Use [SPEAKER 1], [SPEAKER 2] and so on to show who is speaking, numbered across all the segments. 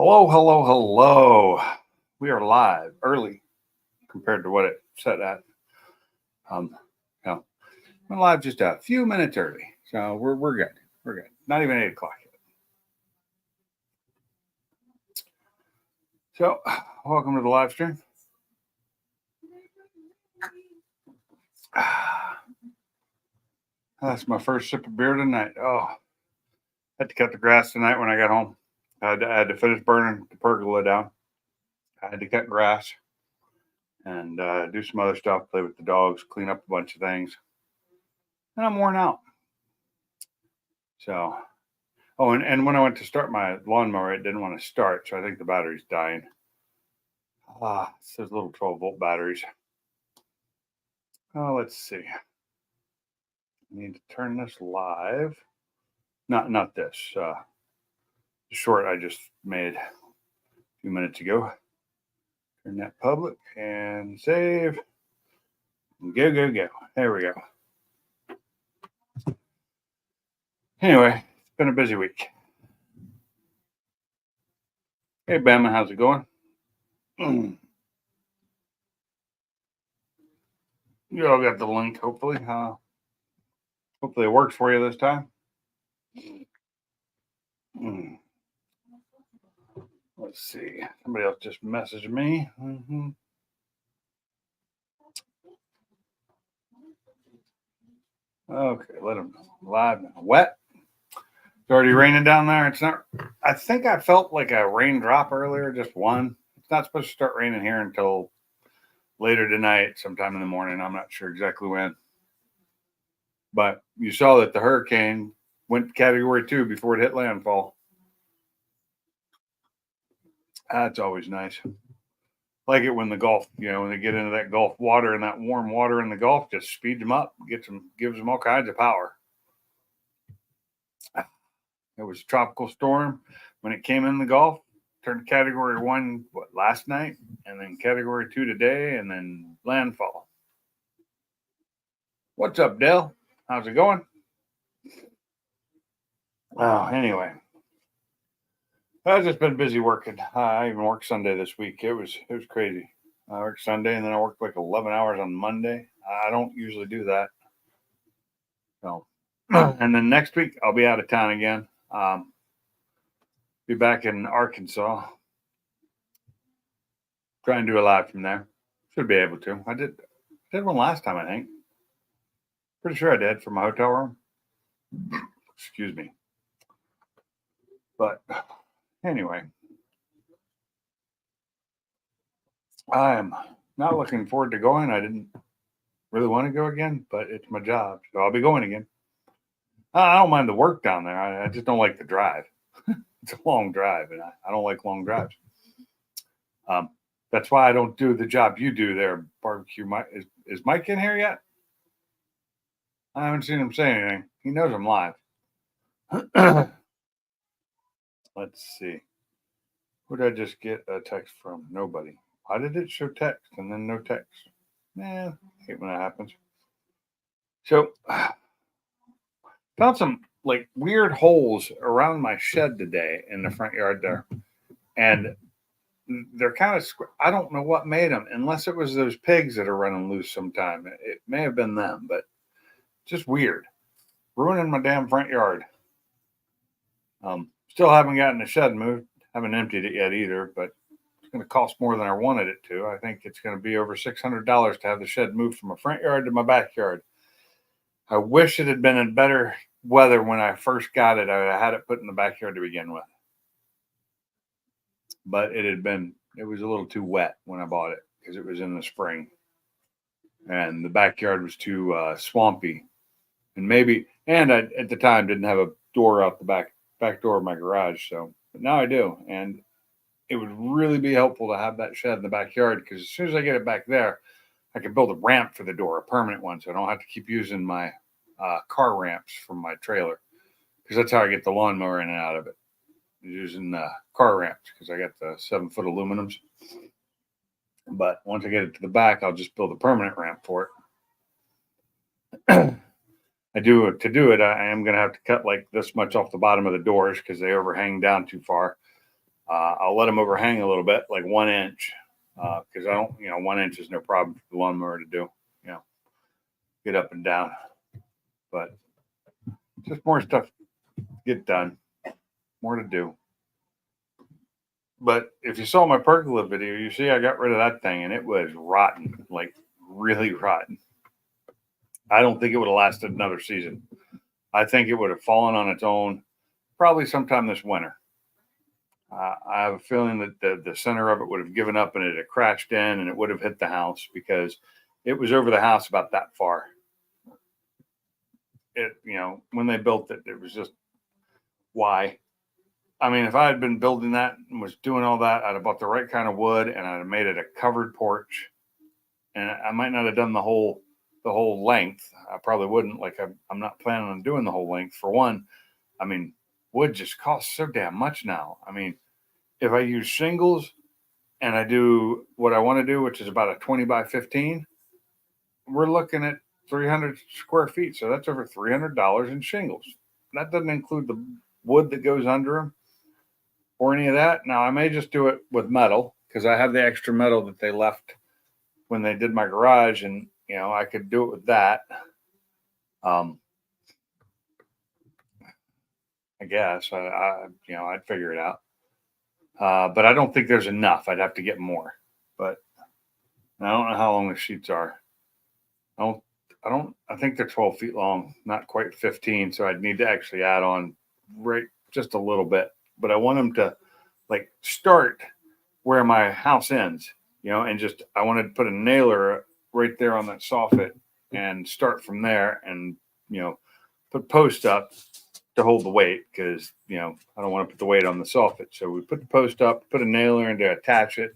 [SPEAKER 1] Hello, hello, hello. We are live early compared to what it set at. Um, no, we're live just a few minutes early, so we're good. We're good. Not even 8 o'clock yet. So, welcome to the live stream. That's my first sip of beer tonight. Oh, I had to cut the grass tonight when I got home. I had to finish burning the pergola down. I had to cut grass and do some other stuff, play with the dogs, clean up a bunch of things, and I'm worn out. So, oh, and when I went to start my lawnmower, it didn't want to start, so I think the battery's dying. It says little 12-volt batteries. Oh, let's see. I need to turn this live. Not this. The short I just made a few minutes ago. Turn that public and save. Go, go, go. There we go. Anyway, it's been a busy week. Hey, Bama, how's it going? You all got the link, hopefully. Hopefully it works for you this time. Let's see. Somebody else just messaged me. Okay, let them live now. Wet. It's already raining down there. It's not. I think I felt like a raindrop earlier, just one. It's not supposed to start raining here until later tonight, sometime in the morning. I'm not sure exactly when. But you saw that the hurricane went to Category 2 before it hit landfall. That's always nice. Like it when the Gulf, when they get into that Gulf water and that warm water in the Gulf just speeds them up, gives them all kinds of power. It was a tropical storm when it came in the Gulf, turned to Category 1 last night, and then Category 2 today, and then landfall. What's up, Dale? How's it going? Oh, anyway, I've just been busy working. I even worked Sunday this week. It was crazy. I worked Sunday, and then I worked like 11 hours on Monday. I don't usually do that. So, and then next week I'll be out of town again. Be back in Arkansas. Try and do a live from there. Should be able to. I did one last time, I think. Pretty sure I did from my hotel room. Excuse me. But anyway, I'm not looking forward to going. I didn't really want to go again, but it's my job, so I'll be going again. I don't mind the work down there. I just don't like the drive. It's a long drive, and I don't like long drives. That's why I don't do the job you do there, barbecue. Is Mike in here yet? I haven't seen him say anything. He knows I'm live. Let's see. Who did I just get a text from? Nobody. Why did it show text and then no text? I hate when that happens. So, found some like weird holes around my shed today in the front yard there, and they're kind of. I don't know what made them, unless it was those pigs that are running loose sometime. It may have been them, but just weird, ruining my damn front yard. Still haven't gotten the shed moved. Haven't emptied it yet either, but it's going to cost more than I wanted it to. I think it's going to be over $600 to have the shed moved from my front yard to my backyard. I wish it had been in better weather when I first got it. I had it put in the backyard to begin with, but it was a little too wet when I bought it because it was in the spring, and the backyard was too swampy, and I at the time didn't have a door out the back door of my garage. So, but now I do, and it would really be helpful to have that shed in the backyard, because as soon as I get it back there, I can build a ramp for the door, a permanent one, so I don't have to keep using my car ramps from my trailer, because that's how I get the lawnmower in and out of it, using car ramps, because I got the 7-foot aluminums. But once I get it to the back, I'll just build a permanent ramp for it. To do it, I am going to have to cut like this much off the bottom of the doors because they overhang down too far. I'll let them overhang a little bit, like 1 inch, because I don't, 1 inch is no problem for the lawnmower to do, get up and down. But just more stuff to get done, more to do. But if you saw my pergola video, you see I got rid of that thing and it was rotten, like really rotten. I don't think it would have lasted another season. I think it would have fallen on its own probably sometime this winter. I have a feeling that the center of it would have given up and it had crashed in and it would have hit the house because it was over the house about that far. It, when they built it, it was just, why? I mean, if I had been building that and was doing all that, I'd have bought the right kind of wood and I'd have made it a covered porch. And I might not have done the whole length. I probably wouldn't. Like I'm not planning on doing the whole length. For one, I mean, wood just costs so damn much now. I mean, if I use shingles and I do what I want to do, which is about a 20 by 15, we're looking at 300 square feet. So that's over $300 in shingles. That doesn't include the wood that goes under them or any of that. Now, I may just do it with metal because I have the extra metal that they left when they did my garage, and I could do it with that. I guess I'd figure it out. But I don't think there's enough. I'd have to get more. But I don't know how long the sheets are. I think they're 12 feet long, not quite 15. So I'd need to actually add on right just a little bit. But I want them to like start where my house ends, and just I wanted to put a nailer right there on that soffit and start from there and, put posts up to hold the weight because, I don't want to put the weight on the soffit. So we put the post up, put a nailer in to attach it.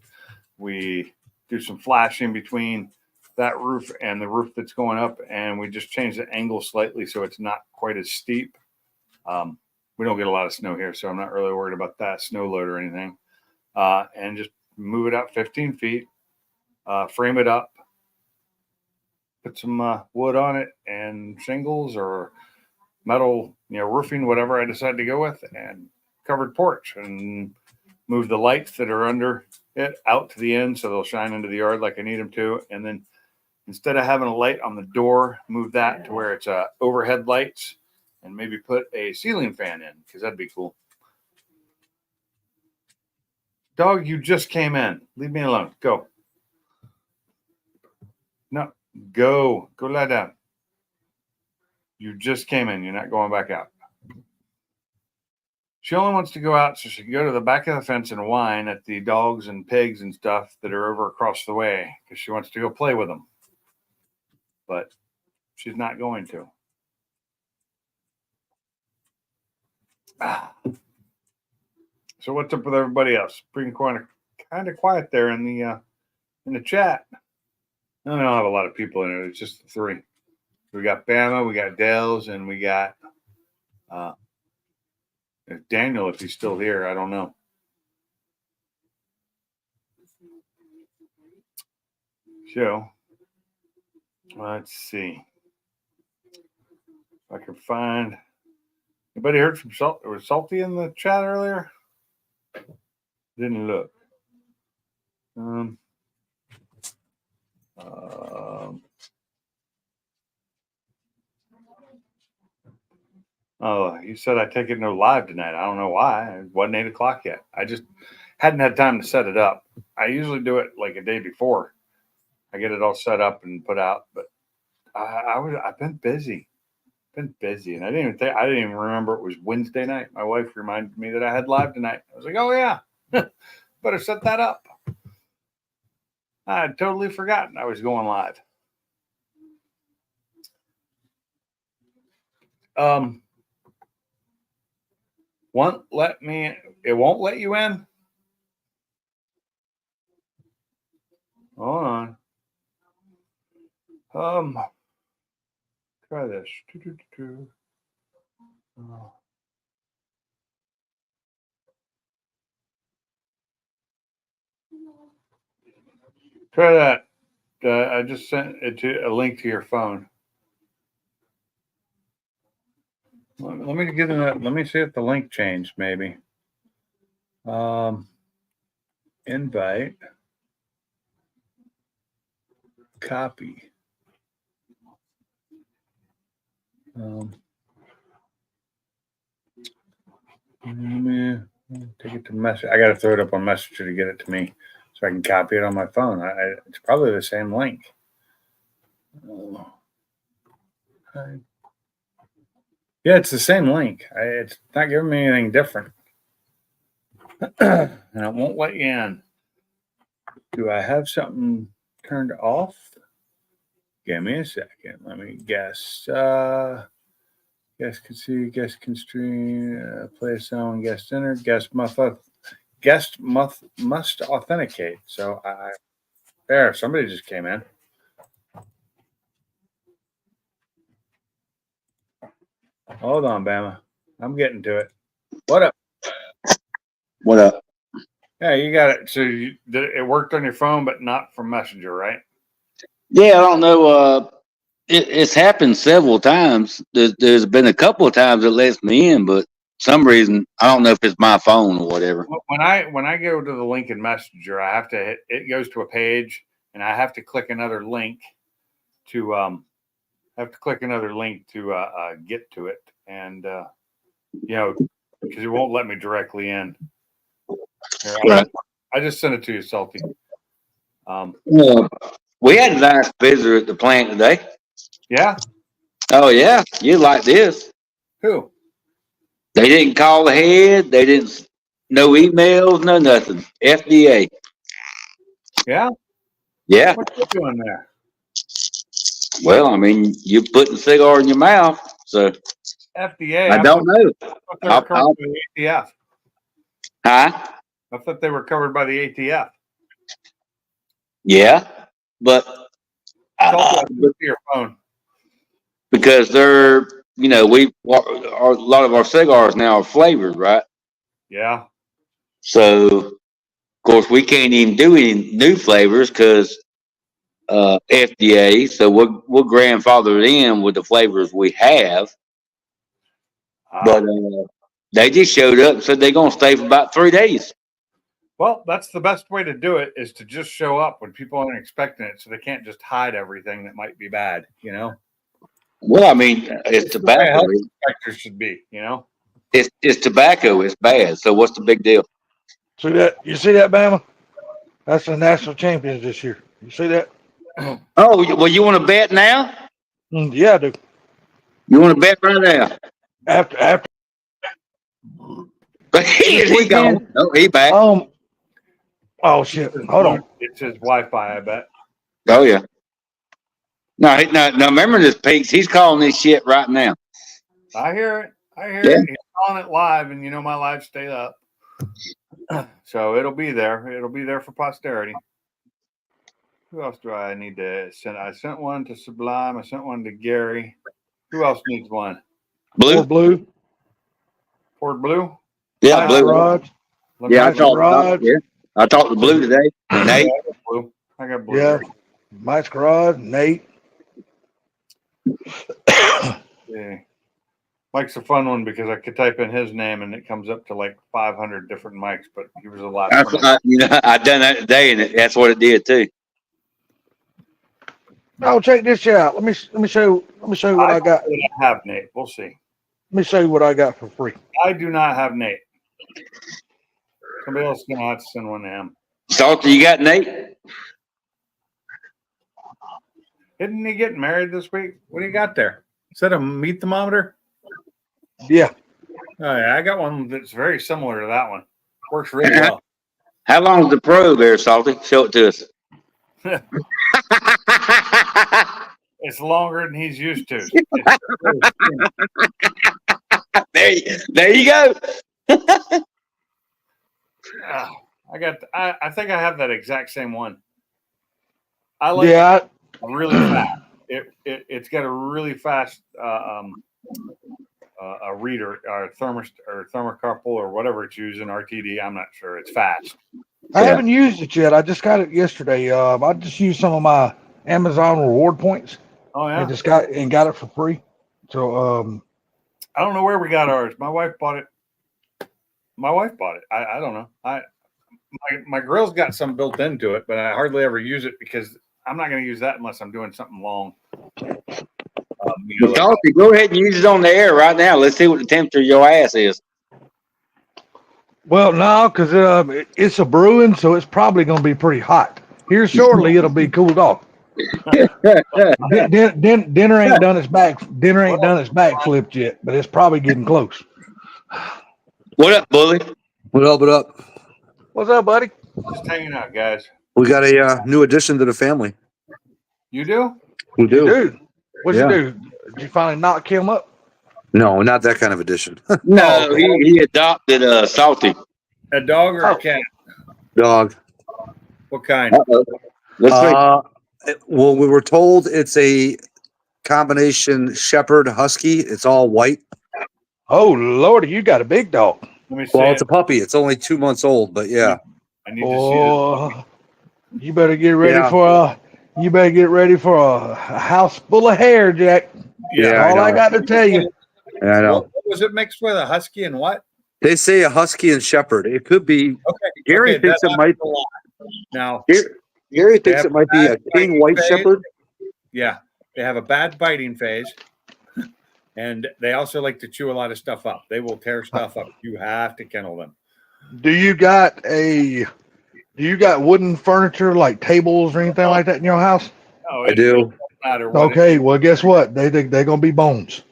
[SPEAKER 1] We do some flashing between that roof and the roof that's going up, and we just change the angle slightly so it's not quite as steep. We don't get a lot of snow here, so I'm not really worried about that snow load or anything. And just move it out 15 feet, frame it up, put some wood on it and shingles or metal, roofing, whatever I decide to go with, and covered porch, and move the lights that are under it out to the end so they'll shine into the yard like I need them to. And then instead of having a light on the door, move that to where it's overhead lights, and maybe put a ceiling fan in because that'd be cool. Dog, you just came in. Leave me alone. Go. No, go lie down. You just came in. You're not going back out. She only wants to go out so she can go to the back of the fence and whine at the dogs and pigs and stuff that are over across the way because she wants to go play with them. But she's not going to. So what's up with everybody else? Pretty kind of quiet there in the chat. No, we don't have a lot of people in it. It's just the three. We got Bama, we got Dales, and we got Daniel, if he's still here. I don't know. So let's see if I can find. Anybody heard from Salt? Was Salty in the chat earlier? Didn't look. Oh, you said I take it no live tonight. I don't know why. It wasn't 8 o'clock yet. I just hadn't had time to set it up. I usually do it like a day before. I get it all set up and put out, but I've been busy. And I didn't even remember it was Wednesday night. My wife reminded me that I had live tonight. I was like, oh yeah, better set that up. I had totally forgotten I was going live. It won't let you in. Hold on. Try this. Try that. I just sent it to a link to your phone. Let me see if the link changed, maybe. Invite. Copy. Let me take it to message. I got to throw it up on Messenger to get it to me so I can copy it on my phone. It's probably the same link. Yeah, it's the same link. It's not giving me anything different. And it won't let you in. Do I have something turned off? Give me a second. Let me guess. Guest can see, guest can stream, play a song, guest enter, guest must authenticate. So there, somebody just came in. Hold on, Bama. I'm getting to it. What up?
[SPEAKER 2] What up?
[SPEAKER 1] Yeah, you got it. So it worked on your phone, but not from Messenger, right?
[SPEAKER 2] Yeah, I don't know. It's happened several times. There's been a couple of times it lets me in, but some reason I don't know if it's my phone or whatever.
[SPEAKER 1] When I go to the link in Messenger, I have to hit, it goes to a page, and I have to click another link to get to it, and because it won't let me directly in. Here,
[SPEAKER 2] Right.
[SPEAKER 1] I just sent it to you, Salty.
[SPEAKER 2] We had a nice visitor at the plant today.
[SPEAKER 1] Yeah.
[SPEAKER 2] Oh yeah, you like this?
[SPEAKER 1] Who?
[SPEAKER 2] They didn't call ahead. They didn't. No emails. No nothing. FDA.
[SPEAKER 1] Yeah.
[SPEAKER 2] Yeah.
[SPEAKER 1] What you doing there?
[SPEAKER 2] Well, I mean, you're putting a cigar in your mouth, so
[SPEAKER 1] FDA.
[SPEAKER 2] I don't know.
[SPEAKER 1] They were covered by the ATF.
[SPEAKER 2] Huh?
[SPEAKER 1] I thought they were covered by the ATF.
[SPEAKER 2] Yeah, but
[SPEAKER 1] your phone
[SPEAKER 2] because they're a lot of our cigars now are flavored, right?
[SPEAKER 1] Yeah.
[SPEAKER 2] So of course we can't even do any new flavors because FDA. So we're grandfathered in with the flavors we have. But they just showed up and said they're gonna stay for about 3 days.
[SPEAKER 1] Well, that's the best way to do it, is to just show up when people aren't expecting it, so they can't just hide everything that might be bad.
[SPEAKER 2] Well, I mean, it's tobacco.
[SPEAKER 1] Health inspectors should be.
[SPEAKER 2] It's tobacco. It's bad. So what's the big deal?
[SPEAKER 3] See that? You see that, Bama? That's the national champions this year. You see that?
[SPEAKER 2] Oh, well, you want to bet now?
[SPEAKER 3] Yeah, I do.
[SPEAKER 2] You want to bet right now?
[SPEAKER 3] After.
[SPEAKER 2] He gone. No, he back.
[SPEAKER 3] Oh shit! Hold on.
[SPEAKER 1] It's his Wi-Fi, I bet.
[SPEAKER 2] Oh yeah. No, remember this, Peaks. He's calling this shit right now.
[SPEAKER 1] I hear it. It. He's calling it live, and my live stayed up. So it'll be there. It'll be there for posterity. Who else do I need to send? I sent one to Sublime. I sent one to Gary. Who else needs one?
[SPEAKER 3] Blue.
[SPEAKER 1] Ford Blue?
[SPEAKER 2] Yeah, Blue.
[SPEAKER 3] Rod.
[SPEAKER 2] Yeah, I talked to Blue today. Nate.
[SPEAKER 1] Blue. I got Blue.
[SPEAKER 3] Yeah. Mike's Garage, Nate.
[SPEAKER 1] Yeah. Mike's a fun one because I could type in his name and it comes up to like 500 different mics, but he was the last one.
[SPEAKER 2] I done that today, and that's what it did too.
[SPEAKER 3] Oh, check this shit out. Let me show you what I got.
[SPEAKER 1] I have Nate. We'll see.
[SPEAKER 3] Let me show you what I got for free.
[SPEAKER 1] I do not have Nate. Somebody else is gonna have to send one to him.
[SPEAKER 2] Salty, you got Nate?
[SPEAKER 1] Isn't he getting married this week? What do you got there? Is that a meat thermometer?
[SPEAKER 3] Yeah.
[SPEAKER 1] Oh yeah, I got one that's very similar to that one. Works really well.
[SPEAKER 2] How long is the probe there, Salty? Show it to us.
[SPEAKER 1] It's longer than he's used to.
[SPEAKER 2] There you go.
[SPEAKER 1] I think I have that exact same one. I like it really fast. It's got a really fast a reader or thermocouple or whatever it's using, RTD. I'm not sure. It's fast.
[SPEAKER 3] I haven't used it yet. I just got it yesterday. I just used some of my Amazon reward points.
[SPEAKER 1] Oh yeah.
[SPEAKER 3] And got it for free. So
[SPEAKER 1] I don't know where we got ours. My wife bought it My wife bought it. I don't know. My grill's got some built into it, but I hardly ever use it because I'm not going to use that unless I'm doing something long.
[SPEAKER 2] Salty, go ahead and use it on the air right now. Let's see what the temperature of your ass is.
[SPEAKER 3] Well, no, because it's a brewing, so it's probably going to be pretty hot. Here shortly, it'll be cooled off. Dinner ain't done its backflip yet, but it's probably getting close.
[SPEAKER 2] What up, Bully?
[SPEAKER 4] What up? What up?
[SPEAKER 3] What's up, buddy?
[SPEAKER 1] Just hanging out, guys.
[SPEAKER 4] We got a new addition to the family.
[SPEAKER 1] You do?
[SPEAKER 4] We do.
[SPEAKER 3] Dude, what'd
[SPEAKER 4] Yeah.
[SPEAKER 3] you do? Did you finally knock him up?
[SPEAKER 4] No, not that kind of addition.
[SPEAKER 2] No, he adopted Salty.
[SPEAKER 1] A dog or a cat?
[SPEAKER 4] Dog.
[SPEAKER 1] What kind?
[SPEAKER 2] Let's see.
[SPEAKER 4] Well, we were told it's a combination Shepherd Husky. It's all white.
[SPEAKER 3] Oh, Lordy, you got a big dog.
[SPEAKER 1] Let me see.
[SPEAKER 4] Well, it's a puppy. It's only 2 months old, but yeah.
[SPEAKER 1] I need to see
[SPEAKER 3] Oh, you better get ready
[SPEAKER 4] Yeah.
[SPEAKER 3] for a house full of hair, Jack.
[SPEAKER 1] it.
[SPEAKER 4] Yeah,
[SPEAKER 3] All
[SPEAKER 4] I
[SPEAKER 3] I
[SPEAKER 4] know.
[SPEAKER 3] got to tell you.
[SPEAKER 4] Yeah, I know.
[SPEAKER 1] What was it mixed with? A husky and what?
[SPEAKER 4] They say a Husky and Shepherd. It could be.
[SPEAKER 1] Okay.
[SPEAKER 4] Gary thinks
[SPEAKER 1] that
[SPEAKER 4] it might.
[SPEAKER 1] happens a lot. Now,
[SPEAKER 4] Gary thinks
[SPEAKER 1] have
[SPEAKER 4] it might be a
[SPEAKER 1] bad
[SPEAKER 4] King
[SPEAKER 1] biting
[SPEAKER 4] White
[SPEAKER 1] phase.
[SPEAKER 4] Shepherd.
[SPEAKER 1] yeah, they have a bad biting phase, and they also like to chew a lot of stuff up. They will tear stuff up. You have to kennel them.
[SPEAKER 3] Do you got wooden furniture like tables or anything like that in your house?
[SPEAKER 1] Oh,
[SPEAKER 4] I do.
[SPEAKER 1] doesn't matter what
[SPEAKER 3] Okay, well, guess what? They're gonna be bones.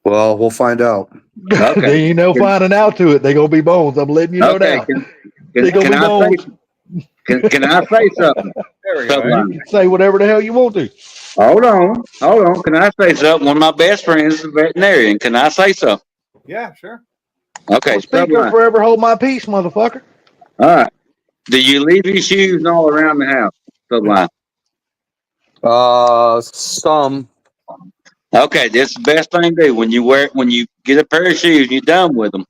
[SPEAKER 4] Well, we'll find out.
[SPEAKER 2] Okay.
[SPEAKER 3] There ain't no finding out to it. They're gonna be bones. I'm letting you know
[SPEAKER 2] Okay.
[SPEAKER 3] now.
[SPEAKER 2] Can
[SPEAKER 3] They're gonna be
[SPEAKER 2] I
[SPEAKER 3] bones.
[SPEAKER 2] say? Can I say something?
[SPEAKER 1] There we go.
[SPEAKER 2] Something
[SPEAKER 1] Right?
[SPEAKER 3] You can say whatever the hell you want to.
[SPEAKER 2] Hold on. Can I say something? One of my best friends is a veterinarian. Can I say something?
[SPEAKER 1] Yeah, sure.
[SPEAKER 2] Okay.
[SPEAKER 3] Well, speak up, forever hold my peace, motherfucker.
[SPEAKER 2] All right. Do you leave your shoes all around the house? Sublime.
[SPEAKER 4] Some.
[SPEAKER 2] Okay, this is the best thing to do. When you get a pair of shoes and you're done with them,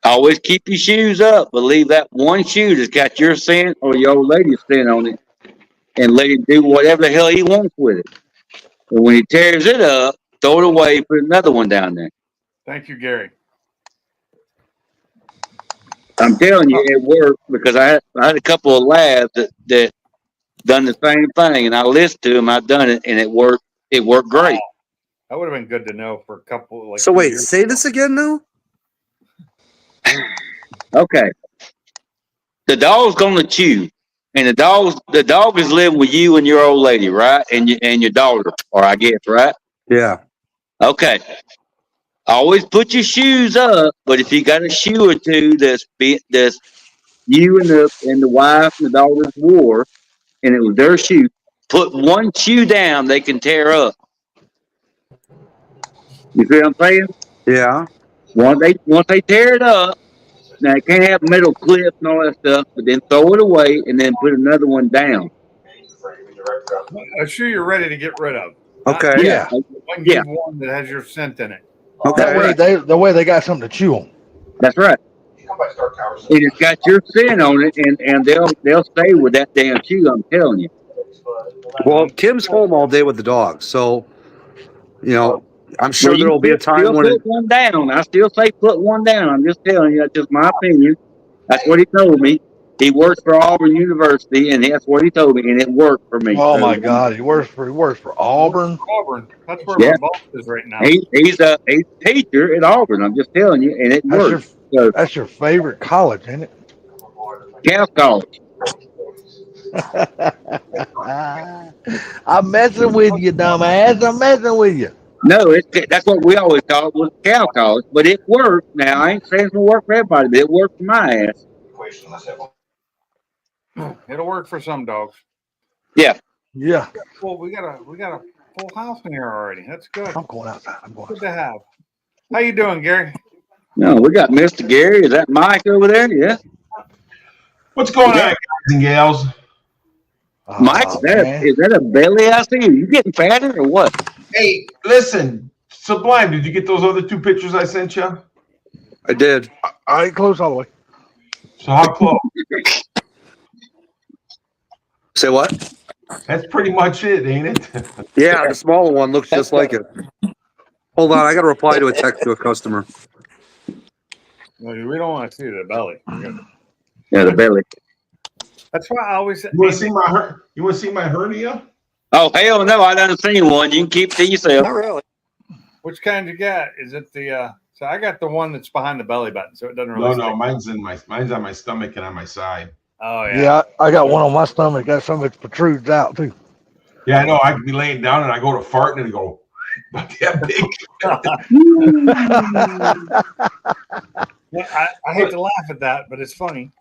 [SPEAKER 2] always keep your shoes up, but leave that one shoe that's got your scent or your old lady's scent on it, and let him do whatever the hell he wants with it. And when he tears it up, throw it away, put another one down there.
[SPEAKER 1] Thank you, Gary.
[SPEAKER 2] I'm telling you, it worked because I had a couple of labs that done the same thing, and I listened to them. I've done it, and it worked. It worked great.
[SPEAKER 1] That would have been good to know for a couple. Like
[SPEAKER 4] So
[SPEAKER 1] 2
[SPEAKER 4] wait,
[SPEAKER 1] years.
[SPEAKER 4] say this again now.
[SPEAKER 2] Okay. The dog's gonna chew, and the dog is living with you and your old lady, right? And your daughter, or I guess, right?
[SPEAKER 4] Yeah.
[SPEAKER 2] Okay. Always put your shoes up, but if you got a shoe or two that's you and the wife and the daughter's wore, and it was their shoe, put one shoe down they can tear up. You see what I'm saying?
[SPEAKER 4] Yeah.
[SPEAKER 2] Once they tear it up, now it can't have metal clips and all that stuff, but then throw it away and then put another one down.
[SPEAKER 1] A shoe you're ready to get rid of.
[SPEAKER 4] Okay.
[SPEAKER 3] Yeah.
[SPEAKER 1] One
[SPEAKER 2] Yeah.
[SPEAKER 1] one that has your scent in it.
[SPEAKER 4] Okay.
[SPEAKER 3] That way they got something to chew on.
[SPEAKER 2] That's right. And it's got your scent on it, and they'll stay with that damn shoe. I'm telling you.
[SPEAKER 4] Well, Kim's home all day with the dog, so I'm sure
[SPEAKER 2] Well, you
[SPEAKER 4] there will be a time
[SPEAKER 2] still
[SPEAKER 4] when
[SPEAKER 2] put one down. I still say put one down. I'm just telling you. That's just my opinion. That's what he told me. He works for Auburn University, and that's what he told me, and it worked for me.
[SPEAKER 3] Oh
[SPEAKER 2] So,
[SPEAKER 3] my God, he works for Auburn.
[SPEAKER 1] Auburn. That's where
[SPEAKER 2] Yeah.
[SPEAKER 1] my boss is right now.
[SPEAKER 2] He's a teacher at Auburn. I'm just telling you, and it works. So,
[SPEAKER 3] That's your favorite college, ain't it?
[SPEAKER 2] Cal College.
[SPEAKER 3] I'm messing with you, dumbass. I'm messing with you.
[SPEAKER 2] No, that's what we always call it, was Cal College, but it worked. Now I ain't saying it's gonna work for everybody, but it worked for my ass.
[SPEAKER 1] It'll work for some dogs.
[SPEAKER 3] Yeah.
[SPEAKER 1] Well, we got a full house in here already. That's good.
[SPEAKER 3] I'm going outside.
[SPEAKER 1] Good to have. How you doing, Gary?
[SPEAKER 2] No, we got Mr. Gary. Is that Mike over there? Yeah.
[SPEAKER 5] What's going on, guys and gals?
[SPEAKER 2] Mike,
[SPEAKER 3] Oh,
[SPEAKER 2] is that a belly I see? You getting fatter or what?
[SPEAKER 5] Hey, listen, Sublime, did you get those other 2 pictures I sent you?
[SPEAKER 4] I did.
[SPEAKER 3] I ain't close all the way.
[SPEAKER 5] So how close?
[SPEAKER 4] Say what?
[SPEAKER 5] That's pretty much it, ain't it?
[SPEAKER 4] Yeah, the smaller one looks just like it. Hold on, I got to reply to a text to a customer.
[SPEAKER 1] We don't want to see the belly.
[SPEAKER 2] Yeah, the belly.
[SPEAKER 1] That's why I always.
[SPEAKER 5] You want to see my hernia?
[SPEAKER 2] Oh hell no! I done seen one. You can keep it to yourself.
[SPEAKER 6] Not really.
[SPEAKER 1] Which kind you got? Is it the? So I got the one that's behind the belly button, so it doesn't really.
[SPEAKER 5] No,
[SPEAKER 1] stick.
[SPEAKER 5] mine's on my stomach and on my side.
[SPEAKER 1] Oh yeah.
[SPEAKER 3] Yeah, I got one on my stomach. That stomach protrudes out too.
[SPEAKER 5] Yeah, I know. I could be laying down and I go to fart and it go about that big.
[SPEAKER 1] Yeah, I hate to laugh at that, but it's funny.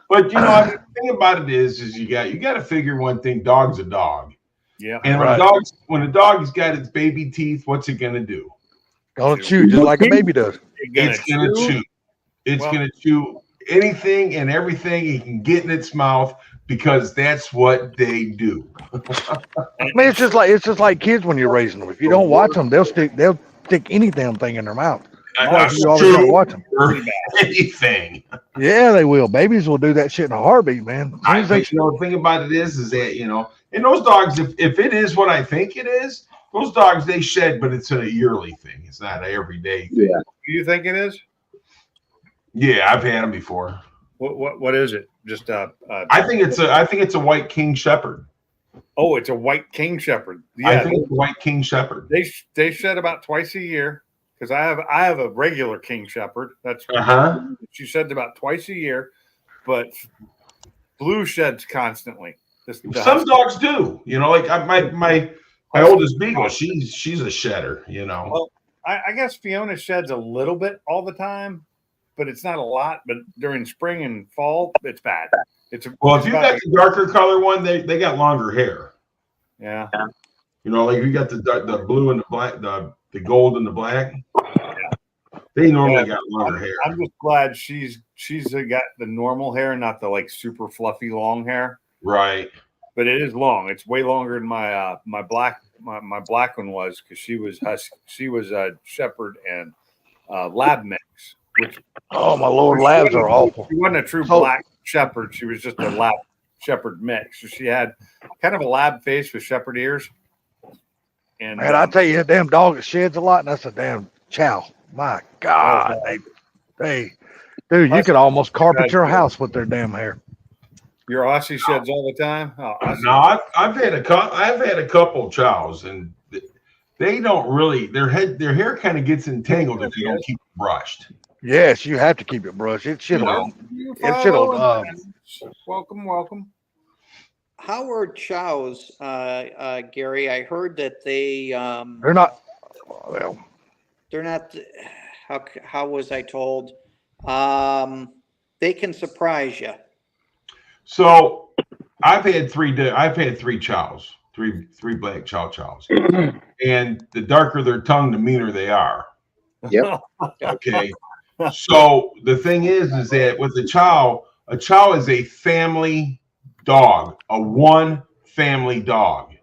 [SPEAKER 5] But you know, the thing about it is you got to figure one thing: dog's a dog,
[SPEAKER 1] Yeah.
[SPEAKER 5] and
[SPEAKER 3] Right.
[SPEAKER 5] when a dog has got its baby teeth, what's it gonna do?
[SPEAKER 3] Gonna chew just like a baby does.
[SPEAKER 5] It's gonna chew. It's gonna chew anything and everything it can get in its mouth because that's what they do.
[SPEAKER 3] I mean, it's just like kids when you're raising them. If you don't watch them, they'll stick any damn thing in their mouth.
[SPEAKER 5] That's
[SPEAKER 3] You always gotta watch them.
[SPEAKER 5] anything.
[SPEAKER 3] Yeah, they will. Babies will do that shit in a heartbeat, man. As soon
[SPEAKER 5] I
[SPEAKER 3] as they-
[SPEAKER 5] think, the thing about it is that, and those dogs, if it is what I think it is, those dogs, they shed, but it's a yearly thing. It's not an everyday thing.
[SPEAKER 2] Yeah.
[SPEAKER 1] Do you think it is?
[SPEAKER 5] Yeah, I've had them before.
[SPEAKER 1] What is it? Just
[SPEAKER 5] I think it's a white King Shepherd.
[SPEAKER 1] Oh, it's a white King Shepherd.
[SPEAKER 5] I
[SPEAKER 1] Yeah,
[SPEAKER 5] think it's a white King Shepherd.
[SPEAKER 1] they shed about twice a year because I have a regular King Shepherd. That's she sheds about twice a year, but Blue sheds constantly.
[SPEAKER 5] Some dogs do. Like my oldest beagle, she's a shedder.
[SPEAKER 1] Well, I guess Fiona sheds a little bit all the time, but it's not a lot. But during spring and fall, it's bad.
[SPEAKER 5] Well, if you got the darker color one, they got longer hair.
[SPEAKER 1] Yeah.
[SPEAKER 5] Like you got the blue and the black, the gold and the black. They normally got longer hair.
[SPEAKER 1] I'm just glad she's got the normal hair, not the like super fluffy long hair.
[SPEAKER 5] Right.
[SPEAKER 1] But it is long. It's way longer than my my black one was because she was a shepherd and lab mix. Which
[SPEAKER 3] oh my lord, labs are awful.
[SPEAKER 1] She wasn't a true
[SPEAKER 3] So-
[SPEAKER 1] black shepherd. She was just a lab shepherd mix. So she had kind of a lab face with shepherd ears. And
[SPEAKER 3] Man, I tell you, that damn dog sheds a lot, and that's a damn chow. My God, dude, you could almost carpet your house with their damn hair.
[SPEAKER 1] your Aussie sheds all the time. Oh, Aussie.
[SPEAKER 5] No, I've had a couple chows, and they don't really their hair kind of gets entangled if you don't keep it brushed.
[SPEAKER 3] Yes, you have to keep it brushed. It should.
[SPEAKER 1] You
[SPEAKER 3] It should've,
[SPEAKER 1] follow welcome.
[SPEAKER 6] How are chows, Gary? I heard that
[SPEAKER 3] They're not. Well,
[SPEAKER 6] they're not. How was I told? They can surprise you.
[SPEAKER 5] So I've had three chows, three black chows, and the darker their tongue, the meaner they are.
[SPEAKER 2] Yep.
[SPEAKER 5] Okay. So the thing is that with a chow is a family dog, a one family dog.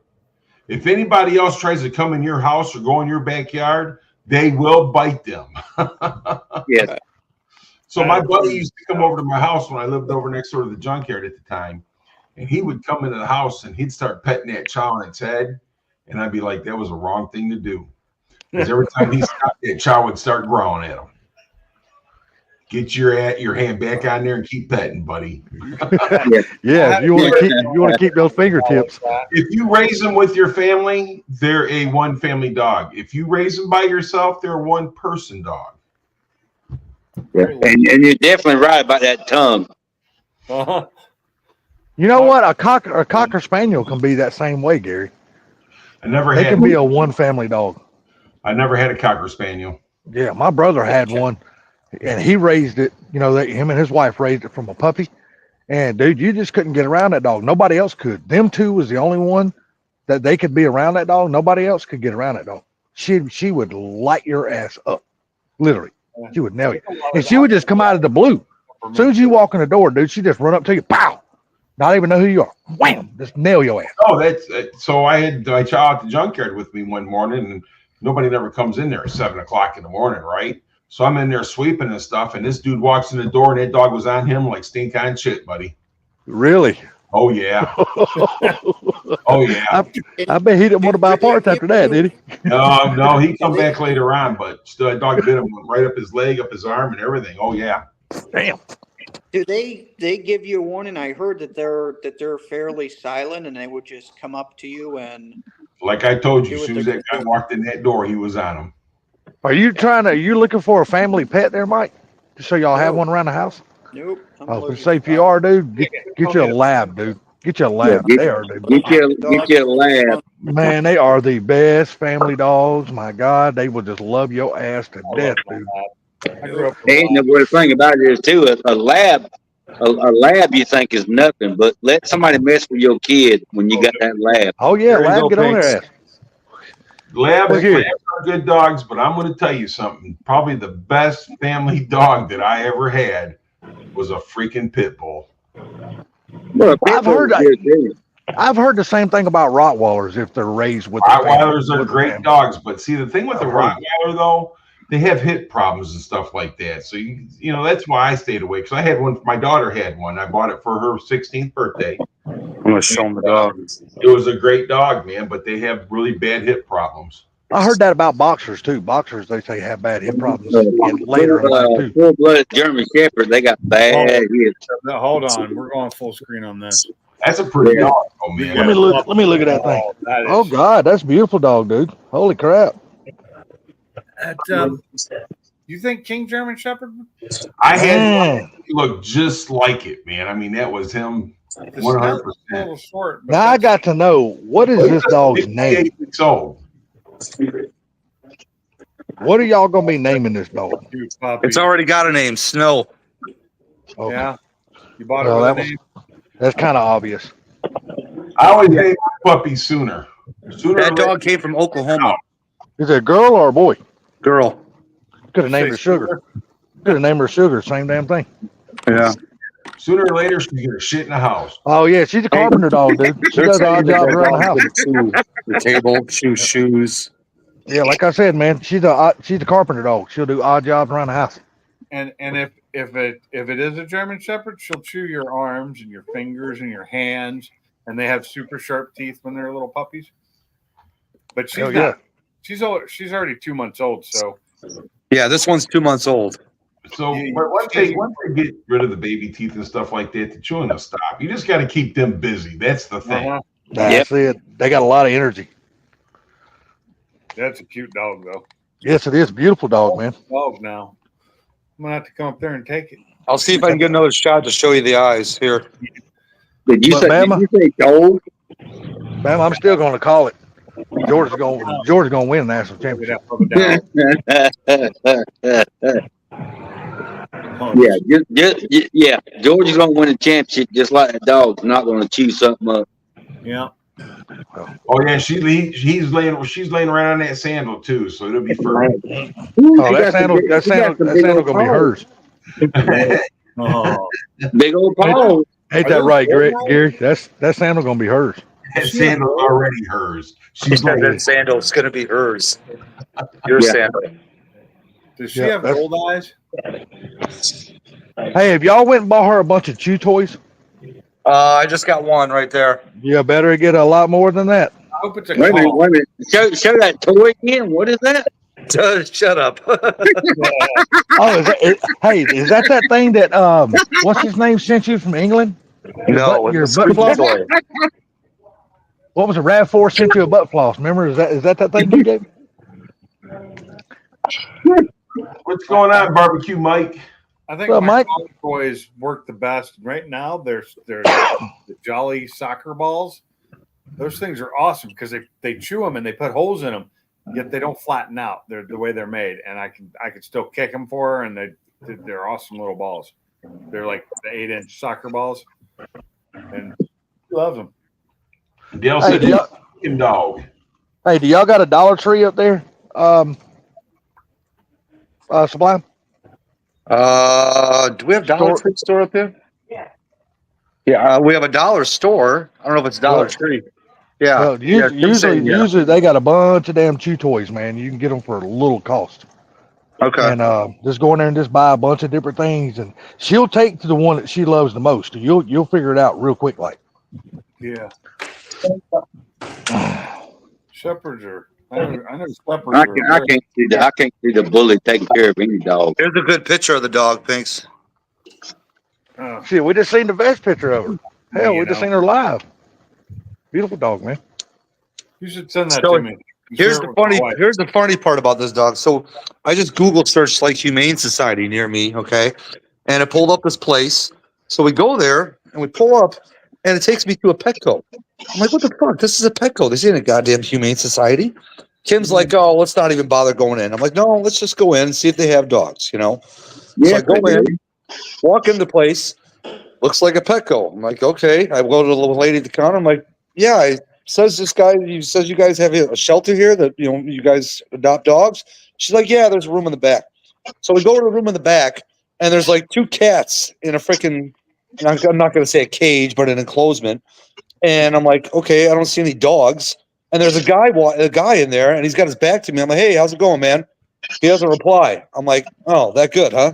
[SPEAKER 5] If anybody else tries to come in your house or go in your backyard, they will bite them.
[SPEAKER 2] Yes.
[SPEAKER 5] So my buddy used to come over to my house when I lived over next door to the junkyard at the time, and he would come into the house and he'd start petting that chow on its head, and I'd be like, that was a wrong thing to do. Because every time he stopped, that chow would start growling at him. Get your hand back on there and keep petting, buddy.
[SPEAKER 3] yeah. If you want to keep those fingertips.
[SPEAKER 5] If you raise them with your family, they're a one family dog. If you raise them by yourself, they're a one person dog.
[SPEAKER 2] Yeah. And you're definitely right about that tongue.
[SPEAKER 1] Uh-huh.
[SPEAKER 3] You know what? A cocker spaniel can be that same way, Gary.
[SPEAKER 5] I never
[SPEAKER 3] They
[SPEAKER 5] had
[SPEAKER 3] can be a one family dog.
[SPEAKER 5] a cocker spaniel.
[SPEAKER 3] Yeah, my brother had one, and he raised it. Him and his wife raised it from a puppy. And dude, you just couldn't get around that dog. Nobody else could. Them two was the only one that they could be around that dog. Nobody else could get around that dog. She would light your ass up, literally. She would nail you, and she would just come out of the blue. As soon as you walk in the door, dude, she just run up to you, pow, not even know who you are, wham, just nail your ass.
[SPEAKER 5] Oh, that's so. I had my child at the junkyard with me one morning, and nobody never comes in there at 7 o'clock in the morning, right? So I'm in there sweeping and stuff, and this dude walks in the door, and that dog was on him like stink on shit, buddy.
[SPEAKER 3] Really?
[SPEAKER 5] Oh yeah. Oh yeah.
[SPEAKER 3] I bet he didn't want to buy parts after that, did he?
[SPEAKER 5] No, he come back later on, but still, that dog bit him right up his leg, up his arm, and everything. Oh yeah.
[SPEAKER 3] Damn.
[SPEAKER 6] Do they give you a warning? I heard that they're fairly silent and they would just come up to you and
[SPEAKER 5] Like I told you,
[SPEAKER 6] Do
[SPEAKER 5] as
[SPEAKER 6] what
[SPEAKER 5] soon as
[SPEAKER 6] they're
[SPEAKER 5] that guy
[SPEAKER 6] gonna do.
[SPEAKER 5] walked in that door, he was on him.
[SPEAKER 3] Are you looking for a family pet there, Mike? Just so y'all have
[SPEAKER 6] No.
[SPEAKER 3] one around the house?
[SPEAKER 6] nope. I'm
[SPEAKER 3] Oh,
[SPEAKER 6] allergic
[SPEAKER 3] for say if
[SPEAKER 6] to
[SPEAKER 3] you
[SPEAKER 6] dogs.
[SPEAKER 3] are, dude, get you a lab, dude. Get you a lab.
[SPEAKER 2] get-
[SPEAKER 3] They are, dude.
[SPEAKER 2] Get your lab.
[SPEAKER 3] Man, they are the best family dogs. My God, they will just love your ass to death, dude.
[SPEAKER 1] I grew up with
[SPEAKER 2] And the thing about it is too, a lab, a lab you think is nothing, but let somebody mess with your kid when you got that lab.
[SPEAKER 3] Oh yeah,
[SPEAKER 5] There you
[SPEAKER 3] lab,
[SPEAKER 5] go,
[SPEAKER 3] get on their
[SPEAKER 5] Pinks.
[SPEAKER 3] ass.
[SPEAKER 5] Labs,
[SPEAKER 3] Look here.
[SPEAKER 5] are good dogs, but I'm going to tell you something. Probably the best family dog that I ever had was a freaking pit bull.
[SPEAKER 2] Well, a pit
[SPEAKER 3] I've
[SPEAKER 2] bull
[SPEAKER 3] heard
[SPEAKER 2] is good, too.
[SPEAKER 3] I've heard the same thing about Rottweilers if they're raised with the family.
[SPEAKER 5] Rottweilers are
[SPEAKER 3] with the
[SPEAKER 5] great
[SPEAKER 3] family.
[SPEAKER 5] dogs, but see the thing with the
[SPEAKER 3] I've heard.
[SPEAKER 5] Rottweiler though, they have hip problems and stuff like that. So you know that's why I stayed away because I had one. My daughter had one. I bought it for her 16th birthday.
[SPEAKER 4] I'm gonna show him the dog.
[SPEAKER 5] It was a great dog, man, but they have really bad hip problems.
[SPEAKER 3] I heard that about boxers too. Boxers, they say, have bad hip problems and later in life too.
[SPEAKER 2] Full-blooded German Shepherd, they got bad hips.
[SPEAKER 1] No, hold on, we're going full screen on this.
[SPEAKER 5] That's a pretty
[SPEAKER 2] Yeah.
[SPEAKER 5] dog, oh man.
[SPEAKER 3] Let me look at that thing.
[SPEAKER 1] Oh, that is,
[SPEAKER 3] Oh God, that's a beautiful dog, dude. Holy crap.
[SPEAKER 1] that, you think King German Shepherd?
[SPEAKER 5] I had
[SPEAKER 3] Man.
[SPEAKER 5] one that looked just like it, man. I mean, that was him.
[SPEAKER 1] The
[SPEAKER 5] 100%.
[SPEAKER 1] snout's a little short. But
[SPEAKER 3] Now I got to know, what is this dog's name?
[SPEAKER 5] 8 weeks old.
[SPEAKER 3] What are y'all gonna be naming this dog?
[SPEAKER 1] cute puppy.
[SPEAKER 4] It's already got a name, Snow.
[SPEAKER 3] Okay.
[SPEAKER 1] Yeah, you bought it
[SPEAKER 3] Well,
[SPEAKER 1] with
[SPEAKER 3] that
[SPEAKER 1] a
[SPEAKER 3] was-
[SPEAKER 1] name?
[SPEAKER 3] That's kind of obvious.
[SPEAKER 5] I always named my puppy Sooner. Sooner
[SPEAKER 4] That
[SPEAKER 5] or
[SPEAKER 4] dog came from Oklahoma.
[SPEAKER 3] Is it a girl or a boy?
[SPEAKER 4] Girl.
[SPEAKER 3] Could have named her Sugar. Could have named her Sugar. Same damn thing.
[SPEAKER 4] Yeah.
[SPEAKER 5] Sooner or later, she's gonna shit in the house.
[SPEAKER 3] Oh yeah, she's a carpenter dog, dude. She does odd jobs around the house.
[SPEAKER 4] The table, shoes.
[SPEAKER 3] Yeah, like I said, man, she's a carpenter dog. She'll do odd jobs around the house.
[SPEAKER 1] And if it is a German Shepherd, she'll chew your arms and your fingers and your hands, and they have super sharp teeth when they're little puppies. But she's
[SPEAKER 3] Hell
[SPEAKER 1] not.
[SPEAKER 3] yeah.
[SPEAKER 1] She's old. She's already 2 months old. So
[SPEAKER 4] Yeah, this one's 2 months old.
[SPEAKER 5] So
[SPEAKER 1] Yeah,
[SPEAKER 5] but once they get rid of the baby teeth and stuff like that, the chewing will stop. You just got to keep them busy. That's the thing.
[SPEAKER 1] uh-huh.
[SPEAKER 3] That's it. They got a lot of energy.
[SPEAKER 1] That's a cute dog, though.
[SPEAKER 3] Yes, it is. Beautiful dog, man.
[SPEAKER 1] Dog now. I'm gonna have to come up there and take it.
[SPEAKER 4] I'll see if I can get another shot to show you the eyes here.
[SPEAKER 2] Did you
[SPEAKER 3] But
[SPEAKER 2] say,
[SPEAKER 3] Bama-
[SPEAKER 2] did you say gold?
[SPEAKER 3] Man, I'm still going to call it. Georgia's going to win the national
[SPEAKER 1] We'd
[SPEAKER 3] championship.
[SPEAKER 1] have to go down.
[SPEAKER 2] Yeah, Georgia's gonna win a championship just like the dog's not gonna chew something up.
[SPEAKER 1] Yeah.
[SPEAKER 5] Oh yeah, she's laying right on that sandal too, so it'll be fur.
[SPEAKER 3] Oh, that sandal going to be hers.
[SPEAKER 1] Oh.
[SPEAKER 2] Big old paws.
[SPEAKER 3] Ain't
[SPEAKER 1] Are
[SPEAKER 3] that
[SPEAKER 1] those
[SPEAKER 3] right,
[SPEAKER 1] gold
[SPEAKER 3] Gary? That sandal going to be hers.
[SPEAKER 5] That sandal's already hers. She's like,
[SPEAKER 4] That sandal's gonna be hers. Your
[SPEAKER 2] Yeah.
[SPEAKER 4] sandal.
[SPEAKER 1] Does she
[SPEAKER 3] Yeah,
[SPEAKER 1] have
[SPEAKER 3] that's-
[SPEAKER 1] gold eyes?
[SPEAKER 3] Hey, if y'all went and bought her a bunch of chew toys,
[SPEAKER 4] I just got one right there.
[SPEAKER 3] you better get a lot more than that.
[SPEAKER 1] I hope it's a
[SPEAKER 2] Wait a minute,
[SPEAKER 1] claw.
[SPEAKER 2] wait a minute. Show that toy again. What is that?
[SPEAKER 4] Shut up.
[SPEAKER 3] Oh, hey, is that thing that what's his name sent you from England?
[SPEAKER 4] No,
[SPEAKER 3] Your
[SPEAKER 4] it's
[SPEAKER 3] butt
[SPEAKER 4] a
[SPEAKER 3] floss?
[SPEAKER 4] toy.
[SPEAKER 3] What was it? Rav4 sent you a butt floss. Remember? Is that thing you gave?
[SPEAKER 5] what's going on, barbecue Mike?
[SPEAKER 1] I think
[SPEAKER 3] Well,
[SPEAKER 1] my
[SPEAKER 3] Mike-
[SPEAKER 1] dog toys work the best right now. There's the Jolly soccer balls. Those things are awesome because they chew them and they put holes in them, yet they don't flatten out. They're the way they're made, and I can still kick them for her, and they're awesome little balls. They're like the 8-inch soccer balls, and she loves them.
[SPEAKER 5] Dale
[SPEAKER 3] Hey,
[SPEAKER 5] said
[SPEAKER 3] do y'all,
[SPEAKER 5] fucking dog.
[SPEAKER 3] hey, do y'all got a Dollar Tree up there? Sublime?
[SPEAKER 4] Do we have Dollar Tree store up here? Yeah, we have a dollar store. I don't know if it's Dollar
[SPEAKER 3] What?
[SPEAKER 4] Tree. Yeah.
[SPEAKER 3] Well,
[SPEAKER 4] yeah, Tim said, yeah.
[SPEAKER 3] usually they got a bunch of damn chew toys, man. You can get them for a little cost.
[SPEAKER 4] Okay.
[SPEAKER 3] And just go in there and just buy a bunch of different things, and she'll take to the one that she loves the most. You'll figure it out real quick, like.
[SPEAKER 1] Yeah. Shepherds are. I know shepherds
[SPEAKER 2] I
[SPEAKER 1] are.
[SPEAKER 2] can't see the bully taking care of any dog.
[SPEAKER 4] Here's a good picture of the dog. Thanks.
[SPEAKER 3] Shit, we just seen the best picture of her. Hell,
[SPEAKER 1] You
[SPEAKER 3] we just
[SPEAKER 1] know.
[SPEAKER 3] seen her live. Beautiful dog, man.
[SPEAKER 1] You should send that
[SPEAKER 4] So,
[SPEAKER 1] to me. Share it with my wife.
[SPEAKER 4] Here's the funny part about this dog. So I just Google searched like Humane Society near me, okay? And it pulled up this place. So we go there and we pull up and it takes me to a Petco. I'm like, what the fuck? This is a Petco. This ain't a goddamn Humane Society. Kim's like, oh, let's not even bother going in. I'm like, no, let's just go in and see if they have dogs, you know? So I go in, walk in the place, looks like a Petco. I'm like, okay. I go to the little lady at the counter. I'm like, yeah, says this guy, he says you guys have a shelter here that, you know, you guys adopt dogs. She's like, yeah, there's a room in the back. So we go to the room in the back and there's like 2 cats in a freaking, I'm not going to say a cage, but an enclosement. And I'm like, okay, I don't see any dogs. And there's a guy in there and he's got his back to me. I'm like, hey, how's it going, man? He doesn't reply. I'm like, oh, that good, huh?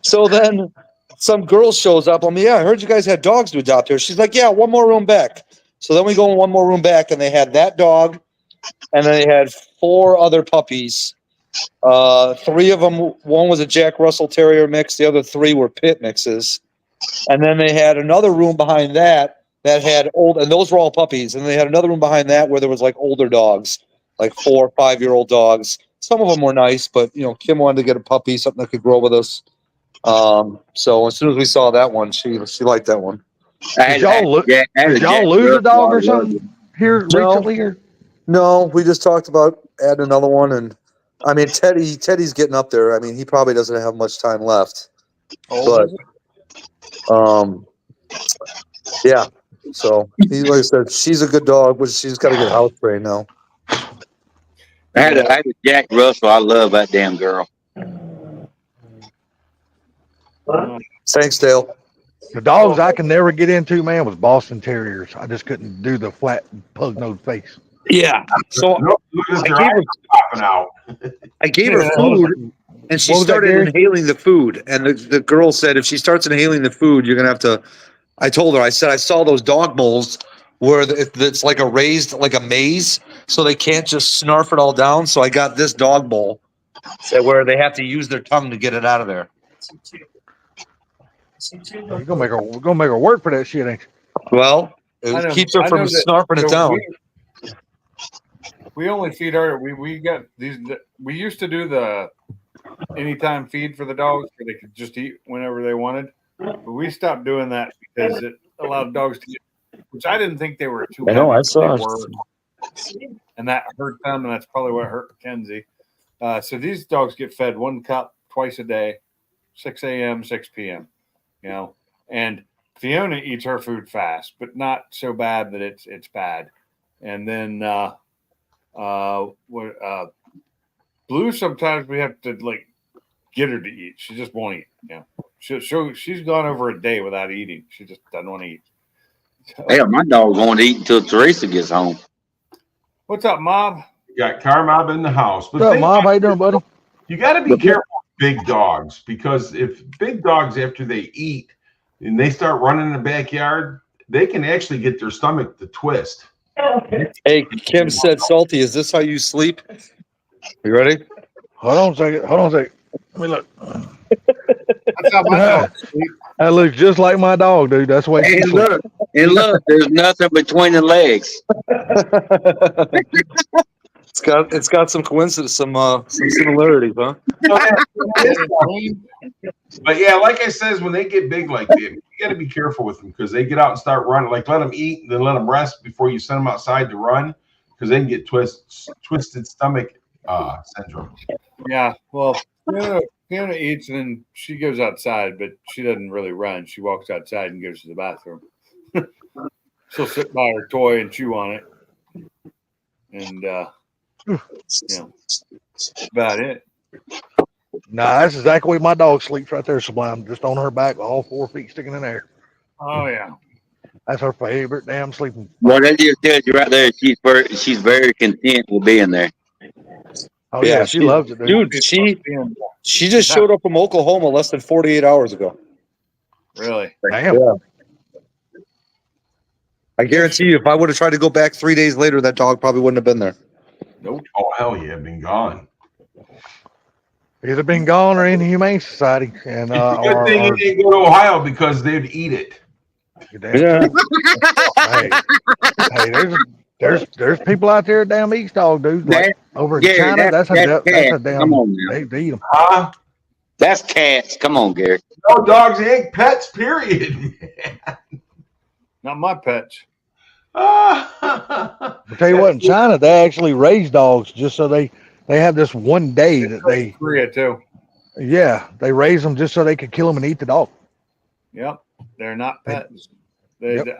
[SPEAKER 4] So then some girl shows up. I'm like, yeah, I heard you guys had dogs to adopt here. She's like, yeah, one more room back. So then we go in one more room back, and they had that dog, and then they had 4 other puppies. 3 of them, one was a Jack Russell Terrier mix. The other 3 were pit mixes. And then they had another room behind that had old, and those were all puppies. And they had another room behind that where there was like older dogs, like 4 or 5-year-old dogs. Some of them were nice, but you know, Kim wanted to get a puppy, something that could grow with us. So as soon as we saw that one, she liked that one.
[SPEAKER 3] Did y'all lose a dog or something here recently? Or?
[SPEAKER 4] No, we just talked about adding another one, and I mean Teddy's getting up there. I mean, he probably doesn't have much time left. But yeah. So he, like I said, she's a good dog, but she's got to get house trained now.
[SPEAKER 2] I had a Jack Russell. I love that damn girl.
[SPEAKER 4] Thanks, Dale.
[SPEAKER 3] The dogs I can never get into, man, was Boston Terriers. I just couldn't do the flat pug nose face.
[SPEAKER 4] Yeah. So I gave her food, and she started inhaling the food. And the girl said, if she starts inhaling the food, you're gonna have to. I told her, I said, I saw those dog bowls where it's like a raised, like a maze, so they can't just snarf it all down. So I got this dog bowl where they have to use their tongue to get it out of there.
[SPEAKER 3] We're gonna make her work for that shit, ain't you?
[SPEAKER 4] Well, it keeps her from snarfing it down.
[SPEAKER 1] We only feed our. We got these. We used to do the anytime feed for the dogs, where they could just eat whenever they wanted. But we stopped doing that because it allowed dogs to get, which I didn't think they were too.
[SPEAKER 4] I know, I saw.
[SPEAKER 1] And that hurt them, and that's probably what hurt Mackenzie. So these dogs get fed 1 cup twice a day, 6 a.m., 6 p.m. You know, and Fiona eats her food fast, but not so bad that it's bad. And then Blue, sometimes we have to like get her to eat. She just won't eat. You know, she's gone over a day without eating. She just doesn't want to eat. So,
[SPEAKER 2] hell, my dog won't eat until Teresa gets home.
[SPEAKER 1] What's up, Mob?
[SPEAKER 5] You got Car Mob in the house. But
[SPEAKER 3] What's up, Mob? How you doing, buddy?
[SPEAKER 5] You got to be careful with big dogs, because if big dogs, after they eat and they start running in the backyard, they can actually get their stomach to twist.
[SPEAKER 4] Hey, Kim said, Salty, is this how you sleep? You ready?
[SPEAKER 3] Hold on a second. Let me look.
[SPEAKER 1] That's how my dog sleeps.
[SPEAKER 3] That looks just like my dog, dude. That's why.
[SPEAKER 2] And look, there's nothing between the legs.
[SPEAKER 4] It's got some coincidence, some similarities, huh?
[SPEAKER 5] But yeah, like I says, when they get big like that, you got to be careful with them, because they get out and start running. Like, let them eat and then let them rest before you send them outside to run, because they can get twisted stomach syndrome.
[SPEAKER 1] Yeah, well, Fiona eats and then she goes outside, but she doesn't really run. She walks outside and goes to the bathroom. She'll sit by her toy and chew on it, and about it.
[SPEAKER 3] Nah, that's exactly what my dog sleeps right there, Sublime. Just on her back, all 4 feet sticking in the air.
[SPEAKER 1] Oh yeah,
[SPEAKER 3] that's her favorite damn sleeping.
[SPEAKER 2] Well, that just tells you right there. She's very content with being there.
[SPEAKER 3] Oh yeah, she loves it, dude.
[SPEAKER 4] She just showed up from Oklahoma less than 48 hours ago.
[SPEAKER 1] Really?
[SPEAKER 3] Damn.
[SPEAKER 4] Yeah. I guarantee you, if I would have tried to go back 3 days later, that dog probably wouldn't have been there.
[SPEAKER 1] Nope.
[SPEAKER 5] Oh hell yeah, been gone.
[SPEAKER 3] Either been gone or in the Humane Society, and
[SPEAKER 5] It's a good thing
[SPEAKER 3] or
[SPEAKER 5] he didn't go to Ohio because they'd eat it.
[SPEAKER 3] you're damn true. Hey, there's people out there damn eats dog, dude. Like over in
[SPEAKER 2] Gary,
[SPEAKER 3] China, that's a
[SPEAKER 2] that's cat.
[SPEAKER 3] damn.
[SPEAKER 2] Come on now.
[SPEAKER 3] They eat them.
[SPEAKER 5] Huh?
[SPEAKER 2] That's cats. Come on, Gary.
[SPEAKER 5] No dogs ain't pets, period.
[SPEAKER 1] Not my pets.
[SPEAKER 3] I'll tell you what, in China, they actually raise dogs just so they have this one day that they,
[SPEAKER 1] Korea too.
[SPEAKER 3] yeah, they raise them just so they could kill them and eat the dog.
[SPEAKER 1] Yep. They're not pets.
[SPEAKER 3] Yep.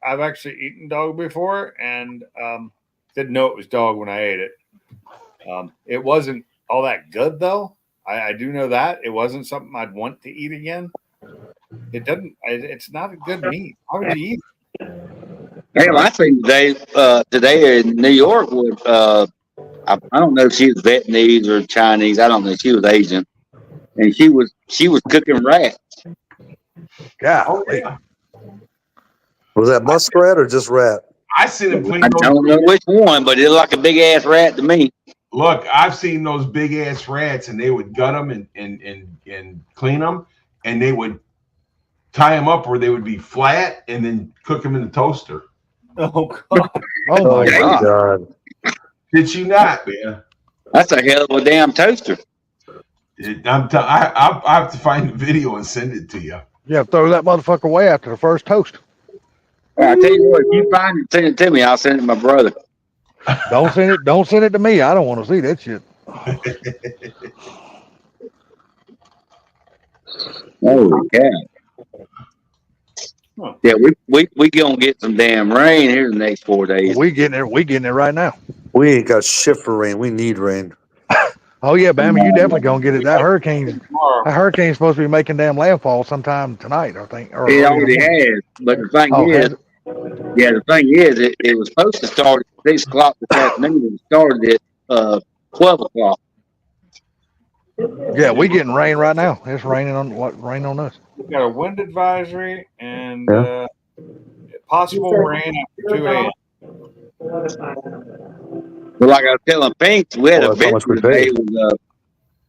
[SPEAKER 1] I've actually eaten dog before and didn't know it was dog when I ate it. It wasn't all that good though. I do know that it wasn't something I'd want to eat again. It's not a good meat. How would you eat it?
[SPEAKER 2] Hell, I think today in New York with I don't know if she was Vietnamese or Chinese. I don't know. She was Asian, and she was cooking rats.
[SPEAKER 3] Yeah.
[SPEAKER 5] Oh, yeah.
[SPEAKER 4] Was that muskrat or just rat?
[SPEAKER 5] I seen him clean
[SPEAKER 2] I
[SPEAKER 5] those.
[SPEAKER 2] don't know which one, but it looked like a big ass rat to me.
[SPEAKER 5] Look, I've seen those big ass rats, and they would gut them and clean them, and they would tie them up where they would be flat, and then cook them in the toaster.
[SPEAKER 1] Oh God.
[SPEAKER 3] Oh my God.
[SPEAKER 4] God.
[SPEAKER 5] Did you not, man?
[SPEAKER 2] That's a hell of a damn toaster.
[SPEAKER 5] I have to find the video and send it to you.
[SPEAKER 3] Yeah, throw that motherfucker away after the first toast.
[SPEAKER 2] I tell you what, if you find it, send it to me. I'll send it to my brother.
[SPEAKER 3] Don't send it to me. I don't want to see that shit.
[SPEAKER 2] Holy cow!
[SPEAKER 1] Huh.
[SPEAKER 2] Yeah, we gonna get some damn rain here the next 4 days.
[SPEAKER 3] We getting it right now.
[SPEAKER 4] We ain't got shit for rain. We need rain.
[SPEAKER 3] Oh yeah, Bama, you definitely gonna get it. That hurricane's
[SPEAKER 1] Tomorrow.
[SPEAKER 3] supposed to be making damn landfall sometime tonight, I think. Or
[SPEAKER 2] It
[SPEAKER 3] early
[SPEAKER 2] already
[SPEAKER 3] in the morning.
[SPEAKER 2] has, but the thing
[SPEAKER 3] Oh,
[SPEAKER 2] is,
[SPEAKER 3] has it?
[SPEAKER 2] yeah, the thing is, it was supposed to start at 6 o'clock this afternoon. It started at 12 o'clock.
[SPEAKER 3] Yeah, we getting rain right now. It's raining on us.
[SPEAKER 1] We've got a wind advisory and
[SPEAKER 4] Yeah.
[SPEAKER 1] possible rain after 2 a.m.
[SPEAKER 2] But like I was telling Pinks, we had
[SPEAKER 4] Well,
[SPEAKER 2] a
[SPEAKER 4] that's how much
[SPEAKER 2] visitor
[SPEAKER 4] we
[SPEAKER 2] today
[SPEAKER 4] paid.
[SPEAKER 2] with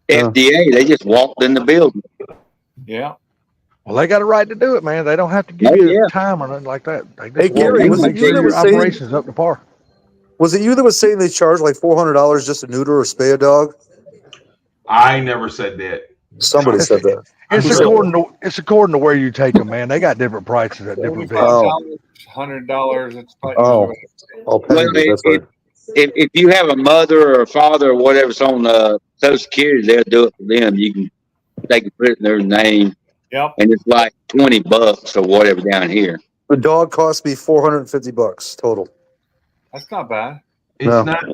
[SPEAKER 4] Yeah.
[SPEAKER 2] FDA. They just walked in the building.
[SPEAKER 1] Yeah.
[SPEAKER 3] Well, they got a right to do it, man. They don't have to give
[SPEAKER 2] Oh,
[SPEAKER 3] you
[SPEAKER 2] yeah.
[SPEAKER 3] time or nothing like that. They just
[SPEAKER 4] Hey, Gary,
[SPEAKER 3] want
[SPEAKER 2] was
[SPEAKER 3] to
[SPEAKER 2] it
[SPEAKER 3] make
[SPEAKER 2] you
[SPEAKER 3] sure
[SPEAKER 2] that
[SPEAKER 3] your
[SPEAKER 4] was saying-
[SPEAKER 3] operation's up to par.
[SPEAKER 4] Was it you that was saying they charge like $400 just to neuter or spay a dog?
[SPEAKER 5] I never said that.
[SPEAKER 4] Somebody said that.
[SPEAKER 3] It's
[SPEAKER 5] Really?
[SPEAKER 3] according to where you take them, man. They got different prices at different
[SPEAKER 1] $45,
[SPEAKER 3] venues.
[SPEAKER 1] $100. It's probably
[SPEAKER 4] Oh. Oh, penny,
[SPEAKER 2] Well,
[SPEAKER 4] that's right.
[SPEAKER 2] If you have a mother or a father or whatever's on Social Security, they'll do it for them. They can put it in their name,
[SPEAKER 1] Yep.
[SPEAKER 2] and it's like $20 or whatever down here.
[SPEAKER 4] The dog cost me $450 total.
[SPEAKER 1] That's not bad.
[SPEAKER 5] It's
[SPEAKER 4] No.
[SPEAKER 5] not,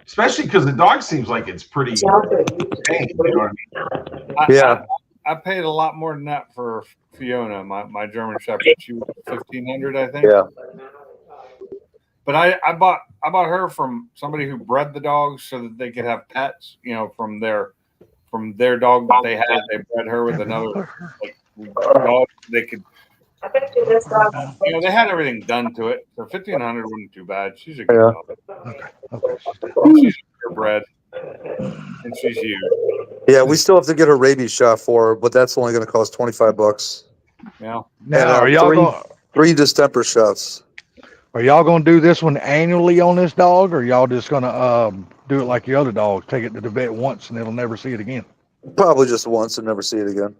[SPEAKER 5] especially because the dog seems like it's pretty tame. You know what I mean?
[SPEAKER 4] Yeah.
[SPEAKER 1] I paid a lot more than that for Fiona, my German Shepherd. She was $1,500, I think.
[SPEAKER 4] Yeah.
[SPEAKER 1] But I bought her from somebody who bred the dogs so that they could have pets. You know, from their dog that they had, they bred her with another dog. They could. You know, they had everything done to it. So $1,500 wasn't too bad. She's a good
[SPEAKER 4] Yeah.
[SPEAKER 1] dog.
[SPEAKER 3] Okay.
[SPEAKER 1] She's purebred, and she's huge.
[SPEAKER 4] Yeah, we still have to get her rabies shot for her, but that's only going to cost $25.
[SPEAKER 1] Yeah.
[SPEAKER 3] Now,
[SPEAKER 4] And,
[SPEAKER 3] are y'all
[SPEAKER 4] three-
[SPEAKER 3] going?
[SPEAKER 4] 3 distemper shots.
[SPEAKER 3] Are y'all gonna do this one annually on this dog, or y'all just gonna do it like your other dogs, take it to the vet once and it'll never see it again?
[SPEAKER 4] Probably just once and never see it again.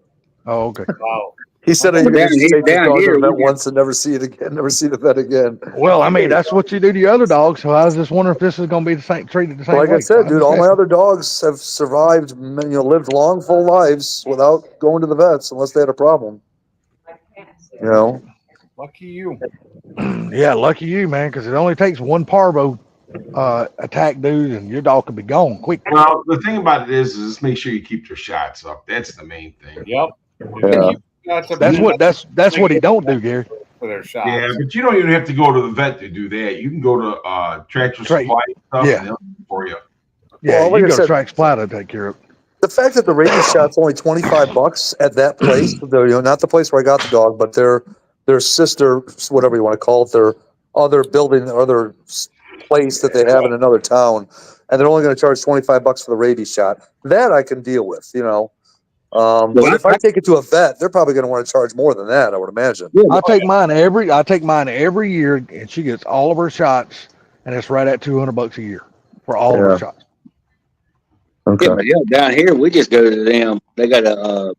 [SPEAKER 3] Oh, okay.
[SPEAKER 1] Wow.
[SPEAKER 4] He said
[SPEAKER 2] Well,
[SPEAKER 4] you're going
[SPEAKER 2] down
[SPEAKER 4] to
[SPEAKER 2] here-
[SPEAKER 4] take the
[SPEAKER 2] down
[SPEAKER 4] dog to
[SPEAKER 2] here,
[SPEAKER 4] the vet
[SPEAKER 2] we-
[SPEAKER 4] once and never see it again, never see the vet again.
[SPEAKER 3] Well, I mean, that's what you do to your other dogs. So I was just wondering if this is gonna be the same, treated the same
[SPEAKER 4] Like
[SPEAKER 3] way.
[SPEAKER 4] I said,
[SPEAKER 3] I'm
[SPEAKER 4] dude,
[SPEAKER 3] just
[SPEAKER 4] all my
[SPEAKER 3] asking.
[SPEAKER 4] other dogs have survived, lived long, full lives without going to the vets unless they had a problem. You know?
[SPEAKER 1] Lucky you.
[SPEAKER 3] Yeah, lucky you, man, because it only takes one parvo attack, dude, and your dog could be gone quick.
[SPEAKER 5] Well, the thing about it is just make sure you keep your shots up. That's the main thing.
[SPEAKER 1] Yep.
[SPEAKER 4] Yeah.
[SPEAKER 3] That's what he don't do, Gary.
[SPEAKER 1] For their shots.
[SPEAKER 5] Yeah, but you don't even have to go to the vet to do that. You can go to Tractor
[SPEAKER 3] Trade.
[SPEAKER 5] Supply and stuff,
[SPEAKER 3] Yeah.
[SPEAKER 5] and they'll do it for you.
[SPEAKER 3] Yeah,
[SPEAKER 4] Well, like
[SPEAKER 3] you
[SPEAKER 4] I
[SPEAKER 3] go to
[SPEAKER 4] said-
[SPEAKER 3] Track Supply to take care of it.
[SPEAKER 4] The fact that the rabies shot's only $25 at that place, not the place where I got the dog, but their sister, whatever you want to call it, their other building, other place that they have in another town, and they're only going to charge $25 for the rabies shot. That I can deal with, you know. But if I take it to a vet, they're probably going to want to charge more than that, I would imagine.
[SPEAKER 3] I take mine every year, and she gets all of her shots, and it's right at $200 a year for all of her shots.
[SPEAKER 2] Yeah, but down here we just go to them. They got a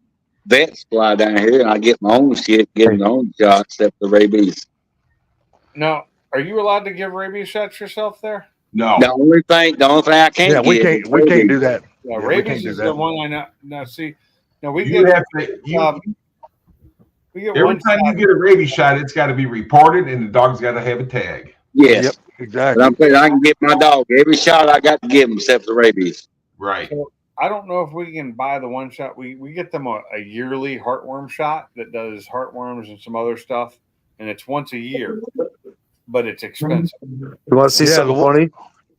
[SPEAKER 2] vet supply down here, and I get my own shit, get my own shots except the rabies.
[SPEAKER 1] Now, are you allowed to give rabies shots yourself there?
[SPEAKER 5] No.
[SPEAKER 2] The only thing I can't
[SPEAKER 3] Yeah, we
[SPEAKER 2] get
[SPEAKER 3] can't.
[SPEAKER 2] is
[SPEAKER 3] We can't
[SPEAKER 2] rabies.
[SPEAKER 3] do that.
[SPEAKER 1] Yeah,
[SPEAKER 3] Yeah, we
[SPEAKER 1] rabies
[SPEAKER 3] can't do
[SPEAKER 1] is
[SPEAKER 3] that.
[SPEAKER 1] the one I know. Now, see, now we
[SPEAKER 5] You
[SPEAKER 1] get
[SPEAKER 5] have to.
[SPEAKER 1] we get
[SPEAKER 5] Every
[SPEAKER 1] one
[SPEAKER 5] time you
[SPEAKER 1] shot.
[SPEAKER 5] get a rabies shot, it's got to be reported, and the dog's got to have a tag.
[SPEAKER 2] Yes.
[SPEAKER 3] Yep,
[SPEAKER 2] But
[SPEAKER 3] exactly.
[SPEAKER 2] I'm saying I can get my dog every shot I got to give him except the rabies.
[SPEAKER 5] Right.
[SPEAKER 1] I don't know if we can buy the one shot. We get them a yearly heartworm shot that does heartworms and some other stuff, and it's once a year, but it's expensive.
[SPEAKER 4] You want to see
[SPEAKER 3] Yeah,
[SPEAKER 4] something
[SPEAKER 3] the one-
[SPEAKER 4] funny?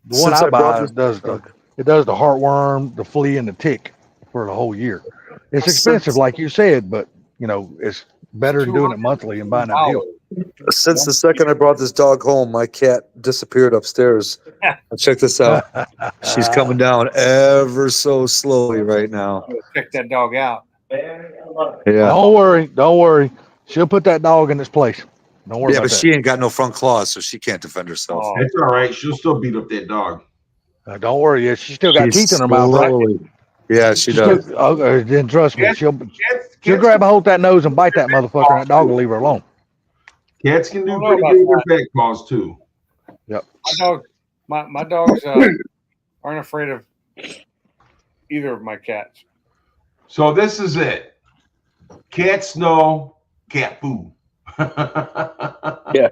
[SPEAKER 3] The one
[SPEAKER 4] Since
[SPEAKER 3] I
[SPEAKER 4] I brought
[SPEAKER 3] buy
[SPEAKER 4] this-
[SPEAKER 3] does the heartworm, the flea, and the tick for the whole year. It's expensive, like you said, but you know it's better than doing it monthly and buying that deal.
[SPEAKER 4] Since the second I brought this dog home, my cat disappeared upstairs. And check this out. She's coming down ever so slowly right now.
[SPEAKER 1] Check that dog out.
[SPEAKER 4] Yeah.
[SPEAKER 3] Don't worry. She'll put that dog in its place. Don't worry
[SPEAKER 4] Yeah,
[SPEAKER 3] about
[SPEAKER 4] but
[SPEAKER 3] that.
[SPEAKER 4] she ain't got no front claws, so she can't defend herself.
[SPEAKER 1] Oh,
[SPEAKER 5] That's all right. She'll still beat up that dog.
[SPEAKER 3] Don't worry. Yeah, she's still got
[SPEAKER 4] She's
[SPEAKER 3] teeth in her mouth, right?
[SPEAKER 4] slowly- Yeah, she does.
[SPEAKER 3] Then trust me,
[SPEAKER 5] Cats-
[SPEAKER 3] she'll
[SPEAKER 5] Cats
[SPEAKER 3] grab a hold of that nose and bite that motherfucker, and that dog will leave her alone.
[SPEAKER 5] Cats can do
[SPEAKER 1] I don't know
[SPEAKER 5] pretty
[SPEAKER 1] about
[SPEAKER 5] good with their back paws too.
[SPEAKER 1] my dogs aren't afraid of either of my cats.
[SPEAKER 5] So this is it. Cats know cat food.
[SPEAKER 4] Yeah.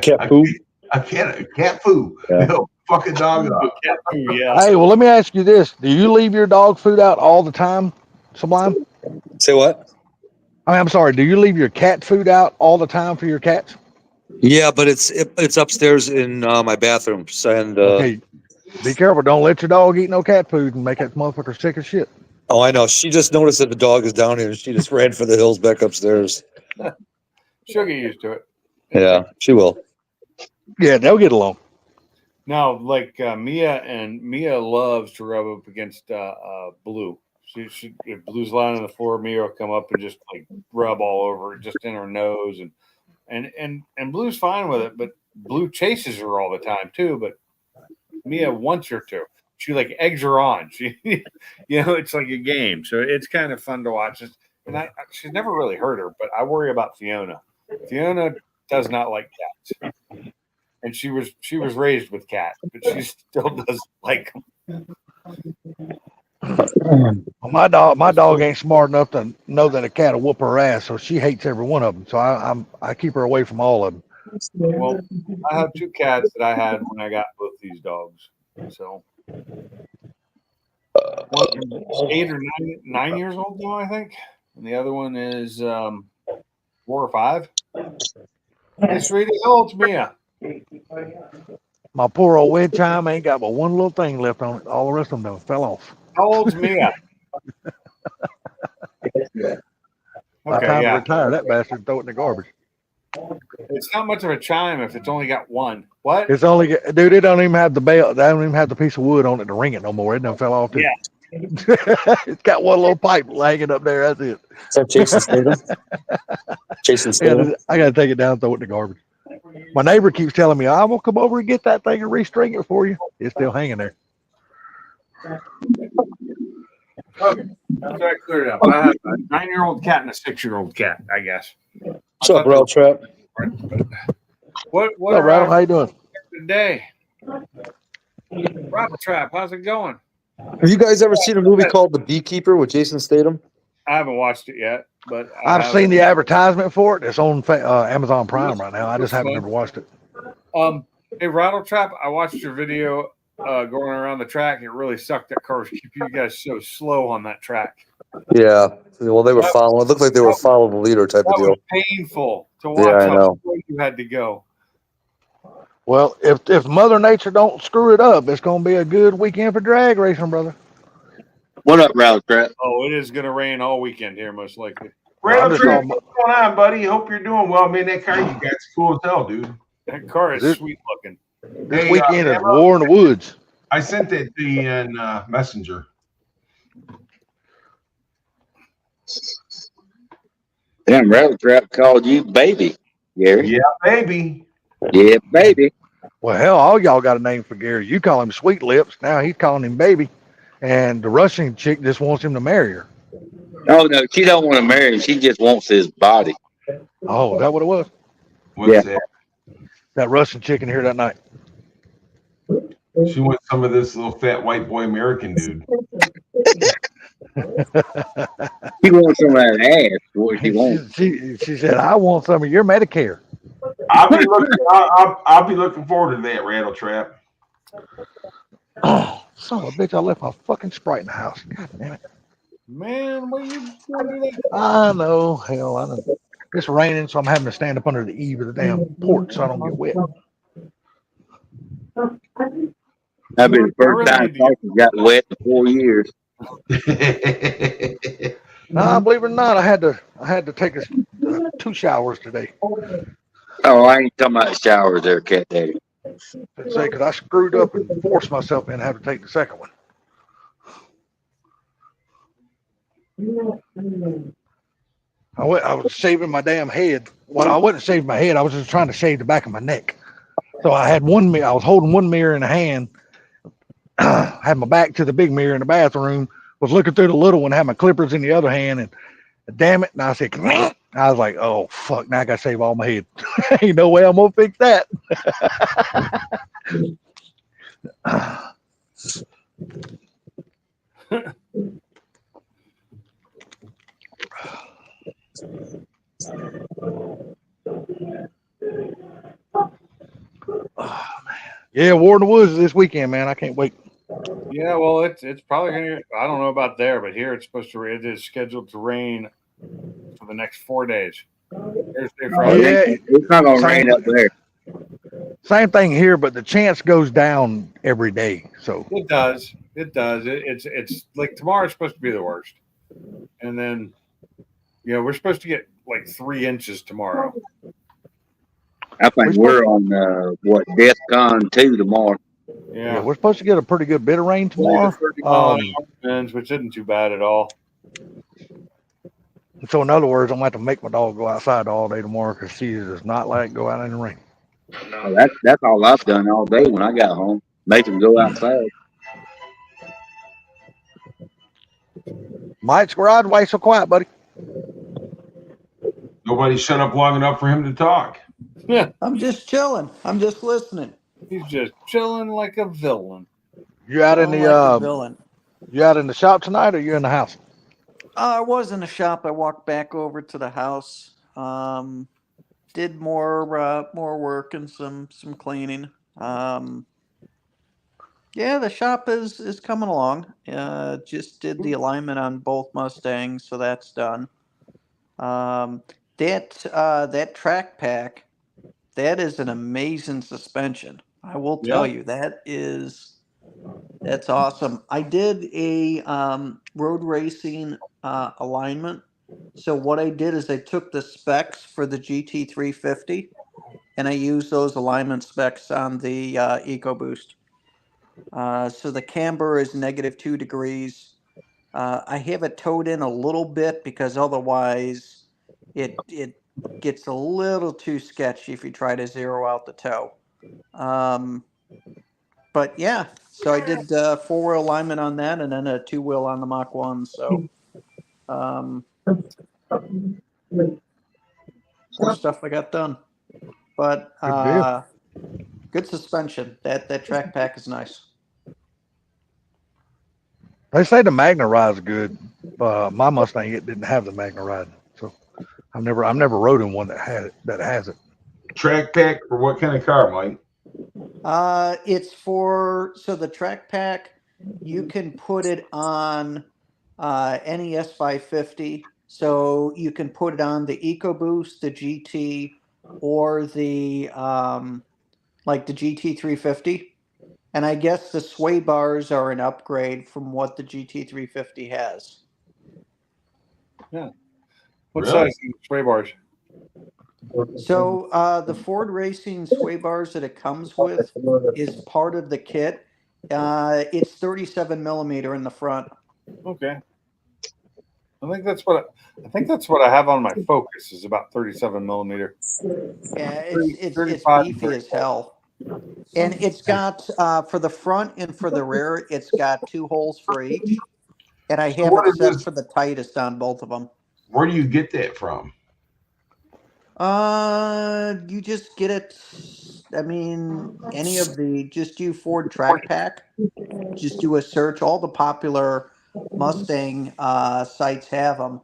[SPEAKER 4] Cat food.
[SPEAKER 5] A cat food.
[SPEAKER 4] Yeah.
[SPEAKER 5] They'll fuck a dog up.
[SPEAKER 1] Cat food, yeah.
[SPEAKER 3] Hey, well, let me ask you this: do you leave your dog food out all the time, Sublime?
[SPEAKER 4] Say what?
[SPEAKER 3] I'm sorry. Do you leave your cat food out all the time for your cats?
[SPEAKER 4] Yeah, but it's upstairs in my bathroom, and
[SPEAKER 3] Okay, be careful. Don't let your dog eat no cat food and make that motherfucker sick as shit.
[SPEAKER 4] oh, I know. She just noticed that the dog is down here, and she just ran for the hills back upstairs.
[SPEAKER 1] She'll get used to it.
[SPEAKER 4] Yeah, she will.
[SPEAKER 3] Yeah, they'll get along.
[SPEAKER 1] No, like Mia loves to rub up against Blue. She if Blue's lying on the floor, Mia will come up and just like rub all over it, just in her nose, and Blue's fine with it, but Blue chases her all the time too. But Mia wants her to. She like eggs her on. She, it's like a game. So it's kind of fun to watch. And she's never really hurt her, but I worry about Fiona. Fiona does not like cats, and she was raised with cats, but she still doesn't like them.
[SPEAKER 3] Well, my dog ain't smart enough to know that a cat will whoop her ass, so she hates every one of them. So I keep her away from all of them.
[SPEAKER 1] Well, I have two cats that I had when I got both these dogs. So one is 8 or 9 years old now, I think, and the other one is 4 or 5. Hey, sweetie, how old's Mia?
[SPEAKER 3] My poor old wind chime ain't got but one little thing left on it. All the rest of them done fell off.
[SPEAKER 1] How old's Mia?
[SPEAKER 3] By the
[SPEAKER 1] Okay,
[SPEAKER 3] time to
[SPEAKER 1] yeah.
[SPEAKER 3] retire, that bastard throw it in the garbage.
[SPEAKER 1] It's not much of a chime if it's only got one. What?
[SPEAKER 3] It's only dude. It don't even have the bell. They don't even have the piece of wood on it to ring it no more. It done fell off.
[SPEAKER 1] Yeah.
[SPEAKER 3] It's got one little pipe hanging up there. That's it.
[SPEAKER 4] Is that Jason Statham? Jason Statham.
[SPEAKER 3] I gotta take it down and throw it in the garbage. My neighbor keeps telling me, I will come over and get that thing and restring it for you. It's still hanging there.
[SPEAKER 1] Okay. So I cleared it up. I have a 9-year-old cat and a 6-year-old cat, I guess.
[SPEAKER 4] What's up, Rail Trap?
[SPEAKER 1] What
[SPEAKER 3] What up,
[SPEAKER 1] are
[SPEAKER 3] Rattle? How
[SPEAKER 1] our
[SPEAKER 3] you doing?
[SPEAKER 1] today? Rattle Trap, how's it going?
[SPEAKER 4] Have you guys ever seen a movie called The Beekeeper with Jason Statham?
[SPEAKER 1] I haven't watched it yet, but
[SPEAKER 3] I've seen the advertisement for it. It's on Amazon Prime right now. I just haven't ever watched it.
[SPEAKER 1] Hey, Rattle Trap, I watched your video going around the track. It really sucked. That car was keeping you guys so slow on that track.
[SPEAKER 4] Yeah. Well, they were following. It looked like they were following the leader type of
[SPEAKER 1] That
[SPEAKER 4] deal.
[SPEAKER 1] was painful to watch
[SPEAKER 4] Yeah, I
[SPEAKER 1] how
[SPEAKER 4] know.
[SPEAKER 1] slow you had to go.
[SPEAKER 3] Well, if Mother Nature don't screw it up, it's gonna be a good weekend for drag racing, brother.
[SPEAKER 2] What up, Rally Trap?
[SPEAKER 1] Oh, it is going to rain all weekend here, most likely.
[SPEAKER 3] I'm
[SPEAKER 5] Randall
[SPEAKER 3] just
[SPEAKER 5] Trip,
[SPEAKER 3] talking
[SPEAKER 5] what's going on, buddy? Hope you're doing well. Man, that car you got's cool as hell, dude.
[SPEAKER 1] That car is
[SPEAKER 3] This-
[SPEAKER 1] sweet looking.
[SPEAKER 3] This
[SPEAKER 5] Hey,
[SPEAKER 3] weekend is
[SPEAKER 5] Emma,
[SPEAKER 3] war in the woods.
[SPEAKER 5] I sent that to you in Messenger.
[SPEAKER 2] Damn, Rattle Trap called you baby, Gary.
[SPEAKER 5] Yeah, baby.
[SPEAKER 2] Yeah, baby.
[SPEAKER 3] Well, hell, all y'all got a name for Gary. You call him Sweet Lips. Now he's calling him Baby. And the Russian chick just wants him to marry her.
[SPEAKER 2] Oh no, she don't want to marry him. She just wants his body.
[SPEAKER 3] Oh, is that what it was?
[SPEAKER 5] What's
[SPEAKER 2] Yeah.
[SPEAKER 5] that?
[SPEAKER 3] That Russian chick in here that night.
[SPEAKER 5] She wants some of this little fat white boy American dude.
[SPEAKER 2] She wants some of that ass. What she wants.
[SPEAKER 3] she said, I want some of your Medicare.
[SPEAKER 5] I'll be looking. I'll be looking forward to that, Rattle Trap.
[SPEAKER 3] Oh, son of a bitch, I left my fucking Sprite in the house. God damn it.
[SPEAKER 1] Man, what you doing to that?
[SPEAKER 3] I know, hell, I know. It's raining, so I'm having to stand up under the eave of the damn porch so I don't get wet.
[SPEAKER 2] That'd be the
[SPEAKER 1] I
[SPEAKER 2] first
[SPEAKER 1] really
[SPEAKER 2] time
[SPEAKER 1] need to get-
[SPEAKER 2] Sausage got wet in 4 years.
[SPEAKER 3] Nah, believe it or not, I had to take 2 showers today.
[SPEAKER 2] Oh, I ain't talking about showers there, Cat Daddy.
[SPEAKER 3] Say, because I screwed up and forced myself in to have to take the second one. I was shaving my damn head. Well, I wasn't shaving my head. I was just trying to shave the back of my neck. So I had one mirror. I was holding one mirror in the hand. Had my back to the big mirror in the bathroom. Was looking through the little one. Had my clippers in the other hand. And damn it! And I said, I was like, oh fuck! Now I got to shave all my head. Ain't no way I'm gonna fix that. Oh, man. Yeah, War in the Woods this weekend, man. I can't wait.
[SPEAKER 1] Yeah, well, it's probably gonna. I don't know about there, but here it's supposed to. It is scheduled to rain for the next 4 days. Thursday, Friday.
[SPEAKER 3] Yeah,
[SPEAKER 2] It's not gonna rain up there.
[SPEAKER 3] same thing here, but the chance goes down every day. So
[SPEAKER 1] It does. It does. It's like tomorrow's supposed to be the worst, and then we're supposed to get like 3 inches tomorrow.
[SPEAKER 2] I think we're on DEFCON 2 tomorrow.
[SPEAKER 3] yeah,
[SPEAKER 1] Yeah,
[SPEAKER 3] we're supposed to get a pretty good bit of rain tomorrow.
[SPEAKER 1] 30-mile-an-hour winds, which isn't too bad at all.
[SPEAKER 3] So in other words, I'm gonna have to make my dog go outside all day tomorrow because she does not like to go out in the rain.
[SPEAKER 2] No, that's all I've done all day when I got home. Make him go outside.
[SPEAKER 3] Mike's garage, why you so quiet, buddy?
[SPEAKER 5] Nobody shut up long enough for him to talk.
[SPEAKER 6] I'm just chilling. I'm just listening.
[SPEAKER 1] He's just chilling like a villain.
[SPEAKER 3] You out in
[SPEAKER 6] Chilling
[SPEAKER 3] the
[SPEAKER 6] like a villain.
[SPEAKER 3] you out in the shop tonight, or you in the house?
[SPEAKER 6] I was in the shop. I walked back over to the house. Did more work and some cleaning. Yeah, the shop is coming along. Just did the alignment on both Mustangs, so that's done. That track pack, that is an amazing suspension. I will tell you that's awesome. I did a road racing alignment. So what I did is I took the specs for the GT350 and I used those alignment specs on the EcoBoost. So the camber is -2 degrees. I have it towed in a little bit because otherwise it gets a little too sketchy if you try to zero out the toe. But yeah, so I did 4-wheel alignment on that and then a 2-wheel on the Mach 1. So more stuff I got done. But
[SPEAKER 3] Good deal.
[SPEAKER 6] good suspension. That track pack is nice.
[SPEAKER 3] They say the Magna Ride's good. My Mustang, it didn't have the Magna Ride, so I've never rode in one that has it.
[SPEAKER 5] Track pack for what kind of car, Mike?
[SPEAKER 6] It's so the track pack, you can put it on any S550. So you can put it on the EcoBoost, the GT, or the like the GT350. And I guess the sway bars are an upgrade from what the GT350 has.
[SPEAKER 1] What
[SPEAKER 5] Really?
[SPEAKER 1] size sway bars?
[SPEAKER 6] So the Ford Racing sway bars that it comes with is part of the kit. It's 37 millimeter in the front.
[SPEAKER 1] Okay. I think that's what I have on my Focus is about 37 millimeter.
[SPEAKER 6] Yeah, it's
[SPEAKER 1] 35 and
[SPEAKER 6] beefy as
[SPEAKER 1] 34.
[SPEAKER 6] hell. And it's got for the front and for the rear, it's got 2 holes for each. And I have
[SPEAKER 5] what
[SPEAKER 6] it
[SPEAKER 5] is
[SPEAKER 6] set
[SPEAKER 5] this?
[SPEAKER 6] for the tightest on both of them.
[SPEAKER 5] Where do you get that from?
[SPEAKER 6] You just get it. I mean, any of the just do Ford Track Pack. Just do a search. All the popular Mustang sites have them.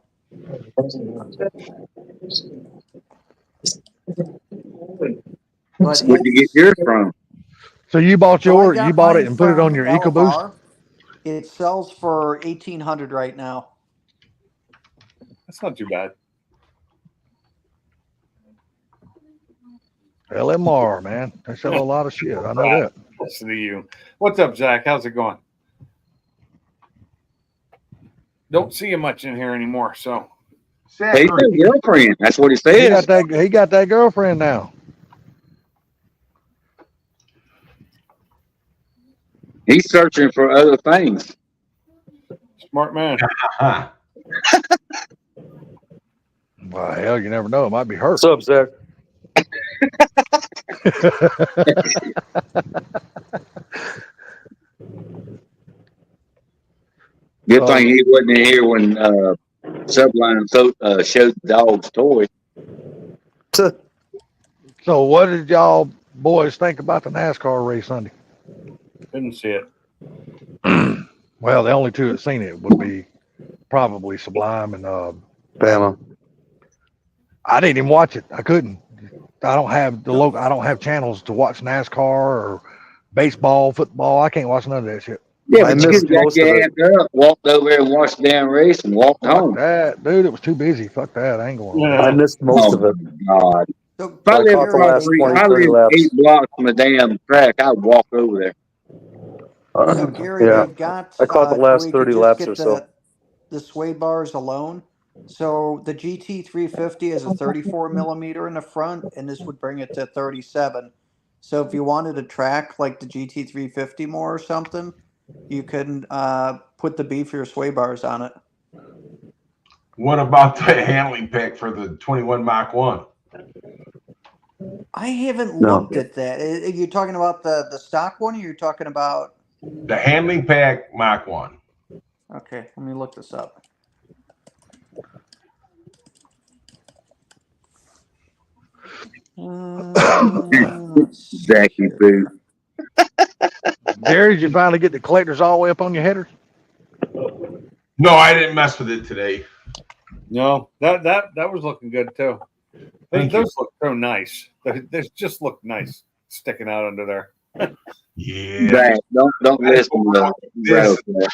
[SPEAKER 6] But
[SPEAKER 2] Where'd you get yours from?
[SPEAKER 3] So you bought
[SPEAKER 6] so I
[SPEAKER 3] your,
[SPEAKER 6] got
[SPEAKER 3] you bought it
[SPEAKER 6] mine
[SPEAKER 3] and put it on
[SPEAKER 6] from
[SPEAKER 3] your EcoBoost?
[SPEAKER 6] LFR. It sells for $1,800 right now.
[SPEAKER 1] That's not too bad.
[SPEAKER 3] LMR, man. They sell a lot of shit. I know that.
[SPEAKER 1] Listen to you. What's up, Zach? How's it going? Don't see you much in here anymore. So
[SPEAKER 2] Hey, he's got a girlfriend. That's what he
[SPEAKER 3] He got
[SPEAKER 2] says.
[SPEAKER 3] that. He got that girlfriend now.
[SPEAKER 2] He's searching for other things.
[SPEAKER 1] smart man.
[SPEAKER 5] Huh.
[SPEAKER 3] Well, hell, you never know. It might be her.
[SPEAKER 4] What's up, Zach?
[SPEAKER 2] Good thing he wasn't in here when Sublime showed the dog's toy.
[SPEAKER 3] So, what did y'all boys think about the NASCAR race Sunday?
[SPEAKER 1] Didn't see it.
[SPEAKER 3] Well, the only two that seen it would be probably Sublime and
[SPEAKER 4] Bama.
[SPEAKER 3] I didn't even watch it. I couldn't. I don't have the local. I don't have channels to watch NASCAR or baseball, football. I can't watch none of that shit.
[SPEAKER 2] Yeah,
[SPEAKER 4] I
[SPEAKER 2] but you
[SPEAKER 4] missed
[SPEAKER 2] could have got
[SPEAKER 4] most of
[SPEAKER 2] your
[SPEAKER 4] it.
[SPEAKER 2] ass up, walked over there and watched the damn race and walked
[SPEAKER 3] Fuck
[SPEAKER 2] home.
[SPEAKER 3] that, dude. It was too busy. Fuck that. I ain't going.
[SPEAKER 1] Yeah.
[SPEAKER 4] I missed most of it.
[SPEAKER 2] God.
[SPEAKER 6] So
[SPEAKER 2] If I
[SPEAKER 4] I
[SPEAKER 2] lived
[SPEAKER 4] caught the
[SPEAKER 6] Gary,
[SPEAKER 4] last
[SPEAKER 6] they've
[SPEAKER 4] 20,
[SPEAKER 6] got-
[SPEAKER 4] 30 laps.
[SPEAKER 2] 8 blocks from the damn track, I'd walk over there.
[SPEAKER 6] So Gary,
[SPEAKER 4] Yeah.
[SPEAKER 6] they've got.
[SPEAKER 4] I caught the
[SPEAKER 6] to
[SPEAKER 4] last
[SPEAKER 6] where you could
[SPEAKER 4] 30
[SPEAKER 6] just
[SPEAKER 4] laps
[SPEAKER 6] get
[SPEAKER 4] or so.
[SPEAKER 6] The sway bars alone. So the GT350 is a 34 millimeter in the front, and this would bring it to 37. So if you wanted to track like the GT350 more or something, you can put the beefier sway bars on it.
[SPEAKER 5] What about the handling pack for the 21 Mach 1?
[SPEAKER 6] I haven't
[SPEAKER 4] No.
[SPEAKER 6] looked at that. Are you talking about the stock one, or you're talking about?
[SPEAKER 5] The handling pack Mach 1.
[SPEAKER 6] Okay, let me look this up. Let's see
[SPEAKER 2] Jackie
[SPEAKER 6] here.
[SPEAKER 2] Boo.
[SPEAKER 3] Gary, did you finally get the collectors all the way up on your header?
[SPEAKER 5] No, I didn't mess with it today.
[SPEAKER 1] No, that was looking good too.
[SPEAKER 5] Thank you.
[SPEAKER 1] Those look so nice. They just look nice sticking out under there.
[SPEAKER 5] Yeah.
[SPEAKER 2] Zach, don't listen to that.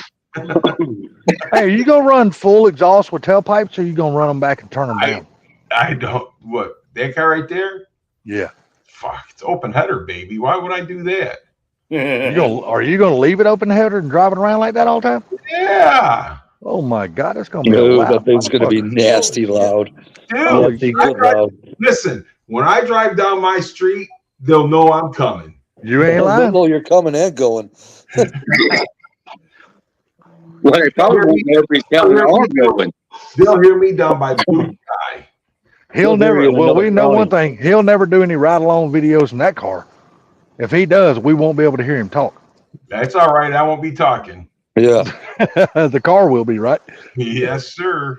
[SPEAKER 3] Hey, are you gonna run full exhaust with tailpipes, or are you gonna run them back and turn them down?
[SPEAKER 5] I don't. What? That car right there?
[SPEAKER 3] Yeah.
[SPEAKER 5] Fuck. It's open header, baby. Why would I do that?
[SPEAKER 3] Are you gonna leave it open header and drive it around like that all the time?
[SPEAKER 5] Yeah.
[SPEAKER 3] Oh my God, it's gonna be a
[SPEAKER 4] No,
[SPEAKER 3] loud
[SPEAKER 4] that thing's going to be
[SPEAKER 3] motherfucker.
[SPEAKER 4] nasty loud.
[SPEAKER 3] Oh,
[SPEAKER 5] Dude,
[SPEAKER 4] Nasty
[SPEAKER 5] I
[SPEAKER 4] good
[SPEAKER 5] drive-
[SPEAKER 4] loud.
[SPEAKER 5] listen, when I drive down my street, they'll know I'm coming.
[SPEAKER 3] You ain't
[SPEAKER 4] They'll
[SPEAKER 3] lying.
[SPEAKER 4] know you're coming and going.
[SPEAKER 2] Well, they probably won't know if he's coming or going.
[SPEAKER 5] They'll hear me down by Blue Sky.
[SPEAKER 3] He'll
[SPEAKER 4] They'll hear
[SPEAKER 3] never.
[SPEAKER 4] you in
[SPEAKER 3] Well,
[SPEAKER 4] another
[SPEAKER 3] we know one
[SPEAKER 4] county.
[SPEAKER 3] thing. He'll never do any ride along videos in that car. If he does, we won't be able to hear him talk.
[SPEAKER 5] That's all right. I won't be talking.
[SPEAKER 4] Yeah.
[SPEAKER 3] The car will be, right?
[SPEAKER 5] Yes, sir.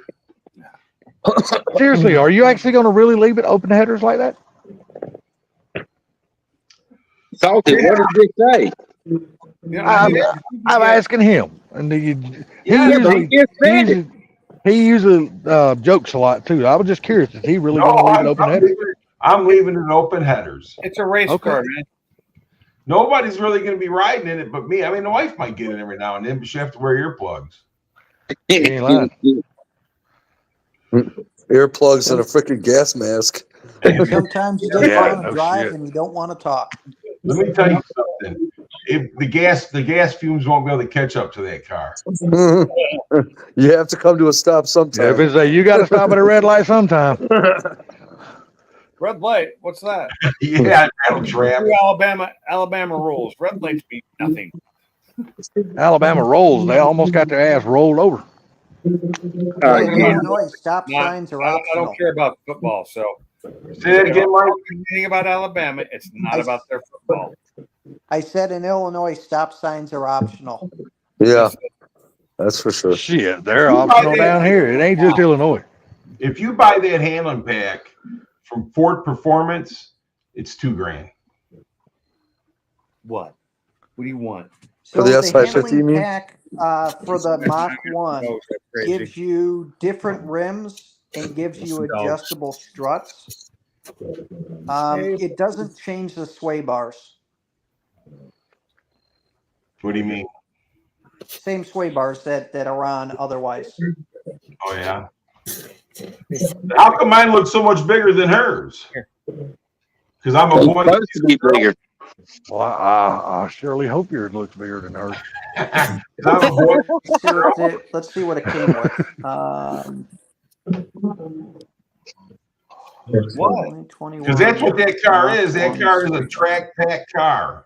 [SPEAKER 3] Seriously, are you actually going to really leave it open headers like that?
[SPEAKER 2] Salty, what did they say?
[SPEAKER 3] I'm asking him, and he
[SPEAKER 2] Yeah, but
[SPEAKER 3] usually
[SPEAKER 2] he just said it.
[SPEAKER 3] he usually jokes a lot too. I was just curious, is he really
[SPEAKER 5] No,
[SPEAKER 3] going to leave it open headers?
[SPEAKER 5] I'm leaving it open headers.
[SPEAKER 1] It's a race
[SPEAKER 3] Okay.
[SPEAKER 1] car, man.
[SPEAKER 5] Nobody's really going to be riding in it but me. I mean, the wife might get in every now and then, but she have to wear earplugs.
[SPEAKER 3] ain't lying.
[SPEAKER 4] Earplugs and a freaking gas mask.
[SPEAKER 6] Sometimes you just
[SPEAKER 3] Yeah,
[SPEAKER 6] want to
[SPEAKER 3] no
[SPEAKER 6] drive
[SPEAKER 3] shit.
[SPEAKER 6] and you don't want to talk.
[SPEAKER 5] Let me tell you something. If the gas fumes won't be able to catch up to that car.
[SPEAKER 4] You have to come to a stop
[SPEAKER 3] Yeah, if
[SPEAKER 4] sometime.
[SPEAKER 3] it's you got to stop at a red light sometime.
[SPEAKER 1] Red light. What's that?
[SPEAKER 5] Yeah, that'll trap.
[SPEAKER 1] Alabama rules. Red lights mean nothing.
[SPEAKER 3] Alabama rolls. They almost got their ass rolled over.
[SPEAKER 2] Uh,
[SPEAKER 6] In
[SPEAKER 2] yeah.
[SPEAKER 6] Illinois, stop
[SPEAKER 1] Not-
[SPEAKER 6] signs are
[SPEAKER 1] I
[SPEAKER 6] optional.
[SPEAKER 1] don't care about football. So
[SPEAKER 5] Say that again, Mike.
[SPEAKER 1] anything about Alabama, it's not about their football.
[SPEAKER 6] I said in Illinois, stop signs are optional.
[SPEAKER 4] Yeah, that's for sure.
[SPEAKER 3] Shit, they're optional down here. It ain't just Illinois.
[SPEAKER 5] If you buy that handling pack from Ford Performance, it's $2,000.
[SPEAKER 1] What? What do you want?
[SPEAKER 6] So
[SPEAKER 4] For the
[SPEAKER 6] the
[SPEAKER 4] S550,
[SPEAKER 6] handling
[SPEAKER 4] you mean?
[SPEAKER 6] pack for the Mach 1
[SPEAKER 1] Oh, that's crazy.
[SPEAKER 6] gives you different rims and gives you adjustable struts. It doesn't change the sway bars.
[SPEAKER 5] What do you mean?
[SPEAKER 6] Same sway bars that are on otherwise.
[SPEAKER 5] Oh yeah. How come mine looks so much bigger than hers? Because I'm a
[SPEAKER 2] It's
[SPEAKER 5] boy.
[SPEAKER 2] supposed to be bigger.
[SPEAKER 3] Well, I surely hope yours looks bigger than hers.
[SPEAKER 5] 'Cause I'm a boy.
[SPEAKER 6] Let's see what it came with.
[SPEAKER 1] What?
[SPEAKER 6] 21.
[SPEAKER 5] Because that's what that car is. That car is a track pack car.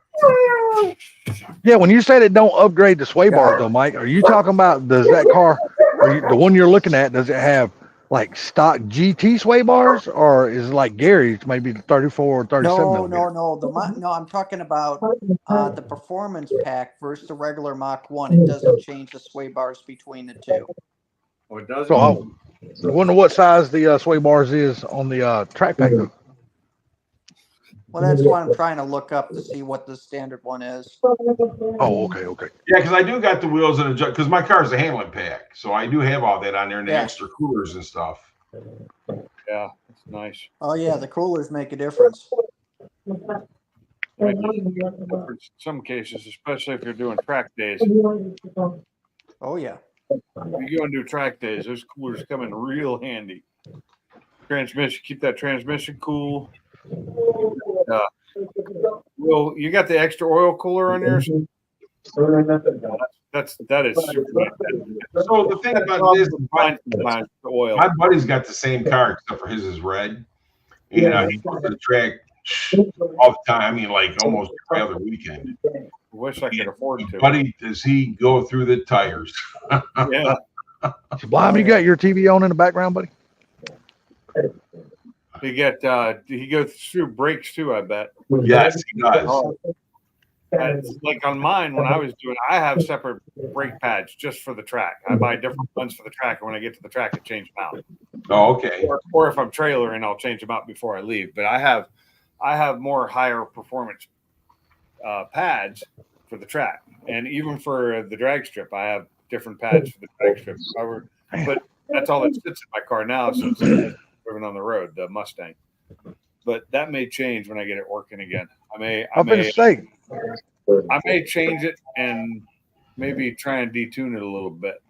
[SPEAKER 3] Yeah, when you said it don't upgrade the sway bars though, Mike, are you talking about does that car, the one you're looking at, does it have like stock GT sway bars, or is it like Gary's, maybe 34 or 37
[SPEAKER 6] No,
[SPEAKER 3] millimeter?
[SPEAKER 6] no. I'm talking about the performance pack versus the regular Mach 1. It doesn't change the sway bars between the two.
[SPEAKER 1] Oh, it doesn't.
[SPEAKER 3] So I wonder what size the sway bars is on the track pack though.
[SPEAKER 6] Well, that's why I'm trying to look up to see what the standard one is.
[SPEAKER 3] Oh, okay.
[SPEAKER 5] Yeah, because I do got the wheels and adjust. Because my car is a handling pack, so I do have all that on there and the
[SPEAKER 6] Yeah.
[SPEAKER 5] extra coolers and stuff.
[SPEAKER 1] Yeah, it's nice.
[SPEAKER 6] Oh yeah, the coolers make a difference.
[SPEAKER 1] In some cases, especially if you're doing track days,
[SPEAKER 6] Oh yeah.
[SPEAKER 1] if you go and do track days, those coolers come in real handy. Transmission, keep that transmission cool. Well, you got the extra oil cooler on yours. That is super.
[SPEAKER 5] So the thing about this,
[SPEAKER 1] Mine's the oil.
[SPEAKER 5] my buddy's got the same car except for his is red, and he goes to the track all the time. I mean, like almost every other weekend.
[SPEAKER 1] Wish I could afford to.
[SPEAKER 5] Buddy, does he go through the tires?
[SPEAKER 1] Yeah.
[SPEAKER 3] Sublime, you got your TV on in the background, buddy?
[SPEAKER 1] He goes through brakes too, I bet.
[SPEAKER 5] Yes, he does.
[SPEAKER 1] Like on mine, when I was doing, I have separate brake pads just for the track. I buy different ones for the track, and when I get to the track, I change them out.
[SPEAKER 5] Oh, okay.
[SPEAKER 1] Or if I'm trailering, I'll change them out before I leave. But I have more higher performance pads for the track, and even for the drag strip, I have different pads for the drag strip. But that's all that sits in my car now since I'm living on the road, the Mustang. But that may change when I get it working again. I may change it and maybe try and detune it a little bit.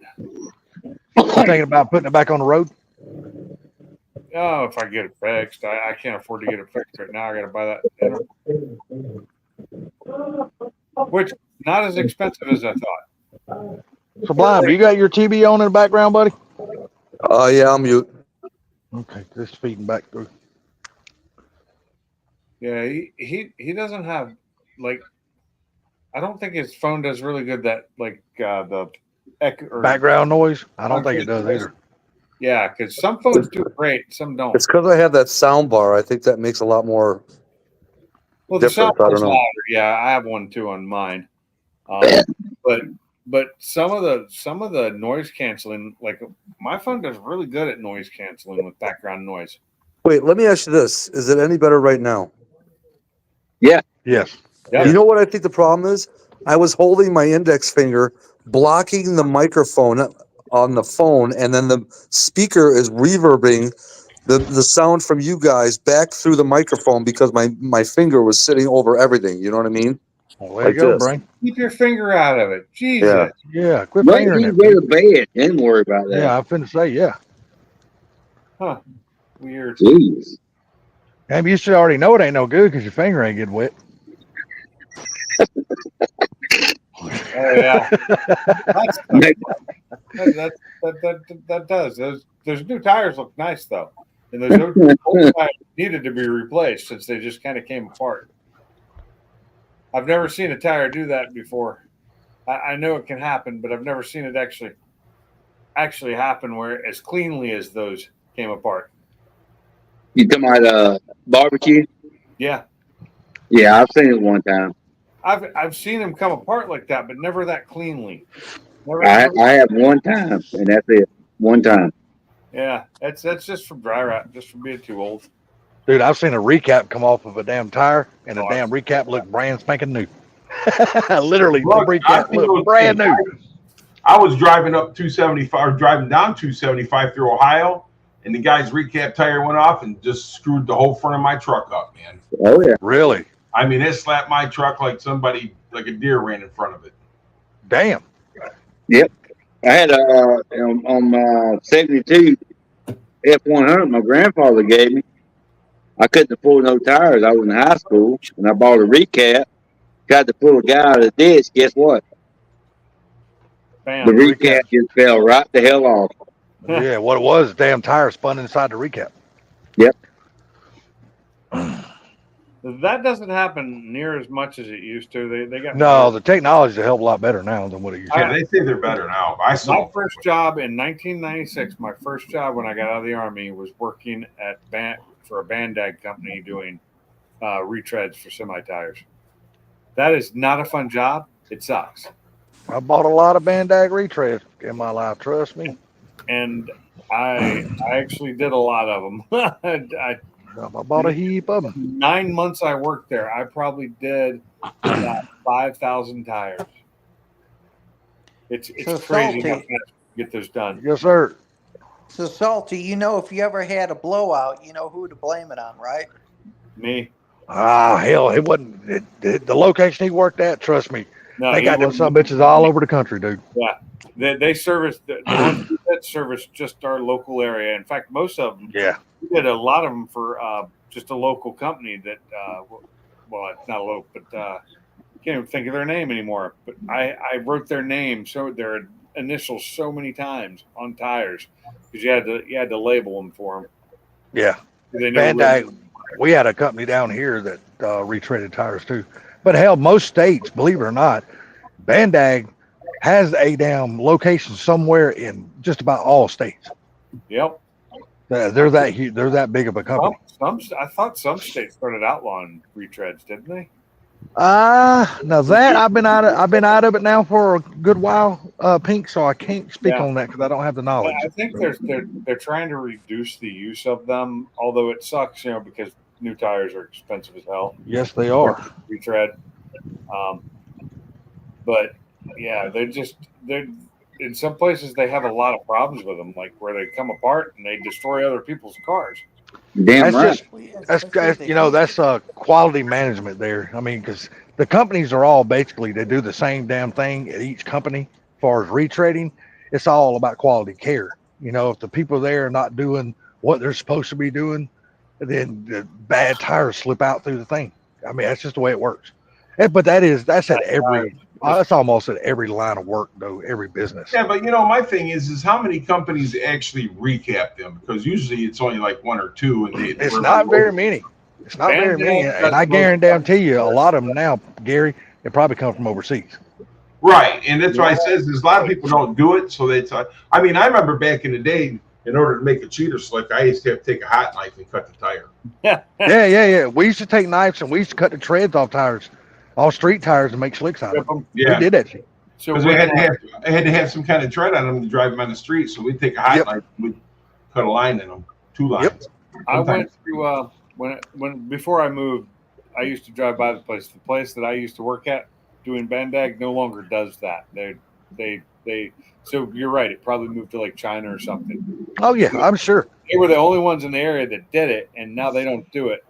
[SPEAKER 3] Thinking about putting it back on the road?
[SPEAKER 1] Oh, if I get it fixed, I can't afford to get it fixed right now. I got to buy that, which not as expensive as I thought.
[SPEAKER 3] Sublime, you got your TV on in the background, buddy?
[SPEAKER 4] Yeah, I'm mute.
[SPEAKER 3] Okay, just feeding back through.
[SPEAKER 1] Yeah, he doesn't have like. I don't think his phone does really good. That like the echo or
[SPEAKER 3] Background noise? I don't think it does either.
[SPEAKER 1] yeah, because some phones do great, some don't.
[SPEAKER 4] It's because I have that sound bar. I think that makes a lot more.
[SPEAKER 1] Well, the sound
[SPEAKER 4] different, I
[SPEAKER 1] is
[SPEAKER 4] don't know.
[SPEAKER 1] louder. Yeah, I have one too on mine. But some of the noise canceling, like my phone does really good at noise canceling with background noise.
[SPEAKER 4] Wait, let me ask you this: is it any better right now?
[SPEAKER 3] Yes.
[SPEAKER 1] Yeah.
[SPEAKER 4] You know what I think the problem is? I was holding my index finger, blocking the microphone on the phone, and then the speaker is reverbing the sound from you guys back through the microphone because my finger was sitting over everything. You know what I mean?
[SPEAKER 3] Well, there
[SPEAKER 4] Like
[SPEAKER 3] you go,
[SPEAKER 4] this.
[SPEAKER 3] Brain.
[SPEAKER 1] Keep your finger out of it. Jesus.
[SPEAKER 4] Yeah.
[SPEAKER 3] Yeah, quit
[SPEAKER 2] But
[SPEAKER 3] fingering
[SPEAKER 2] you
[SPEAKER 3] it.
[SPEAKER 2] go to bed. Didn't worry about that.
[SPEAKER 3] Yeah, I'm finna say, yeah.
[SPEAKER 1] Weird.
[SPEAKER 2] Jeez.
[SPEAKER 3] Maybe you should already know it ain't no good because your finger ain't getting wet.
[SPEAKER 1] Oh yeah. That does. Those new tires look nice though. And those old tires, needed to be replaced since they just kind of came apart. I've never seen a tire do that before. I know it can happen, but I've never seen it actually happen where as cleanly as those came apart.
[SPEAKER 2] You talking about barbecue?
[SPEAKER 1] Yeah,
[SPEAKER 2] Yeah, I've seen it one time.
[SPEAKER 1] I've seen them come apart like that, but never that cleanly. Never,
[SPEAKER 2] I have one time, and that's it. One time.
[SPEAKER 1] yeah, that's just from dry rot, just from being too old.
[SPEAKER 3] Dude, I've seen a recap come off of a damn tire, and the
[SPEAKER 1] Oh,
[SPEAKER 3] damn recap looked brand spanking new. Literally,
[SPEAKER 5] Look,
[SPEAKER 3] the
[SPEAKER 5] I
[SPEAKER 3] recap
[SPEAKER 5] think
[SPEAKER 3] looked brand new.
[SPEAKER 5] I was driving up 275, or driving down 275 through Ohio, and the guy's recap tire went off and just screwed the whole front of my truck up, man.
[SPEAKER 2] Oh yeah.
[SPEAKER 3] Really?
[SPEAKER 5] I mean, it slapped my truck like a deer ran in front of it.
[SPEAKER 3] Damn.
[SPEAKER 2] I had on 72 F100 my grandfather gave me. I couldn't afford no tires. I was in high school, and I bought a recap. Tried to pull a guy out of the ditch. Guess what?
[SPEAKER 1] Bam.
[SPEAKER 2] The recap just fell right the hell off.
[SPEAKER 3] Yeah, what it was, damn tire spun inside the recap.
[SPEAKER 1] That doesn't happen near as much as it used to. They got
[SPEAKER 3] No, the technology's a hell of a lot better now than what it used to
[SPEAKER 5] Yeah,
[SPEAKER 3] be.
[SPEAKER 5] they say they're better now. I
[SPEAKER 1] My
[SPEAKER 5] saw.
[SPEAKER 1] first job in 1996, my first job when I got out of the Army was working for a Bandag company doing retreads for semi-tires. That is not a fun job. It sucks.
[SPEAKER 3] I bought a lot of Bandag retreads in my life, trust me.
[SPEAKER 1] And I actually did a lot of them. I
[SPEAKER 3] bought a heap of them.
[SPEAKER 1] 9 months I worked there, I probably did about 5,000 tires. It's
[SPEAKER 6] So
[SPEAKER 1] crazy how
[SPEAKER 6] salty.
[SPEAKER 1] fast you get those done.
[SPEAKER 3] Yes, sir.
[SPEAKER 6] So Salty, you know, if you ever had a blowout, you know who to blame it on, right?
[SPEAKER 1] Me,
[SPEAKER 3] Ah, hell, it wasn't the location he worked at. Trust me,
[SPEAKER 1] no,
[SPEAKER 3] they
[SPEAKER 1] he
[SPEAKER 3] got those
[SPEAKER 1] wasn't-
[SPEAKER 3] some bitches all over the country, dude.
[SPEAKER 1] They service the ones that service just our local area. In fact, most of them.
[SPEAKER 3] Yeah,
[SPEAKER 1] We did a lot of them for just a local company that, well, it's not a local, but can't even think of their name anymore. But I wrote their name, so their initials so many times on tires because you had to label them for them.
[SPEAKER 3] yeah.
[SPEAKER 1] They knew
[SPEAKER 3] Bandag. We had a company down here that retreaded tires too. But hell, most states, believe it or not, Bandag has a damn location somewhere in just about all states.
[SPEAKER 1] Yep.
[SPEAKER 3] They're that huge, they're that big of a company.
[SPEAKER 1] I thought some states started outlawing retreads, didn't they?
[SPEAKER 3] Now that I've been out of it now for a good while, Pink. So I can't speak
[SPEAKER 1] Yeah.
[SPEAKER 3] on that because I don't have the knowledge.
[SPEAKER 1] I think they're trying to reduce the use of them, although it sucks, because new tires are expensive as hell.
[SPEAKER 3] Yes, they are.
[SPEAKER 1] Retread. But yeah, they're in some places they have a lot of problems with them, like where they come apart and they destroy other people's cars.
[SPEAKER 2] Damn
[SPEAKER 3] That's
[SPEAKER 2] right.
[SPEAKER 3] just that's quality management there. I mean, because the companies are all basically they do the same damn thing at each company. As far as retreading, it's all about quality care. If the people there are not doing what they're supposed to be doing, then the bad tires slip out through the thing. I mean, that's just the way it works. But that's at every. That's almost at every line of work, though. Every business.
[SPEAKER 5] Yeah, but my thing is how many companies actually recap them? Because usually it's only like one or two, and
[SPEAKER 3] It's not very many. It's not very many, and I guarantee you, a lot of them now, Gary, they probably come from overseas.
[SPEAKER 5] Right, and that's why I says there's a lot of people don't do it. So I remember back in the day, in order to make a cheater slick, I used to have to take a hot knife and cut the tire.
[SPEAKER 3] Yeah. We used to take knives and we used to cut the treads off tires, all street tires, and make slicks out of them.
[SPEAKER 5] Yeah,
[SPEAKER 3] We did that shit.
[SPEAKER 1] So
[SPEAKER 5] because I had to have some kind of tread on them to drive them on the street. So we'd take a hot knife, we'd cut a line in them, 2 lines.
[SPEAKER 1] I went through when before I moved, I used to drive by the place. The place that I used to work at doing Bandag no longer does that. They so you're right. It probably moved to like China or something.
[SPEAKER 3] Oh yeah, I'm sure.
[SPEAKER 1] They were the only ones in the area that did it, and now they don't do it.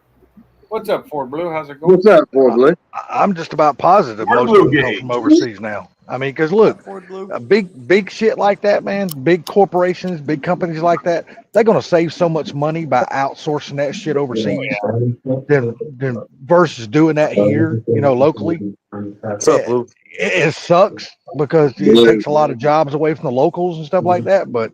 [SPEAKER 1] What's up, Ford Blue? How's it going?
[SPEAKER 2] What's up, Ford Blue?
[SPEAKER 3] I'm just about positive
[SPEAKER 5] Ford
[SPEAKER 3] most of them
[SPEAKER 5] Blue
[SPEAKER 3] come
[SPEAKER 5] gauge.
[SPEAKER 3] from overseas now. I mean, because look,
[SPEAKER 6] Ford Blue.
[SPEAKER 3] a big shit like that, man, big corporations, big companies like that, they're gonna save so much money by outsourcing that shit overseas than versus doing that here, locally.
[SPEAKER 4] What's up, Lou?
[SPEAKER 3] It sucks because it takes a lot of jobs away from the locals and stuff like that. But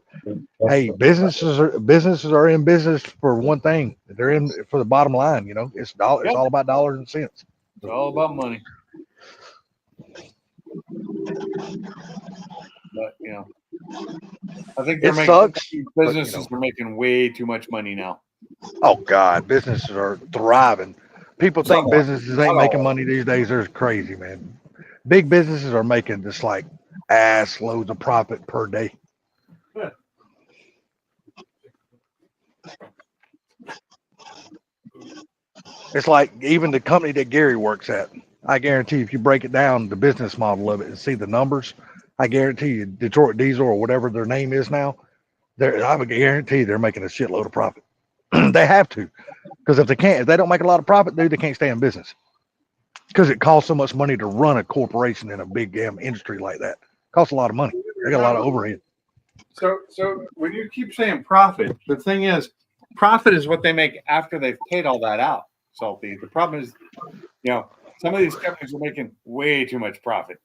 [SPEAKER 3] hey, businesses are in business for one thing. They're in for the bottom line. You know, it's
[SPEAKER 1] Yep.
[SPEAKER 3] all about dollars and cents.
[SPEAKER 1] It's all about money. But you know, I think
[SPEAKER 3] It sucks, but, you
[SPEAKER 1] businesses are making way too much money now.
[SPEAKER 3] Oh God, businesses are thriving. People think
[SPEAKER 1] Somewhat.
[SPEAKER 3] businesses ain't making money these days. They're crazy, man. Big businesses are making just like ass loads of profit per day.
[SPEAKER 1] Yeah.
[SPEAKER 3] It's like even the company that Gary works at. I guarantee if you break it down, the business model of it and see the numbers, I guarantee you Detroit Diesel or whatever their name is now, I would guarantee they're making a shitload of profit. They have to, because if they don't make a lot of profit, dude, they can't stay in business. Because it costs so much money to run a corporation in a big damn industry like that. It costs a lot of money. They got a lot of overhead.
[SPEAKER 1] So when you keep saying profit, the thing is, profit is what they make after they've paid all that out. Salty. The problem is, you know, some of these companies are making way too much profit.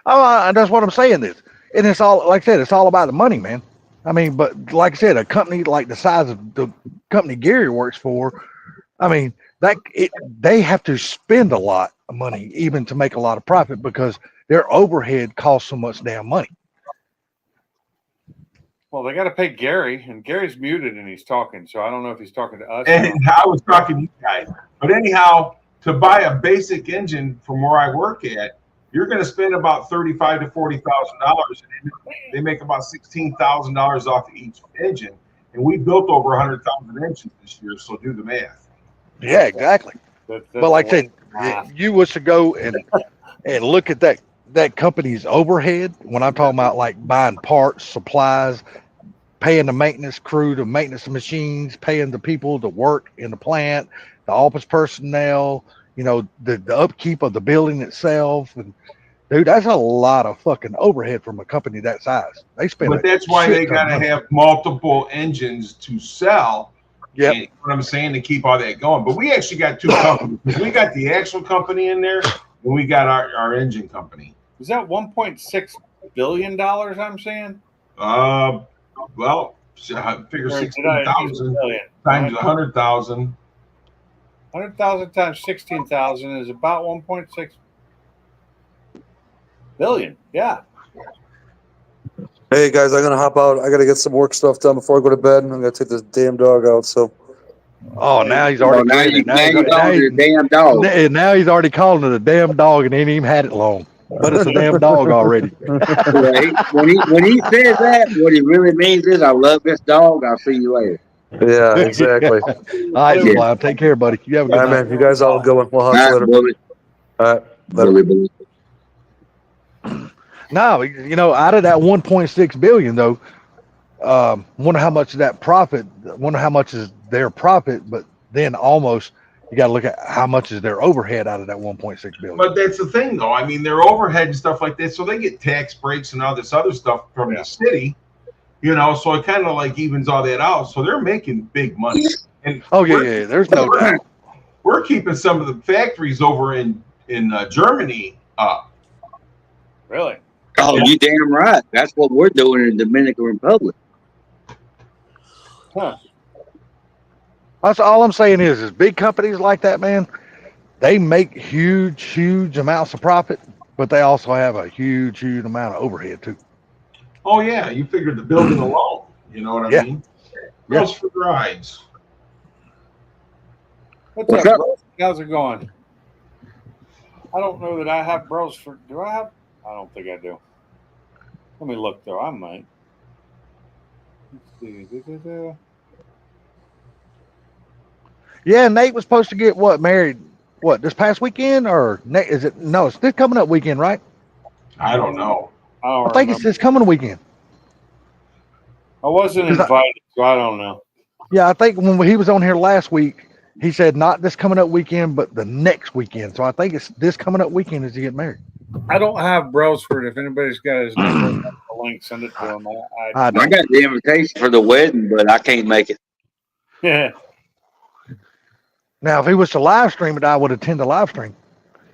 [SPEAKER 3] Oh, that's what I'm saying. Is, and it's all like I said, it's all about the money, man. I mean, but like I said, a company like the size of the company Gary works for, I mean, they have to spend a lot of money even to make a lot of profit because their overhead costs so much damn money.
[SPEAKER 1] Well, they got to pay Gary, and Gary's muted and he's talking, so I don't know if he's talking to us.
[SPEAKER 5] And I was talking to you guys. But anyhow, to buy a basic engine from where I work at, you're going to spend about $35,000 to $40,000. They make about $16,000 off of each engine, and we built over 100,000 engines this year. So do the math.
[SPEAKER 3] Yeah, exactly.
[SPEAKER 1] That's
[SPEAKER 3] But like I said,
[SPEAKER 1] math.
[SPEAKER 3] you was to go and look at that company's overhead. When I'm talking about like buying parts, supplies, paying the maintenance crew to maintenance the machines, paying the people to work in the plant, the office personnel, you know, the upkeep of the building itself. And dude, that's a lot of fucking overhead from a company that size. They spend,
[SPEAKER 5] but that's why they got to have multiple engines to sell.
[SPEAKER 3] Yeah,
[SPEAKER 5] what I'm saying, to keep all that going. But we actually got two companies. We got the actual company in there, and we got our engine company.
[SPEAKER 1] Is that $1.6 billion? I'm saying.
[SPEAKER 5] Well, I figure 16,000 times 100,000.
[SPEAKER 1] 100,000 times 16,000 is about 1.6 billion. Yeah.
[SPEAKER 4] Hey guys, I'm gonna hop out. I gotta get some work stuff done before I go to bed. I'm gonna take this damn dog out. So.
[SPEAKER 3] Oh, now he's already
[SPEAKER 2] now you calling it a damn dog.
[SPEAKER 3] And now he's already calling it a damn dog and ain't even had it long. But it's a damn dog already.
[SPEAKER 2] Right. When he says that, what he really means is, I love this dog. I'll see you later.
[SPEAKER 4] Yeah, exactly.
[SPEAKER 3] All right,
[SPEAKER 2] Yeah.
[SPEAKER 3] Sublime. Take care, buddy. You have a good
[SPEAKER 4] All right,
[SPEAKER 3] night.
[SPEAKER 4] man. You guys all go and we'll
[SPEAKER 2] All
[SPEAKER 4] hunt
[SPEAKER 2] right,
[SPEAKER 4] later.
[SPEAKER 2] bully.
[SPEAKER 4] All right. Later.
[SPEAKER 2] Bully.
[SPEAKER 3] No, you know, out of that 1.6 billion though, wonder how much of that profit, wonder how much is their profit, but then almost you got to look at how much is their overhead out of that 1.6 billion.
[SPEAKER 5] But that's the thing, though. I mean, their overhead and stuff like that, so they get tax breaks and all this other stuff from the city, you know. So it kind of like evens all that out. So they're making big money. And
[SPEAKER 3] Oh yeah, there's no doubt.
[SPEAKER 5] We're keeping some of the factories over in Germany up.
[SPEAKER 1] Really?
[SPEAKER 2] Oh, you damn right. That's what we're doing in the Dominican Republic.
[SPEAKER 1] Huh.
[SPEAKER 3] That's all I'm saying is big companies like that, man, they make huge amounts of profit, but they also have a huge amount of overhead too.
[SPEAKER 5] Oh yeah, you figured the building alone. You know what I mean?
[SPEAKER 3] Yeah.
[SPEAKER 5] Girls for rides.
[SPEAKER 1] What's up, bro? How's it going? I don't know that I have bros for. Do I have? I don't think I do. Let me look though. I might. Let's see.
[SPEAKER 3] Yeah, Nate was supposed to get married this past weekend or is it? No, it's this coming up weekend, right?
[SPEAKER 5] I don't know.
[SPEAKER 3] I think it's this coming weekend.
[SPEAKER 1] I wasn't invited, so I don't know.
[SPEAKER 3] Yeah, I think when he was on here last week, he said not this coming up weekend, but the next weekend. So I think it's this coming up weekend as he get married.
[SPEAKER 1] I don't have Brosford. If anybody's got his number, the link, send it to him.
[SPEAKER 2] I got the invitation for the wedding, but I can't make it.
[SPEAKER 1] Yeah.
[SPEAKER 3] Now, if he was to live stream it, I would attend the live stream.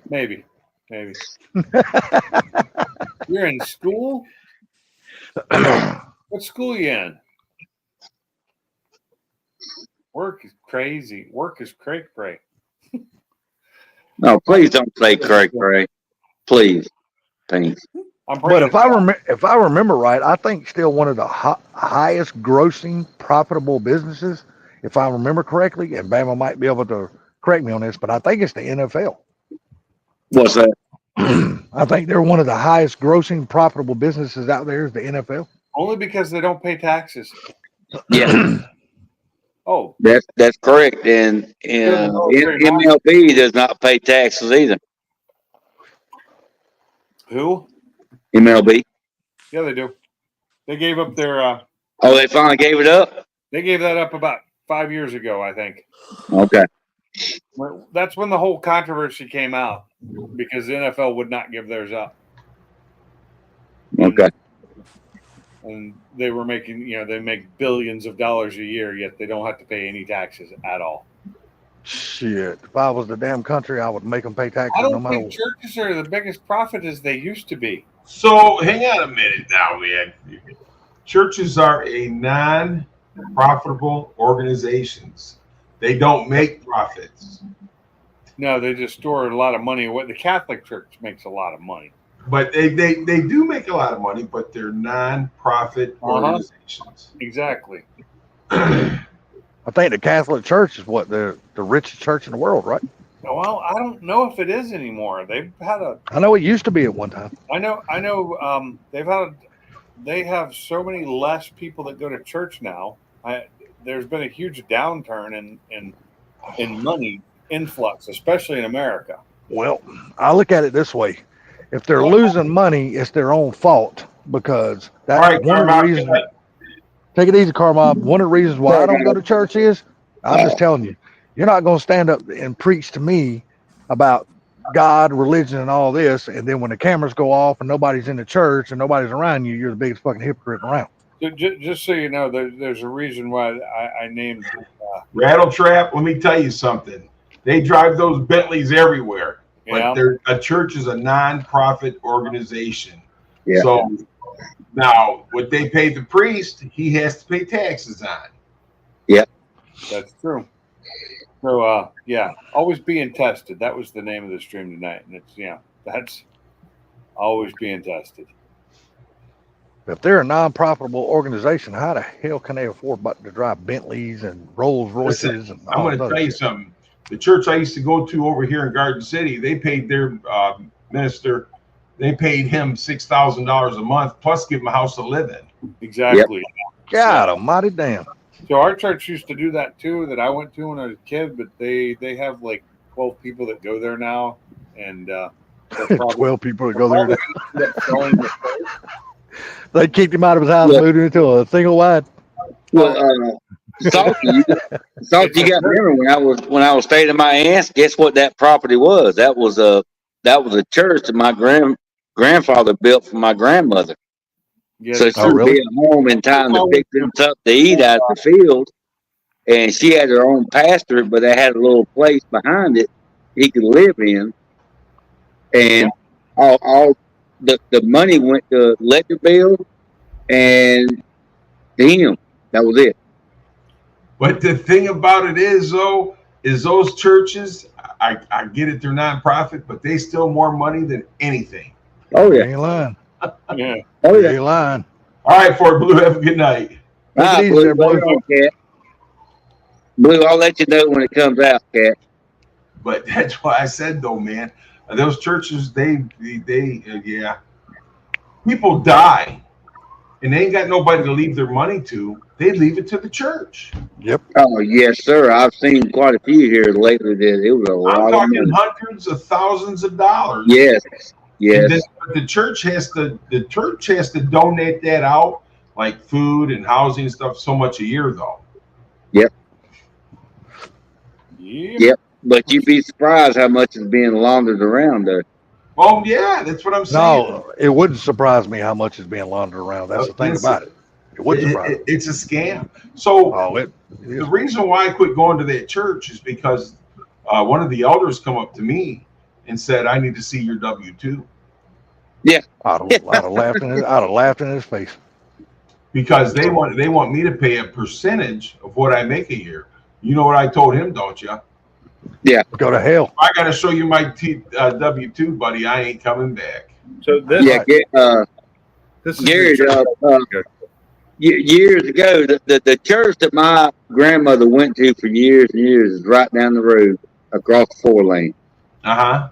[SPEAKER 1] Maybe. You're in school? What school you in? Work is crazy. Work is cray cray.
[SPEAKER 2] No, please don't say cray cray. Please. Thanks.
[SPEAKER 1] I'm
[SPEAKER 3] But
[SPEAKER 1] bringing
[SPEAKER 3] if I remember right, I think still one of the highest grossing profitable businesses, if I remember correctly, and Bama might be able to correct me on this, but I think it's the NFL.
[SPEAKER 2] What's that?
[SPEAKER 3] I think they're one of the highest grossing profitable businesses out there is the NFL.
[SPEAKER 1] only because they don't pay taxes.
[SPEAKER 2] Yeah,
[SPEAKER 1] Oh,
[SPEAKER 2] that's correct. And MLB does not pay taxes either.
[SPEAKER 1] who?
[SPEAKER 2] MLB.
[SPEAKER 1] Yeah, they do. They gave up their.
[SPEAKER 2] Oh, they finally gave it up?
[SPEAKER 1] They gave that up about 5 years ago, I think.
[SPEAKER 2] Okay.
[SPEAKER 1] That's when the whole controversy came out because the NFL would not give theirs up.
[SPEAKER 2] Okay.
[SPEAKER 1] And they were making, they make billions of dollars a year, yet they don't have to pay any taxes at all.
[SPEAKER 3] Shit, if I was the damn country, I would make them pay taxes
[SPEAKER 1] I
[SPEAKER 3] no
[SPEAKER 1] don't
[SPEAKER 3] matter
[SPEAKER 1] think
[SPEAKER 3] what.
[SPEAKER 1] churches are the biggest profit as they used to be.
[SPEAKER 5] So hang on a minute now, man. Churches are a non-profitable organizations. They don't make profits.
[SPEAKER 1] No, they just store a lot of money. What the Catholic Church makes a lot of money.
[SPEAKER 5] But they do make a lot of money, but they're non-profit organizations.
[SPEAKER 1] Exactly.
[SPEAKER 3] I think the Catholic Church is what the richest church in the world, right?
[SPEAKER 1] Well, I don't know if it is anymore. They've had
[SPEAKER 3] I know it used to be at one time.
[SPEAKER 1] I know. They have so many less people that go to church now. There's been a huge downturn in money influx, especially in America.
[SPEAKER 3] Well, I look at it this way: if they're losing money, it's their own fault because that's
[SPEAKER 5] All right,
[SPEAKER 3] one of the
[SPEAKER 5] Carmine,
[SPEAKER 3] reasons. Take it easy, Carmine. One of the reasons why I don't go to church is I'm just telling you, you're not going to stand up and preach to me about God, religion, and all this, and then when the cameras go off and nobody's in the church and nobody's around you, you're the biggest fucking hypocrite around.
[SPEAKER 1] Just so you know, there's a reason why I named
[SPEAKER 5] Rattle Trap, let me tell you something. They drive those Bentleys everywhere.
[SPEAKER 1] Yeah.
[SPEAKER 5] But a church is a non-profit organization.
[SPEAKER 2] Yeah.
[SPEAKER 5] So now what they pay the priest, he has to pay taxes on.
[SPEAKER 1] That's true. So always being tested. That was the name of the stream tonight, and that's always being tested.
[SPEAKER 3] If they're a non-profitable organization, how the hell can they afford to drive Bentleys and Rolls Royces? And
[SPEAKER 5] I'm going to tell you something. The church I used to go to over here in Garden City, they paid their minister, they paid him $6,000 a month, plus give him a house to live in.
[SPEAKER 1] Exactly.
[SPEAKER 3] God almighty damn.
[SPEAKER 1] So our church used to do that too, that I went to when I was a kid, but they have like 12 people that go there now, and
[SPEAKER 3] 12 people that go there.
[SPEAKER 1] selling the
[SPEAKER 3] They kicked him out of his house, moved him into a single wide.
[SPEAKER 2] Well, Salty, you got to remember when I was staying at my aunt's. Guess what that property was? That was a church that my grandfather built for my grandmother.
[SPEAKER 1] Yeah,
[SPEAKER 2] So she would be at home in time to pick them up to eat out of the field. And she had her own pastor, but they had a little place behind it he could live in. And all the money went to electric bill and to him. That was it.
[SPEAKER 5] But the thing about it is, though, is those churches, I get it, they're nonprofit, but they steal more money than anything.
[SPEAKER 2] Oh,
[SPEAKER 3] You
[SPEAKER 2] yeah.
[SPEAKER 3] ain't lying.
[SPEAKER 1] yeah.
[SPEAKER 2] Oh,
[SPEAKER 3] You
[SPEAKER 2] yeah.
[SPEAKER 3] ain't lying.
[SPEAKER 5] All right, Fort Blue, have a good night.
[SPEAKER 2] Ah,
[SPEAKER 3] Take it easy
[SPEAKER 2] Blue,
[SPEAKER 3] there, Blue.
[SPEAKER 2] hold on, Cat. Blue, I'll let you know when it comes out, Cat.
[SPEAKER 5] But that's why I said, though, man, those churches, they people die, and they ain't got nobody to leave their money to. They leave it to the church.
[SPEAKER 2] Oh, yes, sir. I've seen quite a few here lately that it was a
[SPEAKER 5] I'm
[SPEAKER 2] lot of
[SPEAKER 5] talking
[SPEAKER 2] money.
[SPEAKER 5] hundreds of thousands of dollars.
[SPEAKER 2] Yes,
[SPEAKER 5] And
[SPEAKER 2] yes.
[SPEAKER 5] the church has to donate that out, like food and housing and stuff, so much a year, though.
[SPEAKER 2] Yep. But you'd be surprised how much is being laundered around there.
[SPEAKER 5] Oh yeah, that's what I'm saying.
[SPEAKER 3] No, it wouldn't surprise me how much is being laundered around. That's the thing about it. It wouldn't surprise me.
[SPEAKER 5] It's a scam. So
[SPEAKER 3] Oh, it
[SPEAKER 5] the
[SPEAKER 3] is.
[SPEAKER 5] reason why I quit going to that church is because one of the elders come up to me and said, "I need to see your W-2."
[SPEAKER 3] I'd have laughed in his face.
[SPEAKER 5] Because they want me to pay a percentage of what I make a year. You know what I told him, don't you?
[SPEAKER 3] Go to hell.
[SPEAKER 5] I got to show you my W-2, buddy. I ain't coming back.
[SPEAKER 1] So this,
[SPEAKER 2] Yeah,
[SPEAKER 1] this is
[SPEAKER 2] Gary,
[SPEAKER 1] the
[SPEAKER 2] years ago, the church that my grandmother went to for years and years is right down the road across the 4-lane.
[SPEAKER 5] Uh-huh.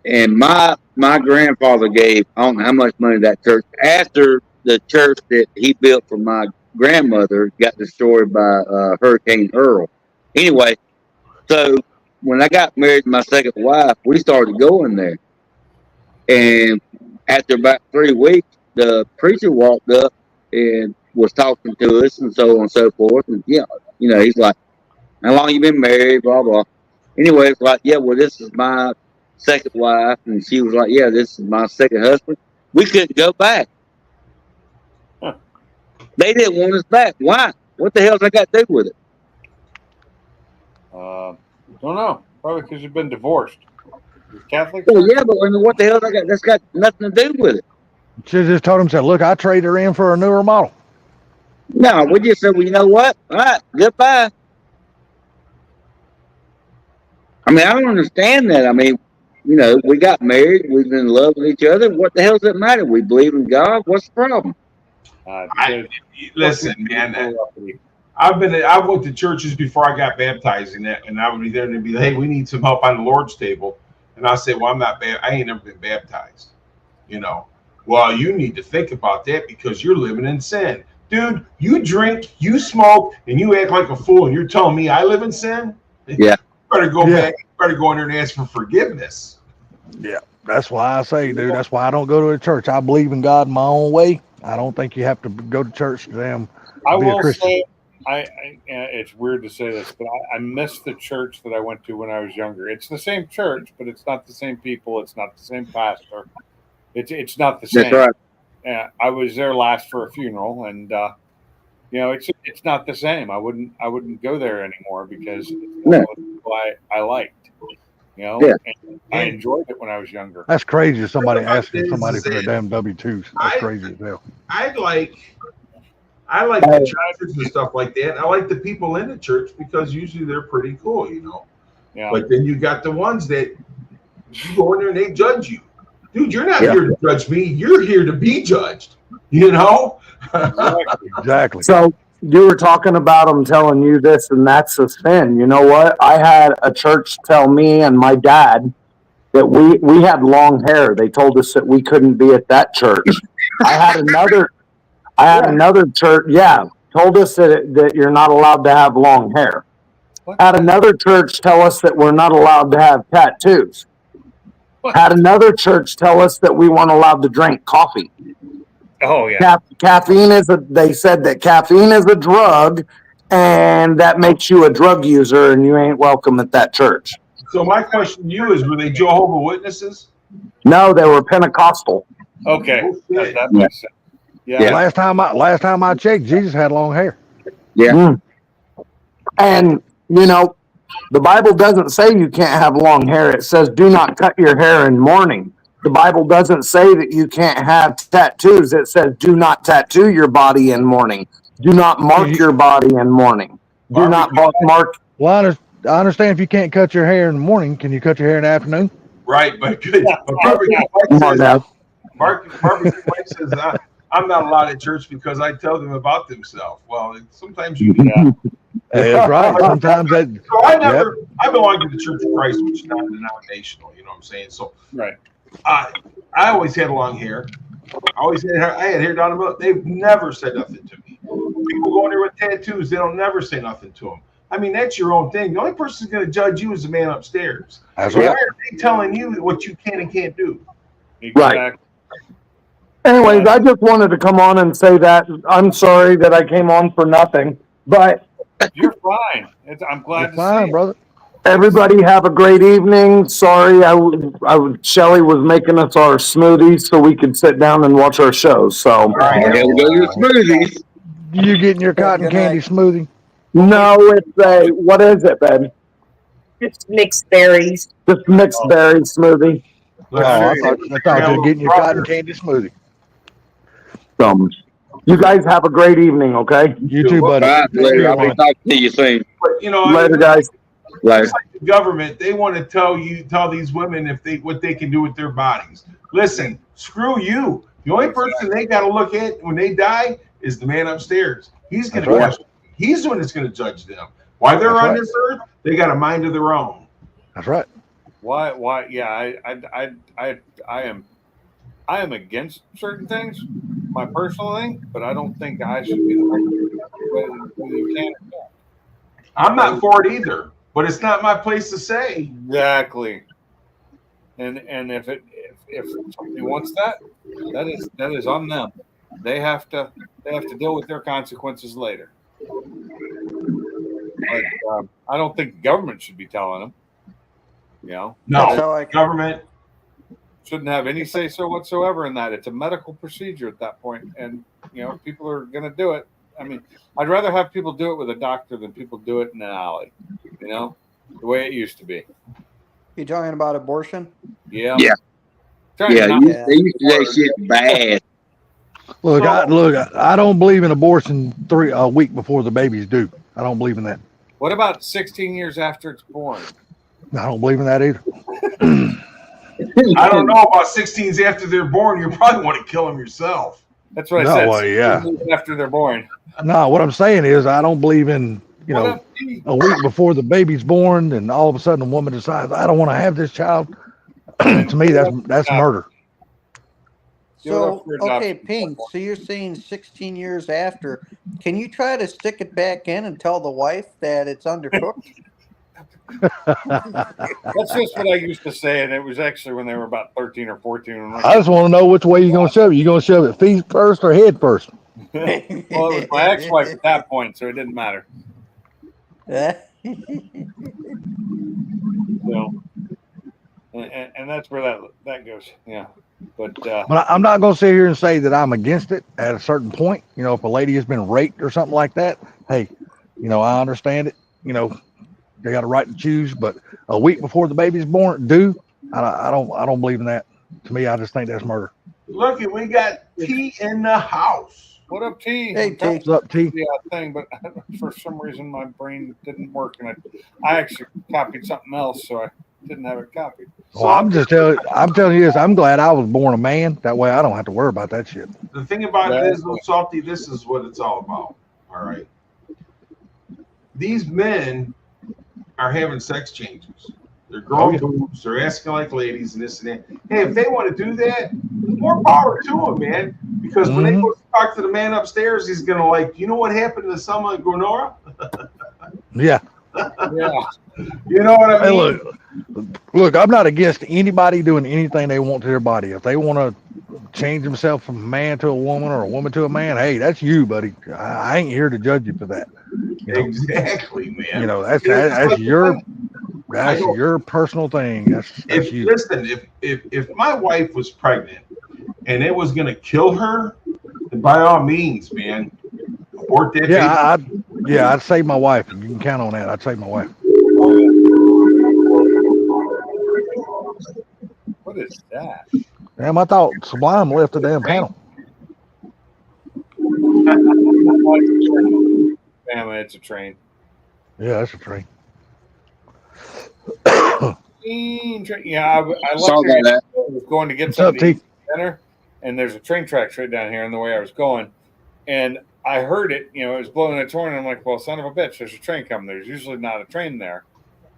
[SPEAKER 2] And my grandfather gave, I don't know how much money that church, after the church that he built for my grandmother got destroyed by Hurricane Earl. Anyway, so when I got married to my second wife, we started going there. And after about 3 weeks, the preacher walked up and was talking to us and so on and so forth. And you know, he's like, "How long you been married?" Blah blah. Anyway, it's like, "Yeah, well, this is my second wife," and she was like, "Yeah, this is my second husband." We couldn't go back.
[SPEAKER 1] Huh.
[SPEAKER 2] They didn't want us back. Why? What the hell's that got to do with it?
[SPEAKER 1] don't know. Probably because you've been divorced. You're Catholic.
[SPEAKER 2] Well, yeah, but what the hell that's got nothing to do with it.
[SPEAKER 3] She just told him, said, "Look, I traded her in for a newer model."
[SPEAKER 2] No, we just said, well, you know what? All right, goodbye. I mean, I don't understand that. I mean, you know, we got married, we've been in love with each other. What the hell does it matter? We believe in God. What's the problem?
[SPEAKER 5] Listen, man. I went to churches before I got baptized, and I would be there and they'd be like, "Hey, we need some help on the Lord's table," and I say, "Well, I ain't never been baptized." You know, well, you need to think about that because you're living in sin, dude. You drink, you smoke, and you act like a fool, and you're telling me I live in sin?
[SPEAKER 2] Yeah.
[SPEAKER 5] You better go
[SPEAKER 3] Yeah.
[SPEAKER 5] back. You better go in there and ask for forgiveness.
[SPEAKER 3] Yeah, that's why I say, dude. That's why I don't go to a church. I believe in God in my own way. I don't think you have to go to church to them.
[SPEAKER 1] I
[SPEAKER 3] be a
[SPEAKER 1] will
[SPEAKER 3] Christian.
[SPEAKER 1] say, it's weird to say this, but I miss the church that I went to when I was younger. It's the same church, but it's not the same people. It's not the same pastor. It's not the same.
[SPEAKER 2] That's right.
[SPEAKER 1] Yeah, I was there last for a funeral, and you know, it's not the same. I wouldn't go there anymore because it's not
[SPEAKER 2] No.
[SPEAKER 1] what people I liked. You know,
[SPEAKER 2] Yeah.
[SPEAKER 1] and I enjoyed it when I was younger.
[SPEAKER 3] That's crazy. Somebody
[SPEAKER 5] Everybody
[SPEAKER 3] asking somebody
[SPEAKER 5] is
[SPEAKER 3] for their
[SPEAKER 5] it.
[SPEAKER 3] damn W-2s. That's
[SPEAKER 5] I-
[SPEAKER 3] crazy as hell.
[SPEAKER 5] I like the churches and stuff like that. I like the people in the church because usually they're pretty cool, you know.
[SPEAKER 1] Yeah,
[SPEAKER 5] But then you got the ones that you go in there and they judge you. Dude, you're not
[SPEAKER 2] Yeah.
[SPEAKER 5] here to judge me. You're here to be judged. You know?
[SPEAKER 1] exactly.
[SPEAKER 3] Exactly.
[SPEAKER 7] So you were talking about them telling you this, and that's a sin. You know what? I had a church tell me and my dad that we had long hair. They told us that we couldn't be at that church. I had another church. Yeah, told us that you're not allowed to have long hair.
[SPEAKER 1] What?
[SPEAKER 7] Had another church tell us that we're not allowed to have tattoos.
[SPEAKER 1] What?
[SPEAKER 7] Had another church tell us that we weren't allowed to drink coffee.
[SPEAKER 1] Oh yeah.
[SPEAKER 7] They said that caffeine is a drug and that makes you a drug user and you ain't welcome at that church.
[SPEAKER 5] So my question to you is, were they Jehovah's Witnesses?
[SPEAKER 7] No, they were Pentecostal.
[SPEAKER 1] Okay,
[SPEAKER 5] Oh, shit.
[SPEAKER 1] that makes sense. Yeah.
[SPEAKER 2] Yeah.
[SPEAKER 3] Last time I checked, Jesus had long hair.
[SPEAKER 2] Yeah.
[SPEAKER 7] Mm. And, you know, the Bible doesn't say you can't have long hair. It says do not cut your hair in mourning. The Bible doesn't say that you can't have tattoos. It says do not tattoo your body in mourning. Do not mark your body in mourning. Do not mark.
[SPEAKER 3] Well, I understand if you can't cut your hair in the morning, can you cut your hair in the afternoon?
[SPEAKER 5] Right, but good. But Barbecue
[SPEAKER 7] Come on
[SPEAKER 5] Mike
[SPEAKER 7] now.
[SPEAKER 5] says, Barbecue Mike says, I'm not allowed at church because I tell them about themselves. Well, sometimes you do.
[SPEAKER 1] Yeah.
[SPEAKER 3] That's right. Sometimes that.
[SPEAKER 5] So I belong to the Church of Christ, which is not denominational. You know what I'm saying? So
[SPEAKER 1] Right.
[SPEAKER 5] I always had long hair. I had hair down the middle. They've never said nothing to me. People go in there with tattoos, they don't never say nothing to them. I mean, that's your own thing. The only person who's going to judge you is the man upstairs.
[SPEAKER 3] That's
[SPEAKER 5] Why
[SPEAKER 3] right.
[SPEAKER 5] are they telling you what you can and can't do?
[SPEAKER 1] Exactly.
[SPEAKER 7] Anyways, I just wanted to come on and say that I'm sorry that I came on for nothing, but
[SPEAKER 1] You're fine. I'm glad
[SPEAKER 3] You're
[SPEAKER 1] to
[SPEAKER 3] fine,
[SPEAKER 1] see it.
[SPEAKER 3] brother.
[SPEAKER 7] everybody have a great evening. Sorry, Shelly was making us our smoothies so we could sit down and watch our shows. So
[SPEAKER 2] There we go, your smoothies.
[SPEAKER 3] You getting your cotton candy smoothie?
[SPEAKER 7] no, it's what is it, babe?
[SPEAKER 8] Just mixed berries.
[SPEAKER 7] Just mixed berry smoothie.
[SPEAKER 3] Oh, I thought you were getting your cotton candy smoothie.
[SPEAKER 7] You guys have a great evening, okay?
[SPEAKER 3] You too, buddy.
[SPEAKER 2] All right, later. I'll be talking to you soon.
[SPEAKER 5] But
[SPEAKER 7] Later, guys.
[SPEAKER 2] Like,
[SPEAKER 5] just like the government, they want to tell these women what they can do with their bodies. Listen, screw you. The only person they got to look at when they die is the man upstairs. He's going
[SPEAKER 3] That's
[SPEAKER 5] to
[SPEAKER 3] right.
[SPEAKER 5] question. He's the one that's going to judge them. Why they're
[SPEAKER 3] That's
[SPEAKER 5] on
[SPEAKER 3] right.
[SPEAKER 5] this earth, they got a mind of their own.
[SPEAKER 3] That's right.
[SPEAKER 1] Why? Yeah, I am against certain things, my personal thing, but I don't think I should be the one whether you can or not.
[SPEAKER 5] I'm not for it either, but it's not my place to say.
[SPEAKER 1] Exactly. And if somebody wants that is on them. They have to deal with their consequences later. But I don't think the government should be telling them.
[SPEAKER 6] That's
[SPEAKER 5] No,
[SPEAKER 6] how I
[SPEAKER 5] government.
[SPEAKER 1] Shouldn't have any say so whatsoever in that. It's a medical procedure at that point, and people are going to do it. I mean, I'd rather have people do it with a doctor than people do it in an alley. The way it used to be.
[SPEAKER 6] You talking about abortion?
[SPEAKER 1] Yeah.
[SPEAKER 2] Yeah.
[SPEAKER 1] Trying
[SPEAKER 2] yeah,
[SPEAKER 1] to not-
[SPEAKER 2] they used to do that shit bad.
[SPEAKER 3] Look,
[SPEAKER 5] So-
[SPEAKER 3] I don't believe in abortion a week before the baby's due. I don't believe in that.
[SPEAKER 1] What about 16 years after it's born?
[SPEAKER 3] I don't believe in that either.
[SPEAKER 5] I don't know about 16s after they're born. You probably want to kill them yourself.
[SPEAKER 1] That's what I
[SPEAKER 3] No,
[SPEAKER 1] said.
[SPEAKER 3] well, yeah.
[SPEAKER 1] 16 years after they're born.
[SPEAKER 3] No, what I'm saying is I don't believe in,
[SPEAKER 1] What up, T?
[SPEAKER 3] a week before the baby's born and all of a sudden a woman decides I don't want to have this child. To me, that's murder.
[SPEAKER 1] Give it
[SPEAKER 6] So,
[SPEAKER 1] up for
[SPEAKER 6] okay,
[SPEAKER 1] adoption.
[SPEAKER 6] Pink, so you're saying 16 years after. Can you try to stick it back in and tell the wife that it's undercooked?
[SPEAKER 1] That's just what I used to say, and it was actually when they were about 13 or 14.
[SPEAKER 3] I just want to know which way you're going to shove it. You going to shove it feet first or head first?
[SPEAKER 1] Well, it was my ex-wife at that point, so it didn't matter. So, and that's where that goes. Yeah, but
[SPEAKER 3] But I'm not going to sit here and say that I'm against it at a certain point. If a lady has been raped or something like that, hey, I understand it. They got a right to choose. But a week before the baby's born, I don't believe in that. To me, I just think that's murder.
[SPEAKER 5] Look, we got T in the house.
[SPEAKER 1] what up, T?
[SPEAKER 6] Hey, T.
[SPEAKER 3] What's up, T?
[SPEAKER 1] Yeah, thing, but for some reason my brain didn't work, and I actually copied something else, so I didn't have it copied.
[SPEAKER 3] Well, I'm telling you this. I'm glad I was born a man. That way, I don't have to worry about that shit.
[SPEAKER 5] The thing about
[SPEAKER 1] Yeah.
[SPEAKER 5] it is, though, Salty, this is what it's all about. All right. These men are having sex changes. They're growing boobs. They're asking like ladies and this and that. Hey, if they want to do that, more power to them, man. Because when they go talk to the man upstairs, he's going to you know what happened to Selma and Gronora?
[SPEAKER 3] Yeah.
[SPEAKER 1] Yeah,
[SPEAKER 5] You know what I
[SPEAKER 3] Hey,
[SPEAKER 5] mean?
[SPEAKER 3] look, I'm not against anybody doing anything they want to their body. If they want to change themselves from a man to a woman or a woman to a man, hey, that's you, buddy. I ain't here to judge you for that.
[SPEAKER 5] Exactly, man.
[SPEAKER 3] That's your personal thing. That's you.
[SPEAKER 5] Listen, if my wife was pregnant and it was gonna kill her, then by all means, man, abort that baby.
[SPEAKER 3] I'd save my wife. You can count on that. I'd save my wife.
[SPEAKER 1] what is that?
[SPEAKER 3] Damn, I thought Sublime left the damn panel.
[SPEAKER 1] Damn it, it's a train.
[SPEAKER 3] Yeah, that's a train.
[SPEAKER 1] Yeah, I left
[SPEAKER 2] Sorry
[SPEAKER 1] here.
[SPEAKER 2] about that.
[SPEAKER 1] I was going to get
[SPEAKER 3] What's up,
[SPEAKER 1] something to
[SPEAKER 3] T?
[SPEAKER 1] eat for dinner, and there's a train tracks right down here in the way I was going, and I heard it. It was blowing its horn, and I'm like, "Well, son of a bitch, there's a train coming. There's usually not a train there."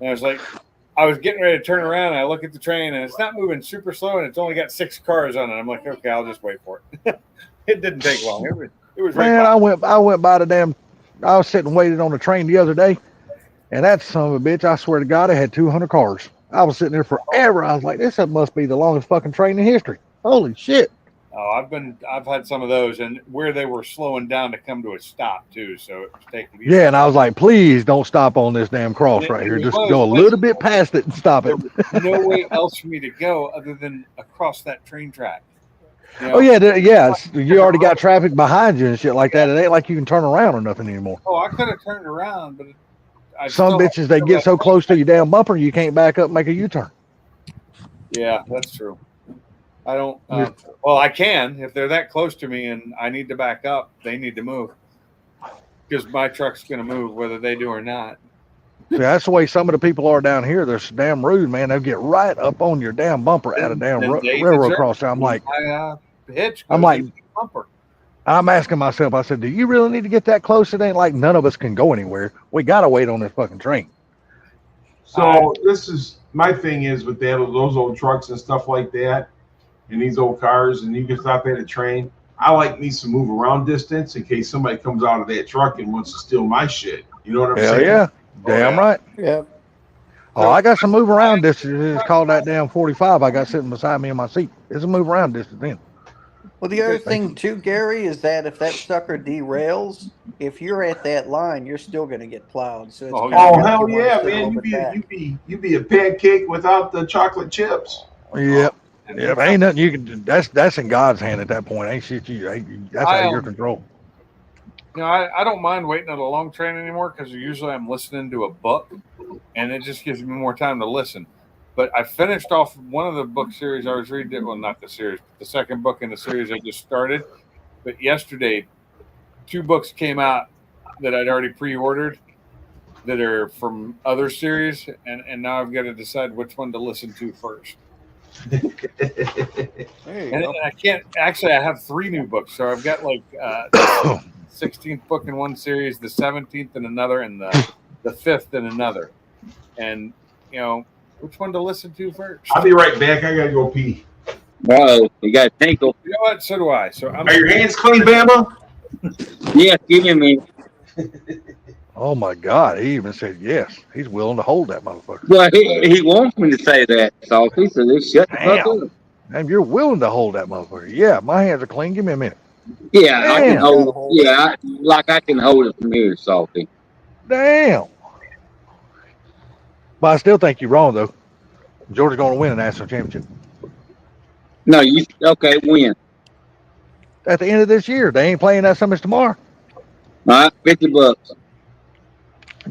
[SPEAKER 1] And I was like, I was getting ready to turn around, and I look at the train, and it's not moving super slow, and it's only got 6 cars on it. I'm like, "Okay, I'll just wait for it." It didn't take long. It was right
[SPEAKER 3] Man,
[SPEAKER 1] by.
[SPEAKER 3] I went by the damn. I was sitting waiting on the train the other day, and that son of a bitch, I swear to God, it had 200 cars. I was sitting there forever. I was like, this must be the longest fucking train in history. Holy shit.
[SPEAKER 1] Oh, I've had some of those, and where they were slowing down to come to a stop too, so it was taking.
[SPEAKER 3] Yeah, and I was like, please don't stop on this damn cross right here. Just go a little bit past it and stop it.
[SPEAKER 1] No way else for me to go other than across that train track.
[SPEAKER 3] Oh yeah, you already got traffic behind you and shit like that. It ain't like you can turn around or nothing anymore.
[SPEAKER 1] Oh, I could have turned around, but
[SPEAKER 3] Some bitches, they get so close to your damn bumper, you can't back up and make a U-turn.
[SPEAKER 1] Yeah, that's true. I don't. Well, I can if they're that close to me and I need to back up. They need to move because my truck's going to move whether they do or not.
[SPEAKER 3] See, that's the way some of the people are down here. They're so damn rude, man. They'll get right up on your damn bumper at a damn
[SPEAKER 1] Then they
[SPEAKER 3] railroad
[SPEAKER 1] deserve
[SPEAKER 3] crossing. I'm like,
[SPEAKER 1] my hitch.
[SPEAKER 3] I'm
[SPEAKER 1] goes
[SPEAKER 3] like-
[SPEAKER 1] in the bumper.
[SPEAKER 3] I'm asking myself, I said, do you really need to get that close? It ain't like none of us can go anywhere. We got to wait on this fucking train.
[SPEAKER 5] So this is my thing is with that those old trucks and stuff like that, and these old cars, and you can stop at a train. I like me some move around distance in case somebody comes out of that truck and wants to steal my shit. You know what I'm
[SPEAKER 3] Hell
[SPEAKER 5] saying?
[SPEAKER 3] yeah.
[SPEAKER 1] Oh,
[SPEAKER 3] Damn
[SPEAKER 1] yeah.
[SPEAKER 3] right.
[SPEAKER 6] Yeah.
[SPEAKER 3] Oh, I got some move around distance. It's called that damn 45 I got sitting beside me in my seat. It's a move around distance then.
[SPEAKER 6] Well, the other
[SPEAKER 3] Thank
[SPEAKER 6] thing too, Gary, is that if that sucker derails, if you're at that line, you're still going to get plowed. So it's
[SPEAKER 1] Oh,
[SPEAKER 6] kinda
[SPEAKER 5] Oh
[SPEAKER 6] good
[SPEAKER 5] hell
[SPEAKER 6] you wanna
[SPEAKER 5] yeah,
[SPEAKER 6] sit a
[SPEAKER 5] man!
[SPEAKER 6] little bit back.
[SPEAKER 5] You be a pancake without the chocolate chips.
[SPEAKER 3] Yep. Yep. Ain't nothing you can do. That's in God's hand at that point. Ain't shit that's out of your control.
[SPEAKER 1] You know, I don't mind waiting on a long train anymore because usually I'm listening to a book, and it just gives me more time to listen. But I finished off one of the book series I was reading. Well, not the series, but the second book in the series I just started. But yesterday, 2 books came out that I'd already pre-ordered that are from other series, and now I've got to decide which one to listen to first.
[SPEAKER 6] There you
[SPEAKER 1] And
[SPEAKER 6] go.
[SPEAKER 1] I can't actually. I have 3 new books, so I've got like 16th book in one series, the 17th in another, and the 5th in another. And you know, which one to listen to first?
[SPEAKER 5] I'll be right back. I gotta go pee.
[SPEAKER 2] Whoa, you got a tinkle.
[SPEAKER 1] You know what? So do I. So I'm.
[SPEAKER 5] Are your hands clean, Bama?
[SPEAKER 2] Yeah, give me a minute.
[SPEAKER 3] Oh my God. He even said yes. He's willing to hold that motherfucker.
[SPEAKER 2] Well, he wants me to say that, Salty, so just shut the fuck
[SPEAKER 3] Damn.
[SPEAKER 2] up.
[SPEAKER 3] And you're willing to hold that motherfucker. Yeah, my hands are clean. Give me a minute.
[SPEAKER 2] Yeah, I
[SPEAKER 3] Damn.
[SPEAKER 2] can hold it. Yeah, like I can hold it from here, Salty.
[SPEAKER 3] Damn. But I still think you're wrong though. Georgia's going to win a national championship
[SPEAKER 2] No, okay, win.
[SPEAKER 3] at the end of this year. They ain't playing that so much tomorrow.
[SPEAKER 2] All right, $50.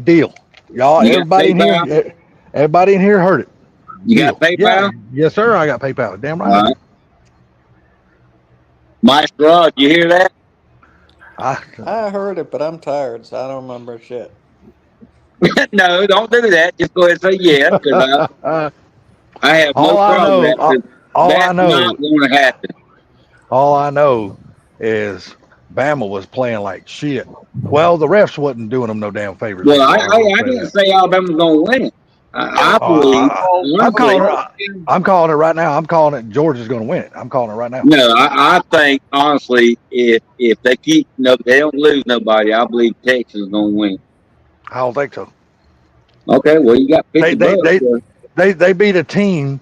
[SPEAKER 3] Deal. Y'all,
[SPEAKER 2] You got
[SPEAKER 3] everybody in here, everybody in here heard it.
[SPEAKER 2] You got
[SPEAKER 3] Deal. Yeah.
[SPEAKER 2] PayPal?
[SPEAKER 3] Yes, sir. I got PayPal. Damn right.
[SPEAKER 2] All right. Maestro, did you hear that?
[SPEAKER 6] I heard it, but I'm tired, so I don't remember shit.
[SPEAKER 2] No, don't do that. Just go ahead and say yes, because I have no
[SPEAKER 3] All I
[SPEAKER 2] problem with
[SPEAKER 3] know,
[SPEAKER 2] that. 'Cause
[SPEAKER 3] all I
[SPEAKER 2] that's
[SPEAKER 3] know,
[SPEAKER 2] not going to happen.
[SPEAKER 3] all I know is Bama was playing like shit. Well, the refs wasn't doing them no damn favors.
[SPEAKER 2] Well,
[SPEAKER 3] either,
[SPEAKER 2] I
[SPEAKER 3] will say
[SPEAKER 2] didn't
[SPEAKER 3] that.
[SPEAKER 2] say Alabama's going to win it. I
[SPEAKER 3] I'm calling
[SPEAKER 2] believe.
[SPEAKER 3] I'm calling it right now. I'm calling it Georgia's going to win it. I'm calling it right now.
[SPEAKER 2] No, I think honestly, if they keep they don't lose nobody, I believe Texas is going to win.
[SPEAKER 3] I don't think so.
[SPEAKER 2] Okay, well you got $50.
[SPEAKER 3] They beat a team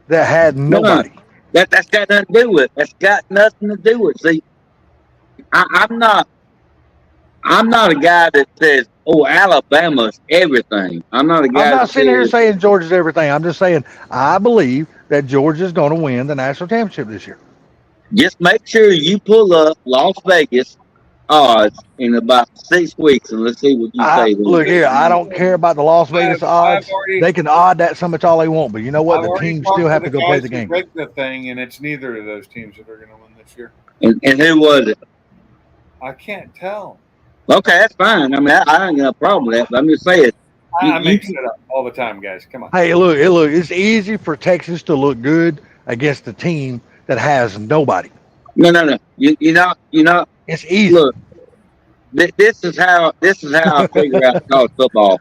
[SPEAKER 3] that had nobody.
[SPEAKER 2] That's got nothing to do with it. That's got nothing to do with it. See, I'm not a guy that says, "Oh, Alabama's everything." I'm not a guy.
[SPEAKER 3] I'm not
[SPEAKER 2] that
[SPEAKER 3] sitting here
[SPEAKER 2] says,
[SPEAKER 3] saying Georgia's everything. I'm just saying I believe that Georgia's going to win the national championship this year.
[SPEAKER 2] just make sure you pull up Las Vegas odds in about 6 weeks, and let's see what you say.
[SPEAKER 3] Look here, I don't care about the Las Vegas odds. They can odd that so much all they want, but you know what?
[SPEAKER 1] I've
[SPEAKER 3] The
[SPEAKER 1] already
[SPEAKER 3] teams
[SPEAKER 1] talked
[SPEAKER 3] still
[SPEAKER 1] to
[SPEAKER 3] have
[SPEAKER 1] the
[SPEAKER 3] to go play
[SPEAKER 1] guys
[SPEAKER 3] the
[SPEAKER 1] who
[SPEAKER 3] game.
[SPEAKER 1] rigged the thing, and it's neither of those teams that are going to win this year.
[SPEAKER 2] And who was it?
[SPEAKER 1] I can't tell.
[SPEAKER 2] Okay, that's fine. I mean, I ain't got a problem with that. But I'm just saying.
[SPEAKER 1] I make shit up all the time, guys. Come on.
[SPEAKER 3] Hey, look, it's easy for Texas to look good against a team that has nobody.
[SPEAKER 2] No. You know.
[SPEAKER 3] It's easy.
[SPEAKER 2] Look, this is how I figure out college football,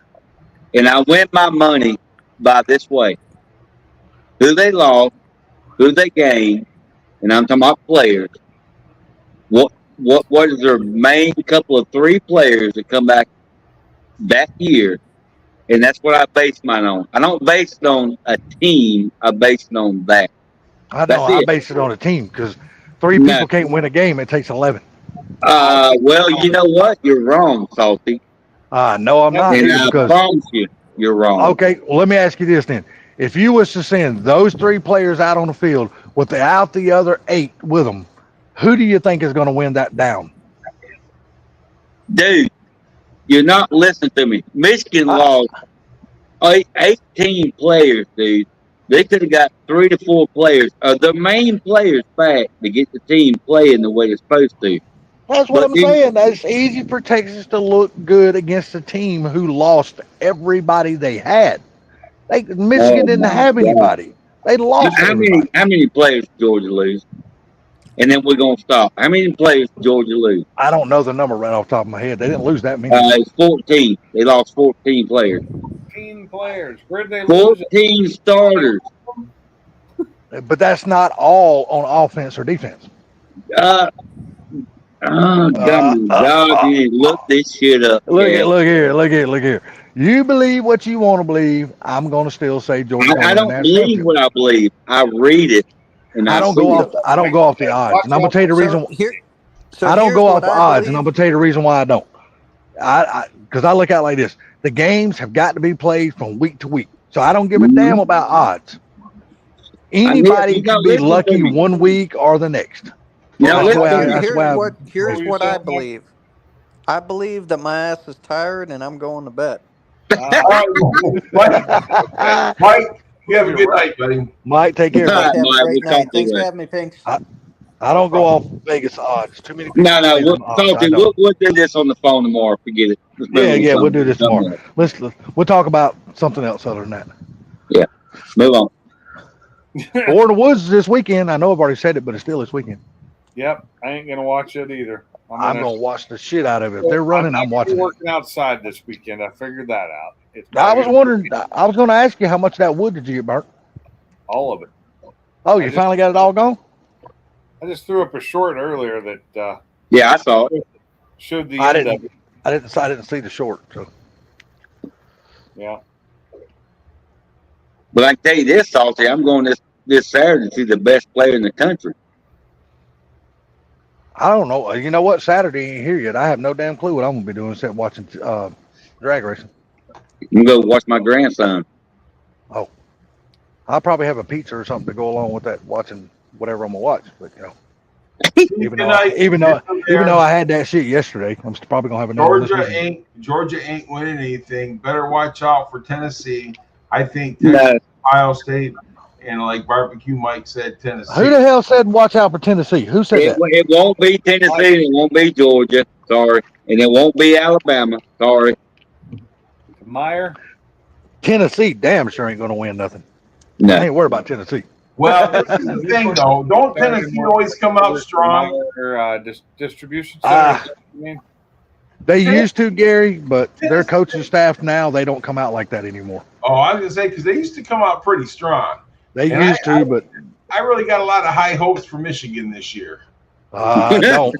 [SPEAKER 2] and I win my money by this way: who they lost, who they gained, and I'm talking about players. What is their main couple of 3 players that come back that year, and that's what I base mine on. I don't base it on a team. I base it on that.
[SPEAKER 3] I know.
[SPEAKER 2] That's
[SPEAKER 3] I
[SPEAKER 2] it.
[SPEAKER 3] base it on a team because 3
[SPEAKER 2] No.
[SPEAKER 3] people can't win a game. It takes 11.
[SPEAKER 2] Well, you know what? You're wrong, Salty.
[SPEAKER 3] No, I'm not.
[SPEAKER 2] And
[SPEAKER 3] Either
[SPEAKER 2] I
[SPEAKER 3] because
[SPEAKER 2] promise you're wrong.
[SPEAKER 3] okay, well, let me ask you this then: if you was to send those 3 players out on the field without the other 8 with them, who do you think is going to win that down?
[SPEAKER 2] Dude, you're not listening to me. Michigan lost 18 players, dude. They could have got 3 to 4 players, the main players back to get the team playing the way it's supposed to.
[SPEAKER 3] That's what
[SPEAKER 2] But
[SPEAKER 3] I'm
[SPEAKER 2] then-
[SPEAKER 3] saying. That's easy for Texas to look good against a team who lost everybody they had. Michigan didn't
[SPEAKER 2] my
[SPEAKER 3] have
[SPEAKER 2] God.
[SPEAKER 3] anybody. They lost
[SPEAKER 2] How
[SPEAKER 3] everybody.
[SPEAKER 2] many players did Georgia lose? And then we're gonna stop. How many players did Georgia lose?
[SPEAKER 3] I don't know the number right off the top of my head. They didn't lose that many.
[SPEAKER 2] It's 14. They lost 14 players.
[SPEAKER 1] 14 players. Where'd they lose?
[SPEAKER 2] 14 starters.
[SPEAKER 3] But that's not all on offense or defense.
[SPEAKER 2] God, God, you need to look this shit up.
[SPEAKER 3] Look
[SPEAKER 2] Yeah.
[SPEAKER 3] look here. You believe what you want to believe. I'm going to still say Georgia.
[SPEAKER 2] I don't believe what I believe. I read it, and
[SPEAKER 3] I don't go
[SPEAKER 2] see
[SPEAKER 3] off. I don't go off the odds, and I'm gonna tell you the reason. I don't
[SPEAKER 6] here's
[SPEAKER 3] go off
[SPEAKER 6] what
[SPEAKER 3] the
[SPEAKER 6] I
[SPEAKER 3] odds, and I'm
[SPEAKER 6] believe.
[SPEAKER 3] gonna tell you the reason why I don't. Because I look at it like this: the games have got to be played from week to week, so I don't give a damn about odds. Anybody
[SPEAKER 2] you
[SPEAKER 3] can
[SPEAKER 2] don't
[SPEAKER 3] be
[SPEAKER 2] listen to
[SPEAKER 3] lucky
[SPEAKER 2] me.
[SPEAKER 3] one week or the next.
[SPEAKER 2] You know,
[SPEAKER 3] That's the way I-
[SPEAKER 2] listen,
[SPEAKER 3] that's the way I-
[SPEAKER 6] Here's
[SPEAKER 1] What
[SPEAKER 6] what
[SPEAKER 1] you
[SPEAKER 6] I
[SPEAKER 1] said, Mike?
[SPEAKER 6] believe. I believe that my ass is tired and I'm going to bed.
[SPEAKER 5] All right, Mike, you have a good night, buddy.
[SPEAKER 3] Mike, take care.
[SPEAKER 2] All
[SPEAKER 3] buddy.
[SPEAKER 2] right,
[SPEAKER 6] Have a
[SPEAKER 2] Mike,
[SPEAKER 6] great
[SPEAKER 2] we'll
[SPEAKER 6] night.
[SPEAKER 2] talk to you
[SPEAKER 6] Thanks for
[SPEAKER 2] later.
[SPEAKER 6] having me, Pinks.
[SPEAKER 3] I don't go off Vegas odds. Too many people.
[SPEAKER 2] No,
[SPEAKER 3] play
[SPEAKER 2] we'll
[SPEAKER 3] them odds.
[SPEAKER 2] talk
[SPEAKER 3] I
[SPEAKER 2] to
[SPEAKER 3] don't.
[SPEAKER 2] we'll do this on the phone tomorrow. Forget it. Let's move on
[SPEAKER 3] Yeah,
[SPEAKER 2] to
[SPEAKER 3] we'll do this
[SPEAKER 2] something
[SPEAKER 3] tomorrow.
[SPEAKER 2] else.
[SPEAKER 3] We'll talk about something else other than that.
[SPEAKER 2] Move on.
[SPEAKER 3] War in the Woods this weekend. I know I've already said it, but it's still this weekend.
[SPEAKER 1] Yep, I ain't gonna watch it either.
[SPEAKER 3] I'm gonna watch the shit out of it. If they're running, I'm watching it.
[SPEAKER 1] Working outside this weekend. I figured that out. It's
[SPEAKER 3] I was
[SPEAKER 1] probably
[SPEAKER 3] wondering. I was going to ask you how much of that wood did you get burnt?
[SPEAKER 1] all of it.
[SPEAKER 3] Oh,
[SPEAKER 1] I
[SPEAKER 3] you
[SPEAKER 1] just-
[SPEAKER 3] finally got it all gone.
[SPEAKER 1] I just threw up a short earlier that
[SPEAKER 2] Yeah, I saw it.
[SPEAKER 1] showed the
[SPEAKER 3] I
[SPEAKER 1] end
[SPEAKER 3] didn't.
[SPEAKER 1] of it.
[SPEAKER 3] I didn't see the short. So
[SPEAKER 1] Yeah.
[SPEAKER 2] But I can tell you this, Salty, I'm going this Saturday to see the best player in the country.
[SPEAKER 3] I don't know. You know what? Saturday ain't here yet. I have no damn clue what I'm gonna be doing except watching drag racing.
[SPEAKER 2] I'm going to go watch my grandson.
[SPEAKER 3] I'll probably have a pizza or something to go along with that, watching whatever I'm gonna watch. But even
[SPEAKER 5] Good night.
[SPEAKER 3] even though I had that shit yesterday, I'm probably gonna have another.
[SPEAKER 5] Georgia ain't winning anything. Better watch out for Tennessee. I think
[SPEAKER 2] No,
[SPEAKER 5] Ohio State, and like Barbecue Mike said, Tennessee.
[SPEAKER 3] Who the hell said watch out for Tennessee? Who said that?
[SPEAKER 2] it won't be Tennessee. It won't be Georgia. Sorry. And it won't be Alabama. Sorry.
[SPEAKER 1] Meyer.
[SPEAKER 3] Tennessee damn sure ain't gonna win nothing. I
[SPEAKER 2] No.
[SPEAKER 3] ain't worried about Tennessee.
[SPEAKER 5] Well, this is the thing, though. Don't Tennessee always come out strong?
[SPEAKER 1] Meyer, distribution
[SPEAKER 3] Ah.
[SPEAKER 1] center. I mean,
[SPEAKER 3] They used to, Gary, but their coaching staff now they don't come out like that anymore.
[SPEAKER 5] Oh, I was gonna say because they used to come out pretty strong.
[SPEAKER 3] They
[SPEAKER 5] And
[SPEAKER 3] used to, but
[SPEAKER 5] I really got a lot of high hopes for Michigan this year.
[SPEAKER 3] don't.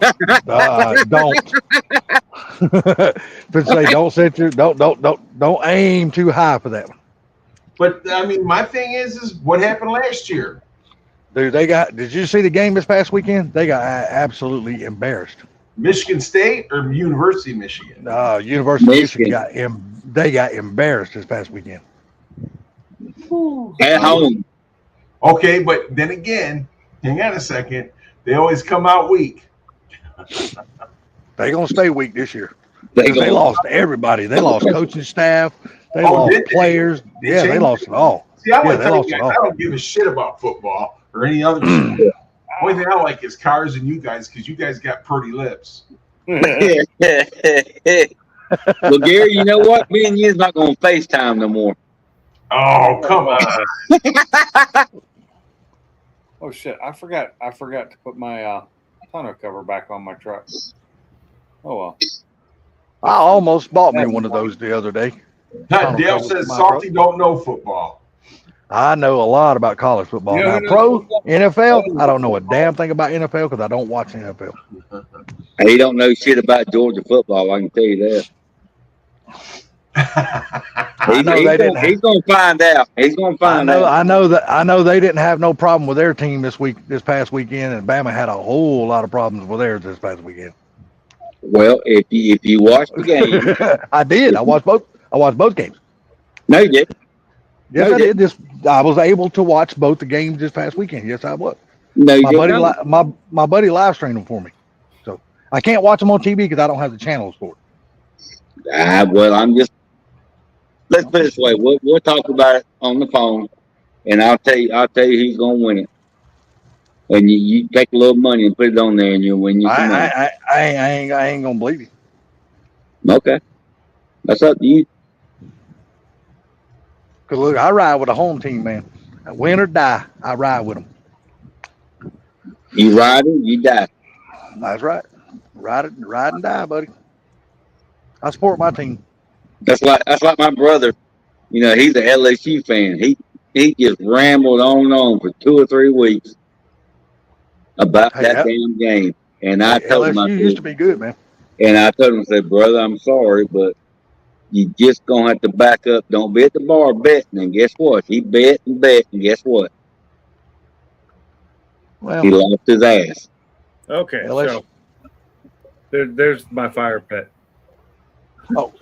[SPEAKER 3] Don't. But say don't set your don't aim too high for that one.
[SPEAKER 5] But I mean, my thing is what happened last year?
[SPEAKER 3] Dude, did you see the game this past weekend? They got absolutely embarrassed.
[SPEAKER 5] Michigan State or University of Michigan?
[SPEAKER 3] University of
[SPEAKER 2] Michigan.
[SPEAKER 3] Michigan they got embarrassed this past weekend.
[SPEAKER 2] At home.
[SPEAKER 5] Okay, but then again, hang on a second. They always come out weak.
[SPEAKER 3] They gonna stay weak this year.
[SPEAKER 2] They
[SPEAKER 3] They
[SPEAKER 2] go.
[SPEAKER 3] lost everybody. They lost coaching staff. They
[SPEAKER 5] Oh,
[SPEAKER 3] lost
[SPEAKER 5] did they?
[SPEAKER 3] players. Yeah, they
[SPEAKER 5] changed
[SPEAKER 3] lost it all.
[SPEAKER 5] See, I'm
[SPEAKER 3] Yeah,
[SPEAKER 5] gonna
[SPEAKER 3] they
[SPEAKER 5] tell
[SPEAKER 3] lost
[SPEAKER 5] you
[SPEAKER 3] it
[SPEAKER 5] guys,
[SPEAKER 3] all.
[SPEAKER 5] I don't give a shit about football or any other sport. Only thing I like is cars and you guys because you guys got pretty lips.
[SPEAKER 2] Well, Gary, you know what? Me and you's not going to FaceTime no more.
[SPEAKER 5] Oh, come on.
[SPEAKER 1] Oh shit! I forgot to put my tonneau cover back on my truck. Oh well.
[SPEAKER 3] I almost bought me one of those the other day.
[SPEAKER 5] Dale says Salty don't know football.
[SPEAKER 3] I know a lot about college football.
[SPEAKER 1] You know
[SPEAKER 3] Now,
[SPEAKER 1] who
[SPEAKER 3] pro
[SPEAKER 1] knows football?
[SPEAKER 3] NFL, I don't know a damn thing about NFL because I don't watch NFL.
[SPEAKER 2] He don't know shit about Georgia football. I can tell you that.
[SPEAKER 3] I know they didn't.
[SPEAKER 2] He's going to find out. He's going to
[SPEAKER 3] I
[SPEAKER 2] find out.
[SPEAKER 3] I know they didn't have no problem with their team this past weekend, and Bama had a whole lot of problems with theirs this past weekend.
[SPEAKER 2] Well, if you watch the game,
[SPEAKER 3] I did. I watched both games.
[SPEAKER 2] no, you didn't.
[SPEAKER 3] Yes,
[SPEAKER 2] No,
[SPEAKER 3] I
[SPEAKER 2] you
[SPEAKER 3] did. I was able to watch both the games this past weekend. Yes, I was.
[SPEAKER 2] No, you
[SPEAKER 3] My
[SPEAKER 2] didn't.
[SPEAKER 3] buddy, my buddy live streamed them for me, so I can't watch them on TV because I don't have the channels for it.
[SPEAKER 2] Well, let's put it this way. We'll talk about it on the phone, and I'll tell you who's going to win it. and you take a little money and put it on there, and you'll win you some money.
[SPEAKER 3] I ain't gonna believe you.
[SPEAKER 2] Okay, that's up to you.
[SPEAKER 3] Cause look, I ride with a home team, man. Win or die, I ride with them.
[SPEAKER 2] You ride it, you die.
[SPEAKER 3] That's right. Ride and die, buddy. I support my team.
[SPEAKER 2] That's like my brother. You know, he's an LSU fan. He just rambled on for 2 or 3 weeks about
[SPEAKER 3] Hey,
[SPEAKER 2] that damn game. And I
[SPEAKER 3] hey,
[SPEAKER 2] told him, I
[SPEAKER 3] LSU used to
[SPEAKER 2] said,
[SPEAKER 3] be good, man.
[SPEAKER 2] and I told him, I said, brother, I'm sorry, but you just gonna have to back up. Don't be at the bar betting. And guess what? He bet, and guess what?
[SPEAKER 3] Well,
[SPEAKER 2] He lost his ass.
[SPEAKER 1] Okay,
[SPEAKER 3] LSU.
[SPEAKER 1] so there's my fire pit.
[SPEAKER 3] Oh,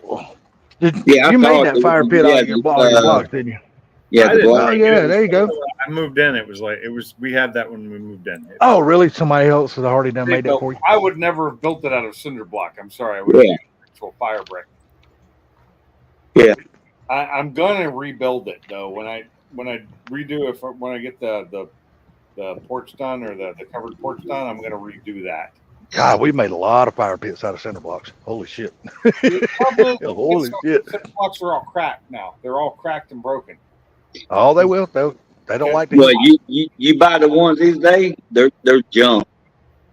[SPEAKER 3] you
[SPEAKER 2] Yeah, I
[SPEAKER 3] made
[SPEAKER 2] saw
[SPEAKER 3] that
[SPEAKER 2] it.
[SPEAKER 3] fire pit
[SPEAKER 2] Yeah,
[SPEAKER 3] out of your blocks, didn't you?
[SPEAKER 2] Yeah,
[SPEAKER 1] I
[SPEAKER 2] the
[SPEAKER 1] didn't
[SPEAKER 2] block.
[SPEAKER 3] Oh
[SPEAKER 1] make
[SPEAKER 3] yeah,
[SPEAKER 1] it.
[SPEAKER 3] there you go.
[SPEAKER 1] I moved in. We had that when we moved in.
[SPEAKER 3] Oh, really? Somebody else has already done made that for you?
[SPEAKER 1] I would never have built it out of cinder block. I'm sorry. I would have
[SPEAKER 2] Yeah.
[SPEAKER 1] used actual fire brick.
[SPEAKER 2] Yeah.
[SPEAKER 1] I'm gonna rebuild it though. When I redo it when I get the porch done or the covered porch done, I'm gonna redo that.
[SPEAKER 3] God, we made a lot of fire pits out of cinder blocks. Holy shit! Holy shit!
[SPEAKER 1] Cinder blocks are all cracked now. They're all cracked and broken.
[SPEAKER 3] Oh, they will. They don't like to
[SPEAKER 2] Well,
[SPEAKER 3] heat.
[SPEAKER 2] you buy the ones these days, they're junk.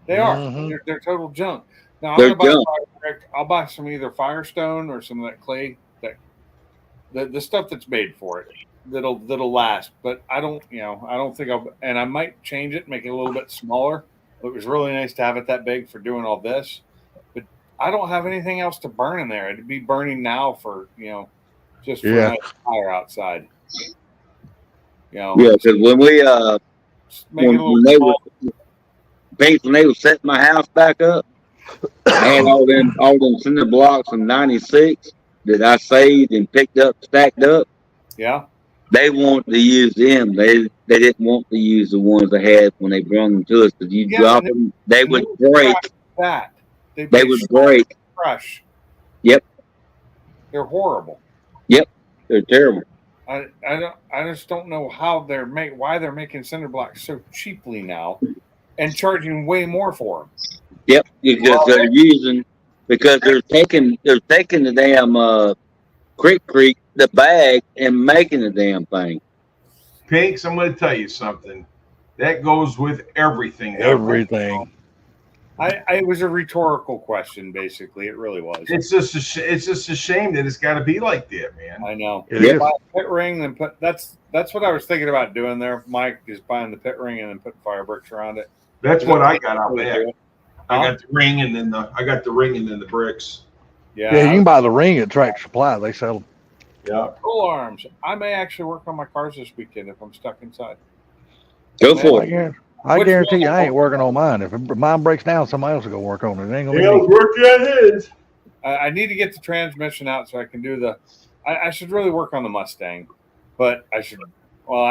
[SPEAKER 1] They are.
[SPEAKER 3] Mhm.
[SPEAKER 1] They're total junk. Now I'm
[SPEAKER 2] They're
[SPEAKER 1] gonna buy
[SPEAKER 2] junk.
[SPEAKER 1] fire brick. I'll buy some either Firestone or some of that clay the stuff that's made for it that'll last. But I don't think and I might change it, make it a little bit smaller. It was really nice to have it that big for doing all this, but I don't have anything else to burn in there. It'd be burning now for just for
[SPEAKER 3] Yeah.
[SPEAKER 1] a nice fire outside.
[SPEAKER 2] Yeah, because when we
[SPEAKER 1] just make it a
[SPEAKER 2] when
[SPEAKER 1] little
[SPEAKER 2] they were setting my house back up, I had all them cinder blocks from '96 that I saved and picked up, stacked up.
[SPEAKER 1] yeah.
[SPEAKER 2] They wanted to use them. They didn't want to use the ones they had when they brought them to us. Because you
[SPEAKER 1] Yeah,
[SPEAKER 2] drop
[SPEAKER 1] and
[SPEAKER 2] them, they
[SPEAKER 1] and
[SPEAKER 2] would
[SPEAKER 1] they would
[SPEAKER 2] break.
[SPEAKER 1] That
[SPEAKER 2] They would break.
[SPEAKER 1] crush.
[SPEAKER 2] Yep.
[SPEAKER 1] They're horrible.
[SPEAKER 2] They're terrible.
[SPEAKER 1] I just don't know how why they're making cinder blocks so cheaply now, and charging way more for them.
[SPEAKER 2] Yep, because they're taking the damn creek the bag and making the damn thing.
[SPEAKER 5] Pinks, I'm going to tell you something. That goes with everything. now.
[SPEAKER 3] Everything.
[SPEAKER 1] It was a rhetorical question, basically. It really was.
[SPEAKER 5] It's just a shame that it's got to be like that, man.
[SPEAKER 1] I know.
[SPEAKER 3] It is.
[SPEAKER 1] Buy a pit ring, then that's what I was thinking about doing there, Mike. Is buying the pit ring and then putting fire bricks around it.
[SPEAKER 5] That's what I got out there. I
[SPEAKER 1] Huh?
[SPEAKER 5] got the ring and then the bricks.
[SPEAKER 1] Yeah.
[SPEAKER 3] Yeah, you can buy the ring at Tractor Supply. They sell them.
[SPEAKER 5] Yeah.
[SPEAKER 1] Pole arms. I may actually work on my cars this weekend if I'm stuck inside.
[SPEAKER 2] Go for it.
[SPEAKER 3] I
[SPEAKER 1] Which
[SPEAKER 3] guarantee you,
[SPEAKER 1] one?
[SPEAKER 3] I ain't working on mine. If mine breaks down, somebody else will go work on it. It ain't gonna be
[SPEAKER 5] Yeah,
[SPEAKER 3] me.
[SPEAKER 5] work that is.
[SPEAKER 1] I need to get the transmission out so I can do I should really work on the Mustang, but I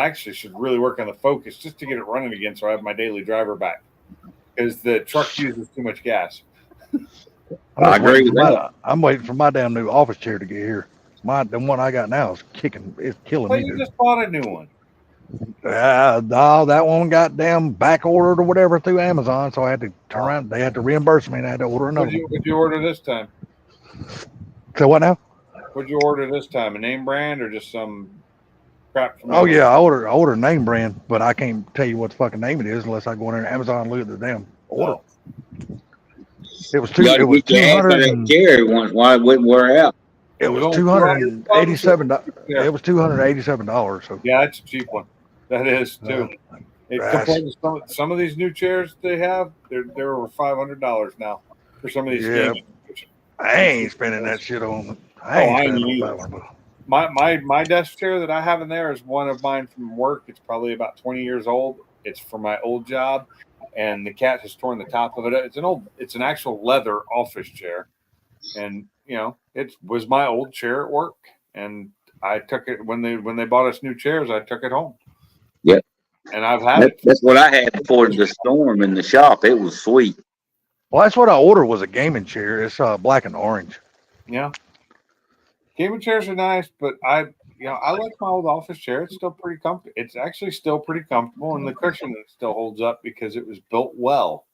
[SPEAKER 1] actually should really work on the Focus just to get it running again so I have my daily driver back because the truck uses too much gas.
[SPEAKER 2] I agree with that.
[SPEAKER 3] I'm waiting for my damn new office chair to get here. The one I got now is killing
[SPEAKER 1] But
[SPEAKER 3] me.
[SPEAKER 1] you
[SPEAKER 3] Dude.
[SPEAKER 1] just bought a new one.
[SPEAKER 3] No, that one got damn back ordered or whatever through Amazon, so I had to turn around. They had to reimburse me, and I had to order another.
[SPEAKER 1] What'd you order this time?
[SPEAKER 3] So what now?
[SPEAKER 1] What'd you order this time? A name brand or just some crap from
[SPEAKER 3] Oh yeah, I ordered a name brand, but I can't tell you what the fucking name it is unless I go in there and Amazon and look at the damn order. It was
[SPEAKER 2] You ought to get your ass out of
[SPEAKER 3] 200.
[SPEAKER 2] that chair once while it wouldn't wear out.
[SPEAKER 3] It was
[SPEAKER 1] It was
[SPEAKER 3] $287.
[SPEAKER 1] Yeah.
[SPEAKER 3] It was $287. So
[SPEAKER 1] Yeah, it's a cheap one. That is too.
[SPEAKER 3] Gosh.
[SPEAKER 1] Compared to some of these new chairs they have, they're over $500 now for some of these
[SPEAKER 3] Yeah.
[SPEAKER 1] games.
[SPEAKER 3] I ain't spending that shit on.
[SPEAKER 1] I
[SPEAKER 3] I ain't
[SPEAKER 1] ain't
[SPEAKER 3] spending
[SPEAKER 1] either.
[SPEAKER 3] on that one.
[SPEAKER 1] My desk chair that I have in there is one of mine from work. It's probably about 20 years old. It's from my old job, and the cat has torn the top of it. It's an actual leather office chair, and it was my old chair at work, and I took it when they bought us new chairs. I took it home.
[SPEAKER 2] Yep.
[SPEAKER 1] And I've had it.
[SPEAKER 2] That's what I had before the storm in the shop. It was sweet.
[SPEAKER 3] Well, that's what I ordered was a gaming chair. It's black and orange.
[SPEAKER 1] Yeah. Gaming chairs are nice, but I like my old office chair. It's still pretty comfy. It's actually still pretty comfortable, and the cushion still holds up because it was built well.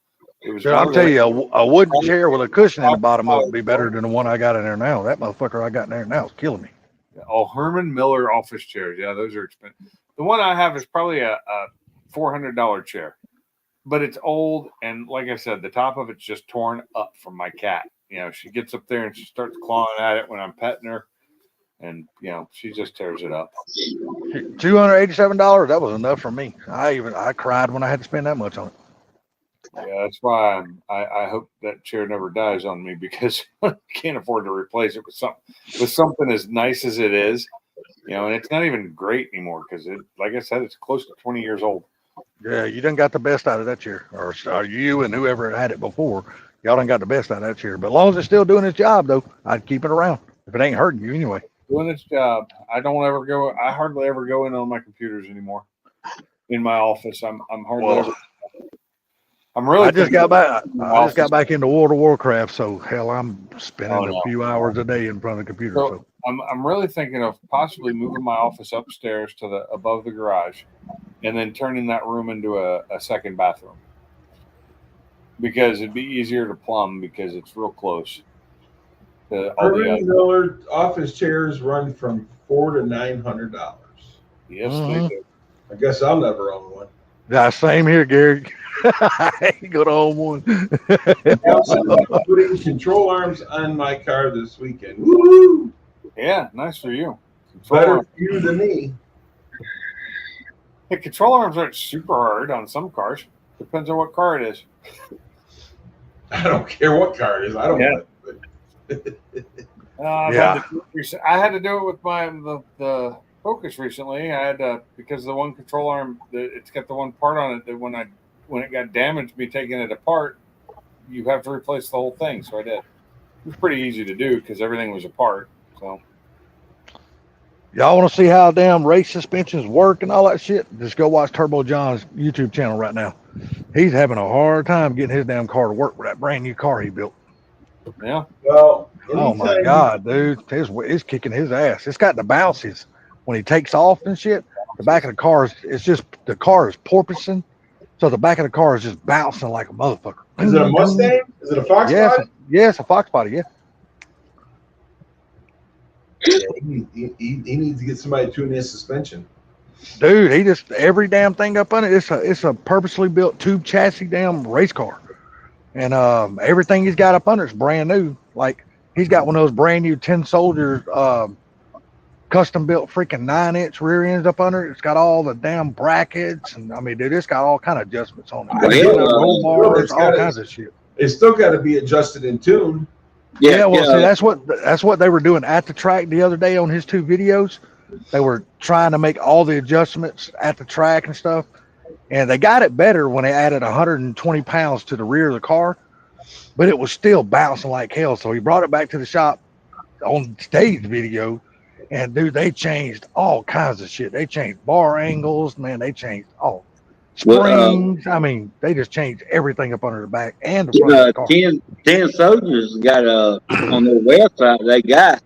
[SPEAKER 1] It was.
[SPEAKER 3] Dude, I'll
[SPEAKER 1] one of
[SPEAKER 3] tell
[SPEAKER 1] those-
[SPEAKER 3] you, a wooden chair with a cushion in the bottom of it would be better than the one I got in there now. That motherfucker I got in there now is killing me.
[SPEAKER 1] Oh, Herman Miller office chairs. Yeah, those are expensive. The one I have is probably a $400 chair, but it's old, and like I said, the top of it's just torn up from my cat. She gets up there and she starts clawing at it when I'm petting her, and she just tears it up.
[SPEAKER 3] $287. That was enough for me. I cried when I had to spend that much on it.
[SPEAKER 1] Yeah, that's why I hope that chair never dies on me because I can't afford to replace it with something as nice as it is. And it's not even great anymore because like I said, it's close to 20 years old.
[SPEAKER 3] Yeah, you done got the best out of that chair, or you and whoever had it before. Y'all done got the best out of that chair. But as long as it's still doing its job, though, I'd keep it around if it ain't hurting you anyway.
[SPEAKER 1] Doing its job. I hardly ever go in on my computers anymore. In my office, I'm hardly ever. I'm really.
[SPEAKER 3] I just got back into World of Warcraft, so hell, I'm spending a few hours a day in front of the computer. So
[SPEAKER 1] I'm really thinking of possibly moving my office upstairs to above the garage, and then turning that room into a second bathroom because it'd be easier to plumb because it's real close.
[SPEAKER 5] Herman Miller office chairs run from $400 to $900.
[SPEAKER 1] Yes, they do.
[SPEAKER 5] I guess I'll never own one.
[SPEAKER 3] Yeah, same here, Gary. I ain't gonna own one.
[SPEAKER 5] I'm putting control arms on my car this weekend. Woo!
[SPEAKER 1] Yeah, nice for you.
[SPEAKER 5] Better for you than me.
[SPEAKER 1] The control arms aren't super hard on some cars. Depends on what car it is.
[SPEAKER 5] I don't care what car it is. I don't want it.
[SPEAKER 1] I had to do it with the Focus recently. I had to, because the one control arm, it's got the one part on it that when it got damaged, me taking it apart, you have to replace the whole thing. So I did. It was pretty easy to do because everything was apart. So
[SPEAKER 3] y'all want to see how damn race suspensions work and all that shit? Just go watch Turbo John's YouTube channel right now. He's having a hard time getting his damn car to work with that brand new car he built.
[SPEAKER 1] Yeah.
[SPEAKER 5] Well,
[SPEAKER 3] oh my God, dude, it's kicking his ass. It's got the bounces when he takes off and shit. The back of the car the car is porpoising, so the back of the car is just bouncing like a motherfucker.
[SPEAKER 5] Is it a Mustang? Is it a Fox body?
[SPEAKER 3] Yes, a Fox body. Yeah.
[SPEAKER 5] He needs to get somebody to tune his suspension.
[SPEAKER 3] Dude, he just every damn thing up on it. It's a purposely built tube chassis damn race car, and everything he's got up under is brand new. Like he's got one of those brand new Tin Soldier custom built freaking 9-inch rear ends up under it. It's got all the damn brackets, and I mean, dude, it's got all kind of adjustments on it. Roll bars, all kinds of shit.
[SPEAKER 5] It's still got to be adjusted and tuned.
[SPEAKER 3] Yeah, well, see, that's what they were doing at the track the other day on his 2 videos. They were trying to make all the adjustments at the track and stuff, and they got it better when they added 120 pounds to the rear of the car, but it was still bouncing like hell. So he brought it back to the shop on today's video, and dude, they changed all kinds of shit. They changed bar angles, man. They changed all springs. I mean, they just changed everything up under the back and the front of the car.
[SPEAKER 2] 10 Soldiers got on their website.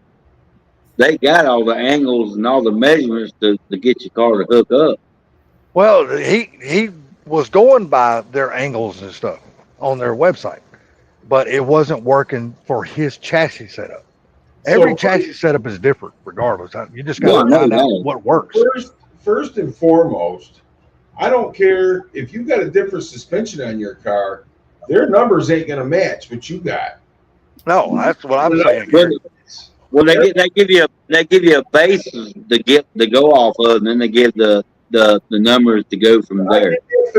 [SPEAKER 2] They got all the angles and all the measurements to get your car to hook up.
[SPEAKER 3] Well, he was going by their angles and stuff on their website, but it wasn't working for his chassis setup. Every chassis setup is different, regardless. You just got to find out what works.
[SPEAKER 5] First and foremost, I don't care if you got a different suspension on your car. Their numbers ain't going to match what you got.
[SPEAKER 3] No, that's what I'm saying.
[SPEAKER 2] Well, they give you a base to go off of, and then they give the numbers to go from there.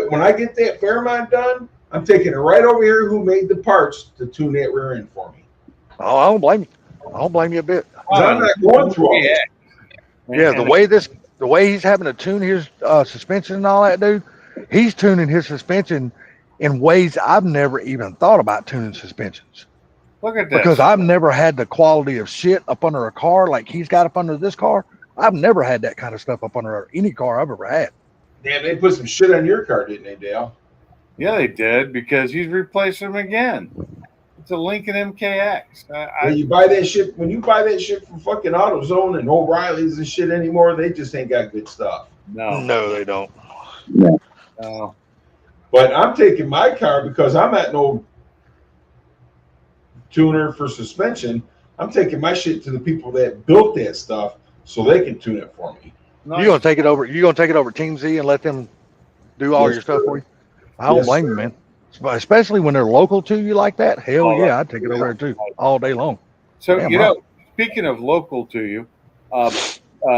[SPEAKER 5] When I get that Fairmont done, I'm taking it right over here. Who made the parts to tune that rear end for me?
[SPEAKER 3] Oh, I don't blame you. I don't blame you a bit.
[SPEAKER 5] I'm not going through all that.
[SPEAKER 3] Yeah, the way he's having to tune his suspension and all that, dude, he's tuning his suspension in ways I've never even thought about tuning suspensions.
[SPEAKER 1] Look at this.
[SPEAKER 3] Because I've never had the quality of shit up under a car like he's got up under this car. I've never had that kind of stuff up under any car I've ever had.
[SPEAKER 5] Damn, they put some shit on your car, didn't they, Dale?
[SPEAKER 1] Yeah, they did, because he's replaced them again. It's a Lincoln MKX.
[SPEAKER 5] When you buy that shit, when you buy that shit from fucking AutoZone and O'Reilly's and shit anymore, they just ain't got good stuff.
[SPEAKER 3] No, they don't.
[SPEAKER 1] No.
[SPEAKER 5] But I'm taking my car because I'm at no tuner for suspension. I'm taking my shit to the people that built that stuff so they can tune it for me.
[SPEAKER 3] You gonna take it over? You gonna take it over Team Z and let them do all
[SPEAKER 5] Yes,
[SPEAKER 3] your stuff
[SPEAKER 5] sir.
[SPEAKER 3] for you? I don't
[SPEAKER 5] Yes,
[SPEAKER 3] blame
[SPEAKER 5] sir.
[SPEAKER 3] you, man. Especially when they're local to you like that. Hell
[SPEAKER 1] Oh,
[SPEAKER 3] yeah, I'd take it over there too, all day long.
[SPEAKER 1] So,
[SPEAKER 3] Damn
[SPEAKER 1] you
[SPEAKER 3] right.
[SPEAKER 1] know, speaking of local to you,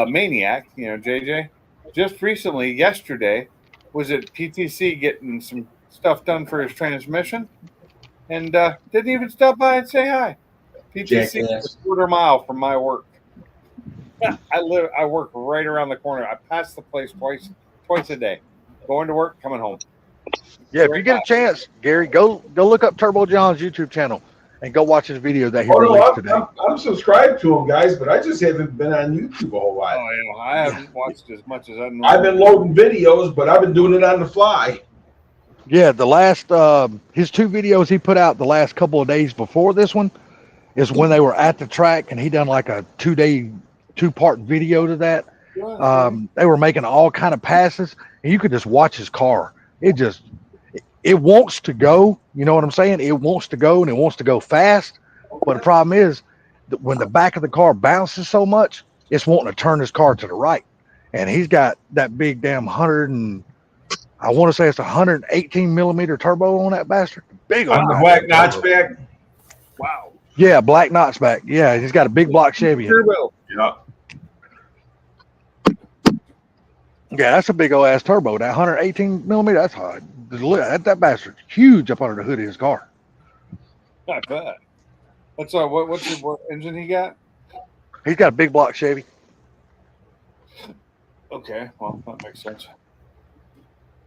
[SPEAKER 1] Maniac, you know, JJ, just recently, yesterday, was at PTC getting some stuff done for his transmission and didn't even stop by and say hi. PTC is
[SPEAKER 5] Jackass.
[SPEAKER 1] a quarter mile from my work. I work right around the corner. I pass the place twice a day. Going to work, coming home.
[SPEAKER 3] Yeah, if you
[SPEAKER 1] Right
[SPEAKER 3] get
[SPEAKER 1] by.
[SPEAKER 3] a chance, Gary, go look up Turbo John's YouTube channel and go watch his video that he
[SPEAKER 5] Oh,
[SPEAKER 3] released
[SPEAKER 5] no,
[SPEAKER 3] today.
[SPEAKER 5] I'm subscribed to them, guys, but I just haven't been on YouTube a whole lot.
[SPEAKER 1] Oh, yeah, I haven't watched as much as I normally.
[SPEAKER 5] I've been loading videos, but I've been doing it on the fly.
[SPEAKER 3] Yeah, the last his 2 videos he put out the last couple of days before this one is when they were at the track, and he done like a 2-day 2-part video to that. They were making all kind of passes, and you could just watch his car. It wants to go. You know what I'm saying? It wants to go, and it wants to go fast. But the problem is that when the back of the car bounces so much, it's wanting to turn his car to the right. And he's got that big damn I want to say it's 118 millimeter turbo on that bastard. Big
[SPEAKER 5] On the
[SPEAKER 3] old
[SPEAKER 5] black
[SPEAKER 3] turbo.
[SPEAKER 5] notchback.
[SPEAKER 1] Wow.
[SPEAKER 3] Yeah, black notchback. Yeah, he's got a big block Chevy. in it.
[SPEAKER 1] Turbo.
[SPEAKER 5] Yeah.
[SPEAKER 3] Yeah, that's a big old ass turbo. That 118 millimeter, that's hard. That bastard's huge up under the hood of his car.
[SPEAKER 1] I bet. What's what engine he got?
[SPEAKER 3] He's got a big block Chevy.
[SPEAKER 1] Okay, well that makes sense.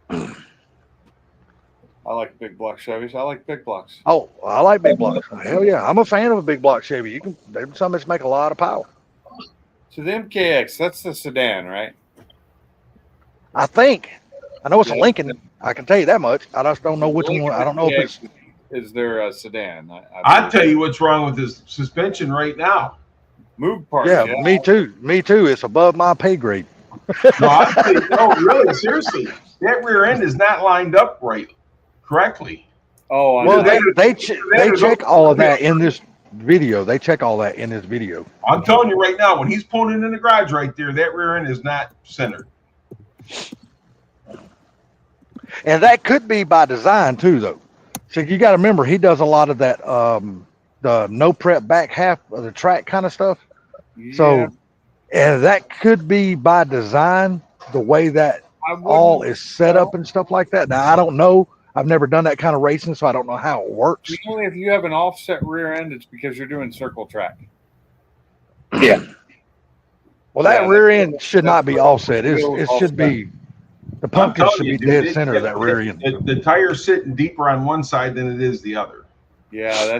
[SPEAKER 1] I like big block Chevys. I like big blocks.
[SPEAKER 3] Oh, I like big blocks. Hell yeah, I'm a fan of a big block Chevy. There's some that make a lot of power.
[SPEAKER 1] So the MKX, that's the sedan, right?
[SPEAKER 3] I think. I know it's a
[SPEAKER 1] Yeah.
[SPEAKER 3] Lincoln. I can tell you that much. I just don't know which
[SPEAKER 1] Lincoln
[SPEAKER 3] one. I don't know if it's.
[SPEAKER 1] MKX is there a sedan?
[SPEAKER 5] I'll tell you what's wrong with this suspension right now.
[SPEAKER 1] Move parts.
[SPEAKER 3] Yeah, me too. Me too. It's above my pay grade.
[SPEAKER 5] No, I'll tell you, no, really, seriously. That rear end is not lined up correctly.
[SPEAKER 1] Oh, I
[SPEAKER 3] Well,
[SPEAKER 1] know.
[SPEAKER 3] they check all of that in this video. They check all that in this video.
[SPEAKER 5] I'm telling you right now, when he's pulling in the garage right there, that rear end is not centered.
[SPEAKER 3] And that could be by design too, though. So you got to remember, he does a lot of that, the no prep back half of the track kind of stuff.
[SPEAKER 1] Yeah,
[SPEAKER 3] So, and that could be by design, the way that
[SPEAKER 1] I wouldn't-
[SPEAKER 3] all is set up and stuff like that. Now, I don't know. I've never done that kind of racing, so I don't know how it works.
[SPEAKER 1] Usually, if you have an offset rear end, it's because you're doing circle track.
[SPEAKER 3] Well, that
[SPEAKER 1] Yeah,
[SPEAKER 3] rear end should not be offset. It should be, the
[SPEAKER 5] I'm
[SPEAKER 3] pumpkin
[SPEAKER 5] telling
[SPEAKER 3] should
[SPEAKER 5] you,
[SPEAKER 3] be
[SPEAKER 5] dude,
[SPEAKER 3] dead center of that rear end.
[SPEAKER 5] The tire's sitting deeper on one side than it is the other.
[SPEAKER 1] Yeah,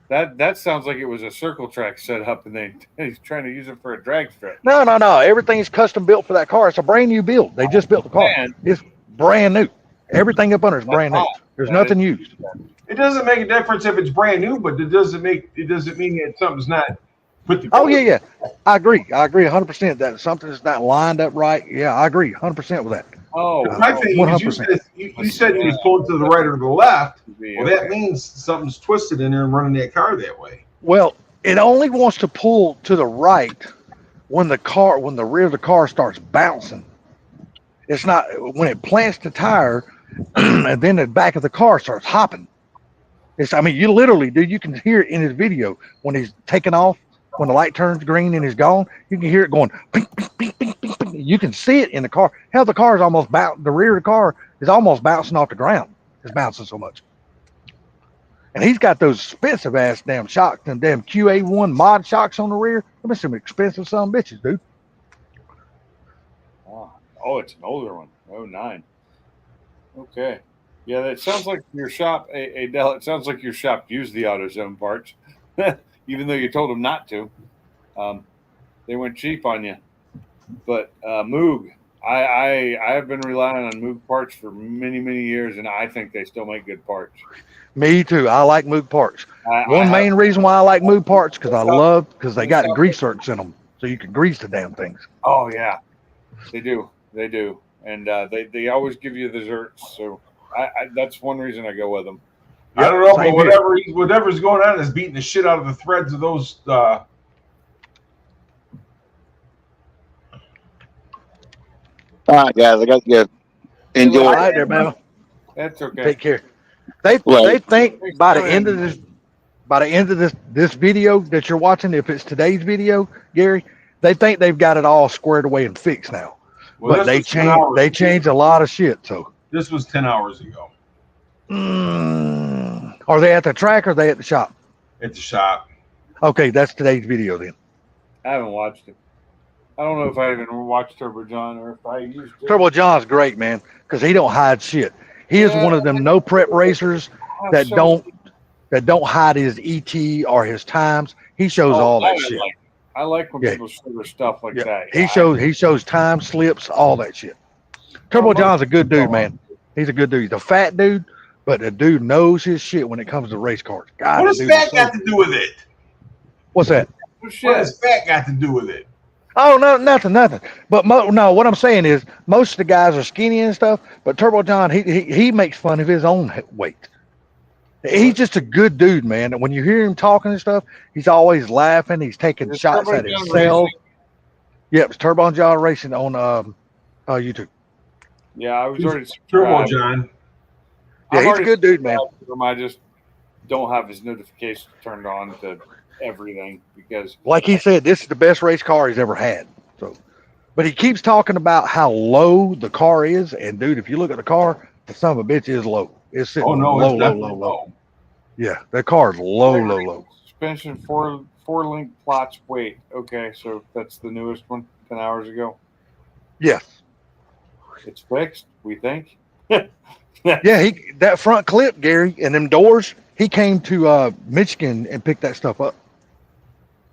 [SPEAKER 1] that sounds like it was a circle track set up, and he's trying to use it for a drag strip.
[SPEAKER 3] No. Everything's custom built for that car. It's a brand new build. They just built the car.
[SPEAKER 1] Man.
[SPEAKER 3] It's brand new. Everything up under is brand new. There's
[SPEAKER 1] That
[SPEAKER 3] nothing
[SPEAKER 1] is-
[SPEAKER 3] used.
[SPEAKER 5] It doesn't make a difference if it's brand new, but it doesn't mean that something's not put together.
[SPEAKER 3] Oh yeah. I agree 100% that something's not lined up right. Yeah, I agree 100% with that.
[SPEAKER 1] Oh,
[SPEAKER 5] My thing is,
[SPEAKER 3] 100%.
[SPEAKER 5] you said he was pulling to the right or the left.
[SPEAKER 1] yeah.
[SPEAKER 5] Well, that means something's twisted in there and running that car that way.
[SPEAKER 3] Well, it only wants to pull to the right when the rear of the car starts bouncing. It's not when it plants the tire and then the back of the car starts hopping. You literally, dude, you can hear it in his video when he's taking off, when the light turns green and he's gone, you can hear it going, ping, ping, ping, ping, ping, ping. You can see it in the car. Hell, the car is almost the rear of the car is almost bouncing off the ground. It's bouncing so much. And he's got those expensive ass damn shocks, them damn QA1 mod shocks on the rear. Them are some expensive son bitches, dude.
[SPEAKER 1] Oh, it's an older one. 09. Okay. Yeah, that sounds like your shop, Adele. It sounds like your shop used the AutoZone parts, even though you told them not to. They went cheap on you. But Moog, I have been relying on Moog parts for many years, and I think they still make good parts.
[SPEAKER 3] Me too. I like Moog parts.
[SPEAKER 1] I
[SPEAKER 3] One
[SPEAKER 1] have
[SPEAKER 3] main reason why I like Moog parts because because they got
[SPEAKER 1] Stop.
[SPEAKER 3] grease zerks in them, so you can grease the damn things.
[SPEAKER 1] Oh yeah, they do, and they always give you the zerks. So that's one reason I go with them.
[SPEAKER 5] I don't know,
[SPEAKER 3] Same
[SPEAKER 5] but
[SPEAKER 3] here.
[SPEAKER 5] whatever's going on is beating the shit out of the threads of those.
[SPEAKER 2] All right, guys, I got to go. Enjoy.
[SPEAKER 3] All right, there, man.
[SPEAKER 1] That's okay.
[SPEAKER 3] Take care. They think by the end of this video that you're watching, if it's today's video, Gary, they think they've got it all squared away and fixed now.
[SPEAKER 5] Well,
[SPEAKER 3] But they changed a lot of shit. So
[SPEAKER 5] This was 10 hours ago
[SPEAKER 3] are they at the track or are they at the shop?
[SPEAKER 5] at the shop.
[SPEAKER 3] Okay, that's today's video then.
[SPEAKER 1] I haven't watched it. I don't know if I even watched Turbo John or if I used it.
[SPEAKER 3] Turbo John's great, man, because he don't hide shit. He is one of them no prep racers that don't hide his ET or his times. He shows all that shit.
[SPEAKER 1] I like when people show their stuff like that.
[SPEAKER 3] He shows time slips, all that shit. Turbo John's a good dude, man. He's a good dude. He's a fat dude, but the dude knows his shit when it comes to race cars. God,
[SPEAKER 5] What does fat got to do with it?
[SPEAKER 3] What's that?
[SPEAKER 5] What has fat got to do with it?
[SPEAKER 3] Oh, no, nothing. But no, what I'm saying is most of the guys are skinny and stuff, but Turbo John, he makes fun of his own weight. He's just a good dude, man. And when you hear him talking and stuff, he's always laughing. He's taking shots at himself. Yep, it's Turbo John Racing on YouTube.
[SPEAKER 1] Yeah, I was already
[SPEAKER 5] Turbo John.
[SPEAKER 3] Yeah, he's a good dude, man.
[SPEAKER 1] I just don't have his notifications turned on to everything because,
[SPEAKER 3] like he said, this is the best race car he's ever had. So, but he keeps talking about how low the car is, and dude, if you look at the car, the son of a bitch is low. It's sitting low. Yeah, that car is low.
[SPEAKER 1] Suspension four link plots weight. Okay, so that's the newest one, 10 hours ago.
[SPEAKER 3] Yes.
[SPEAKER 1] It's fixed, we think.
[SPEAKER 3] Yeah, that front clip, Gary, and them doors, he came to Michigan and picked that stuff up.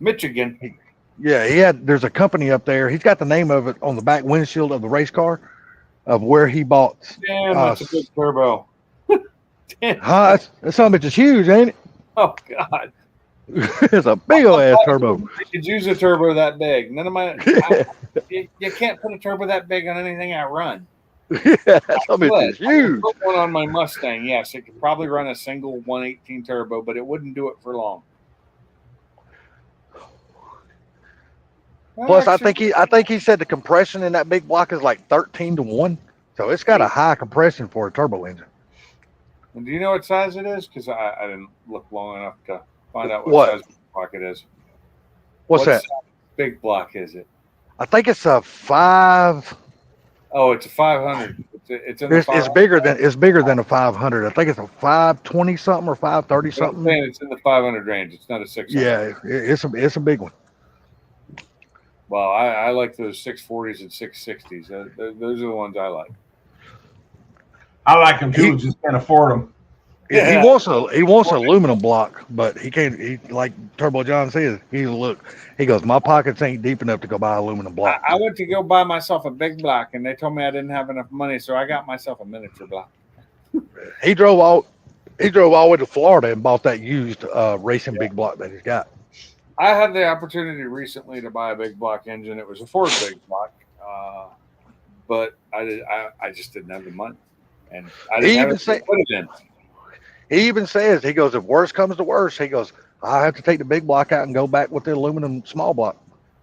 [SPEAKER 1] Michigan.
[SPEAKER 3] Yeah, there's a company up there. He's got the name of it on the back windshield of the race car of where he bought.
[SPEAKER 1] Damn, that's a big turbo.
[SPEAKER 3] That son of a bitch is huge, ain't it?
[SPEAKER 1] Oh, God.
[SPEAKER 3] It's a big old ass turbo.
[SPEAKER 1] You could use a turbo that big. None of my. You can't put a turbo that big on anything I run.
[SPEAKER 3] Yeah, that son of a bitch is huge.
[SPEAKER 1] Put one on my Mustang. Yes, it could probably run a single 118 turbo, but it wouldn't do it for long.
[SPEAKER 3] Plus, I think he said the compression in that big block is like 13-1, so it's got a high compression for a turbo engine.
[SPEAKER 1] And do you know what size it is? Because I didn't look long enough to find out what size block it is.
[SPEAKER 3] What's that?
[SPEAKER 1] Big block is it?
[SPEAKER 3] I think it's a 5.
[SPEAKER 1] Oh, it's a 500. It's in the 500.
[SPEAKER 3] It's bigger than a 500. I think it's a 520 something or 530 something.
[SPEAKER 1] It's in the 500 range. It's not a 600.
[SPEAKER 3] Yeah, it's a big one.
[SPEAKER 1] Well, I like those 640s and 660s. Those are the ones I like.
[SPEAKER 5] I like them too. Just can't afford them.
[SPEAKER 3] Yeah. He wants an aluminum block, but he can't. He, like Turbo John says, he goes, my pockets ain't deep enough to go buy aluminum block.
[SPEAKER 1] I went to go buy myself a big block, and they told me I didn't have enough money, so I got myself a miniature block.
[SPEAKER 3] He drove all the way to Florida and bought that used racing big block that he's got.
[SPEAKER 1] I had the opportunity recently to buy a big block engine. It was a Ford big block, but I just didn't have the money, and I didn't have to put it in.
[SPEAKER 3] He even says, he goes, if worse comes to worse, he goes, I have to take the big block out and go back with the aluminum small block.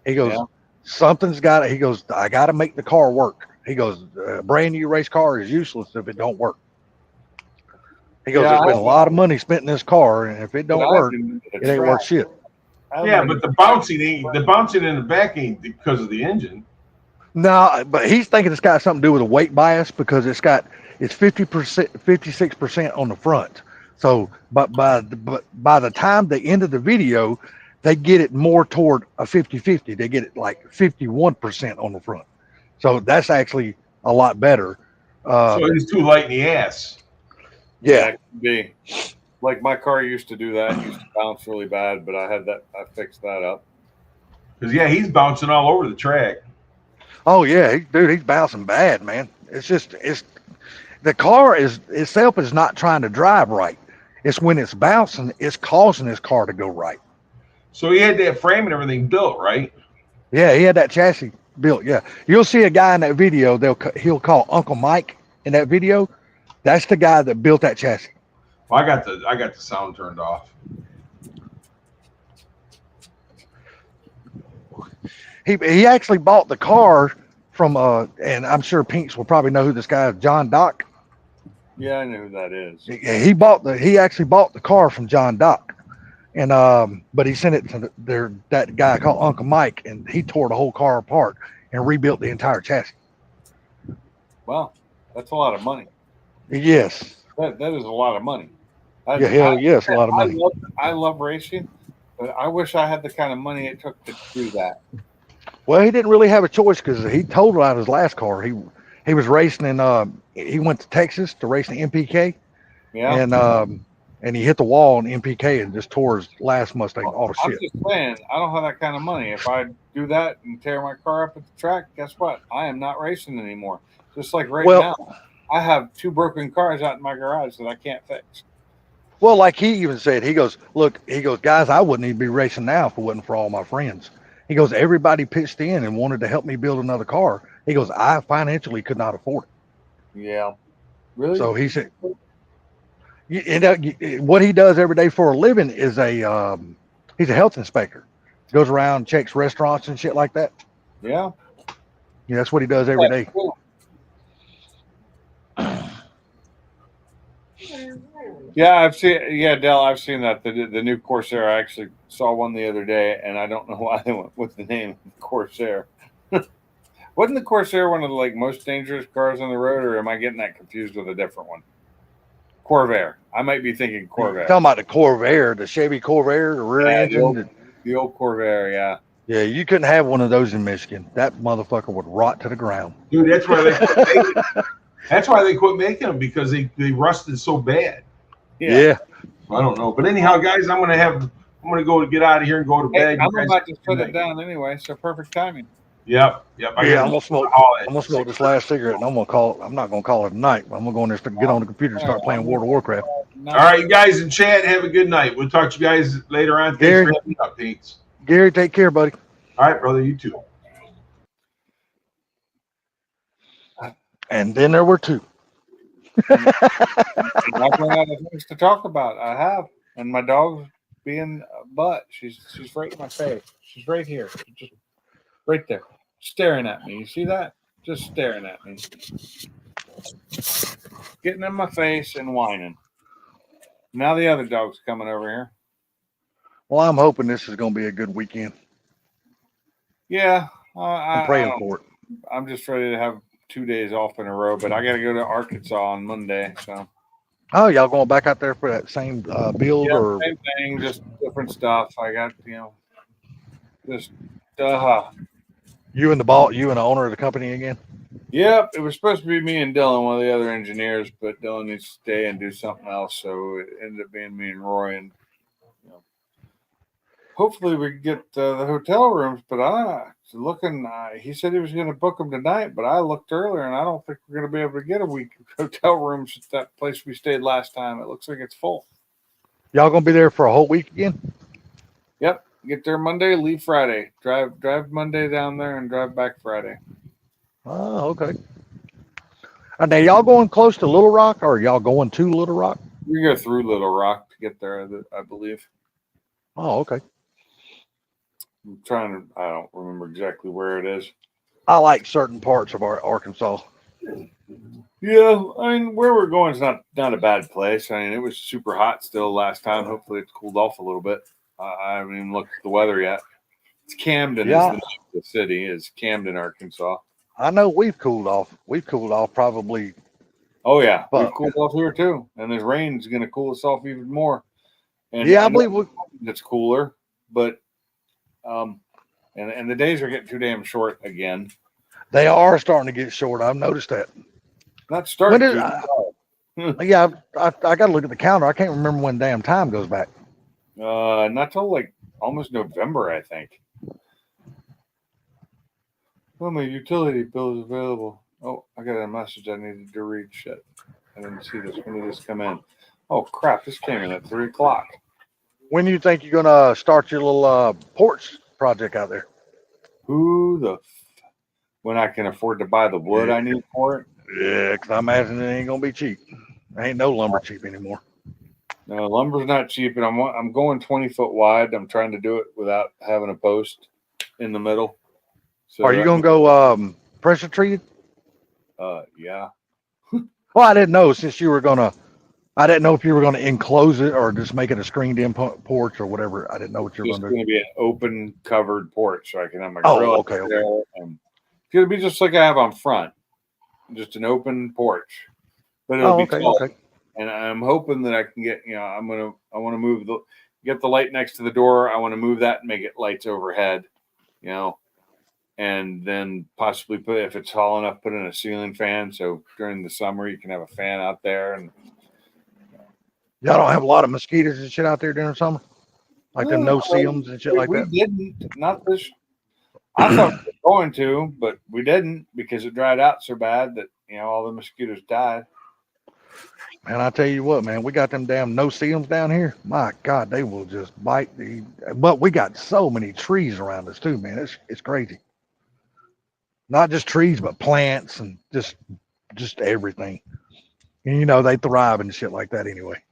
[SPEAKER 3] He goes, something's got it. He goes, I got to make the car work. He goes, a brand new race car is useless if it don't work. He goes, there's been a lot of money spent in this car, and if it don't work, it ain't worth shit.
[SPEAKER 5] Yeah, but the bouncing in the back ain't because of the engine.
[SPEAKER 3] No, but he's thinking it's got something to do with a weight bias because it's 50%, 56% on the front. So, but by the time they end of the video, they get it more toward a 50-50. They get it like 51% on the front. So that's actually a lot better.
[SPEAKER 5] So he's too light in the ass.
[SPEAKER 3] Yeah.
[SPEAKER 1] It could be. Like my car used to do that. It used to bounce really bad, but I fixed that up.
[SPEAKER 5] Because he's bouncing all over the track.
[SPEAKER 3] Oh yeah, dude, he's bouncing bad, man. It's the car is itself is not trying to drive right. It's when it's bouncing, it's causing his car to go right.
[SPEAKER 5] So he had that frame and everything built, right?
[SPEAKER 3] Yeah, he had that chassis built. Yeah, you'll see a guy in that video. He'll call Uncle Mike in that video. That's the guy that built that chassis.
[SPEAKER 5] Well, I got the sound turned off.
[SPEAKER 3] He actually bought the car from and I'm sure Pinks will probably know who this guy is, John Dock.
[SPEAKER 1] Yeah, I know who that is.
[SPEAKER 3] He actually bought the car from John Dock, and but he sent it to that guy called Uncle Mike, and he tore the whole car apart and rebuilt the entire chassis.
[SPEAKER 1] Wow, that's a lot of money.
[SPEAKER 3] Yes.
[SPEAKER 1] That is a lot of money.
[SPEAKER 3] Yeah, hell yes, a lot of money.
[SPEAKER 1] I love racing, but I wish I had the kind of money it took to do that.
[SPEAKER 3] Well, he didn't really have a choice because he totaled out his last car. He was racing in he went to Texas to race in MPK,
[SPEAKER 1] Yeah.
[SPEAKER 3] And he hit the wall in MPK and just tore his last Mustang all to
[SPEAKER 1] I'm
[SPEAKER 3] shit.
[SPEAKER 1] just saying, I don't have that kind of money. If I do that and tear my car up at the track, guess what? I am not racing anymore. Just like now, I have 2 broken cars out in my garage that I can't fix.
[SPEAKER 3] Well, like he even said, he goes, guys, I wouldn't even be racing now if it wasn't for all my friends. He goes, everybody pitched in and wanted to help me build another car. He goes, I financially could not afford it.
[SPEAKER 1] Yeah. Really?
[SPEAKER 3] So he said, what he does every day for a living is he's a health inspector. Goes around, checks restaurants and shit like that.
[SPEAKER 1] Yeah.
[SPEAKER 3] Yeah, that's what he does every day.
[SPEAKER 1] Cool. Yeah, I've seen. Yeah, Dell, I've seen that the new Corsair. I actually saw one the other day, and I don't know why they went with the name Corsair. Wasn't the Corsair one of the most dangerous cars on the road, or am I getting that confused with a different one? Corvair. I might be thinking Corvair.
[SPEAKER 3] Talking about the Corvair, the Chevy Corvair, the rear engine.
[SPEAKER 1] The old Corvair, yeah.
[SPEAKER 3] Yeah, you couldn't have one of those in Michigan. That motherfucker would rot to the ground.
[SPEAKER 5] Dude, that's why they quit making them, because they rusted so bad.
[SPEAKER 3] Yeah.
[SPEAKER 5] I don't know, but anyhow, guys, I'm gonna go get out of here and go to bed.
[SPEAKER 1] I'm about to shut it down anyway, so perfect timing.
[SPEAKER 5] Yep.
[SPEAKER 3] I'm gonna smoke this last cigarette, and I'm not gonna call it a night. I'm gonna go in there, get on the computer, and start playing World of Warcraft.
[SPEAKER 5] All right, you guys in chat, have a good night. We'll talk to you guys later on.
[SPEAKER 3] Gary,
[SPEAKER 5] thanks for having me up, Pinks.
[SPEAKER 3] Gary, take care, buddy.
[SPEAKER 5] All right, brother. You too.
[SPEAKER 3] And then there were 2.
[SPEAKER 1] I've run out of things to talk about. I have, and my dog's being a butt. She's right in my face. She's right here, just right there, staring at me. You see that? Just staring at me, getting in my face and whining. Now the other dog's coming over here.
[SPEAKER 3] Well, I'm hoping this is going to be a good weekend.
[SPEAKER 1] Yeah,
[SPEAKER 3] I'm praying for it.
[SPEAKER 1] I'm just ready to have 2 days off in a row, but I got to go to Arkansas on Monday. So.
[SPEAKER 3] Oh, y'all going back out there for that same build, or
[SPEAKER 1] same thing, just different stuff. I got just
[SPEAKER 3] you and the owner of the company again?
[SPEAKER 1] Yep, it was supposed to be me and Dylan, one of the other engineers, but Dylan needs to stay and do something else, so it ended up being me and Roy. And hopefully we can get the hotel rooms, but he said he was going to book them tonight, but I looked earlier, and I don't think we're going to be able to get a week of hotel rooms at that place we stayed last time. It looks like it's full.
[SPEAKER 3] Y'all going to be there for a whole week again?
[SPEAKER 1] Yep. Get there Monday, leave Friday. Drive Monday down there and drive back Friday.
[SPEAKER 3] Oh, okay. Now, y'all going close to Little Rock, or y'all going to Little Rock?
[SPEAKER 1] We go through Little Rock to get there, I believe.
[SPEAKER 3] Oh, okay.
[SPEAKER 1] I don't remember exactly where it is.
[SPEAKER 3] I like certain parts of our Arkansas.
[SPEAKER 1] Yeah, I mean, where we're going is not a bad place. I mean, it was super hot still last time. Hopefully it's cooled off a little bit. I haven't even looked at the weather yet. It's Camden.
[SPEAKER 3] Yeah.
[SPEAKER 1] Is the name of the city is Camden, Arkansas.
[SPEAKER 3] I know we've cooled off. We've cooled off probably.
[SPEAKER 1] Oh yeah, we've cooled off here too, and this rain's going to cool us off even more. And
[SPEAKER 3] yeah, I believe
[SPEAKER 1] it's cooler, but and the days are getting too damn short again.
[SPEAKER 3] They are starting to get short. I've noticed that.
[SPEAKER 1] Not starting.
[SPEAKER 3] Yeah, I got to look at the calendar. I can't remember when damn time goes back.
[SPEAKER 1] Not till almost November, I think. Well, my utility bill is available. Oh, I got a message I needed to read. Shit. I didn't see this. When did this come in? Oh, crap. This came in at 3 o'clock.
[SPEAKER 3] When do you think you're gonna start your little porch project out there?
[SPEAKER 1] Who the when I can afford to buy the wood I need for it?
[SPEAKER 3] Yeah, because I imagine it ain't gonna be cheap. Ain't no lumber cheap anymore.
[SPEAKER 1] No, lumber's not cheap, and I'm going 20-foot wide. I'm trying to do it without having a post in the middle. So
[SPEAKER 3] Are you
[SPEAKER 1] that
[SPEAKER 3] gonna go pressure treated?
[SPEAKER 1] yeah.
[SPEAKER 3] Well, I didn't know since you were gonna. I didn't know if you were gonna enclose it or just make it a screened-in porch or whatever. I didn't know what you were
[SPEAKER 1] Just
[SPEAKER 3] gonna do.
[SPEAKER 1] going to be an open covered porch, so I can have my
[SPEAKER 3] Oh,
[SPEAKER 1] grill out
[SPEAKER 3] okay, okay.
[SPEAKER 1] there. And it's going to be just like I have on front, just an open porch, but it'll
[SPEAKER 3] Oh,
[SPEAKER 1] be
[SPEAKER 3] okay,
[SPEAKER 1] tall.
[SPEAKER 3] okay.
[SPEAKER 1] And I'm hoping that I can get, I want to move get the light next to the door. I want to move that and make it lights overhead, and then possibly put, if it's tall enough, put in a ceiling fan. So during the summer, you can have a fan out there. And
[SPEAKER 3] Y'all don't have a lot of mosquitoes and shit out there during the summer, like them no-see-ums and shit like
[SPEAKER 1] we
[SPEAKER 3] that.
[SPEAKER 1] didn't, not this. I thought we were going to, but we didn't because it dried out so bad that, all the mosquitoes died.
[SPEAKER 3] Man, I tell you what, man, we got them damn no-see-ums down here. My God, they will just bite. But we got so many trees around us too, man. It's crazy. Not just trees, but plants and just everything. And they thrive and shit like that anyway.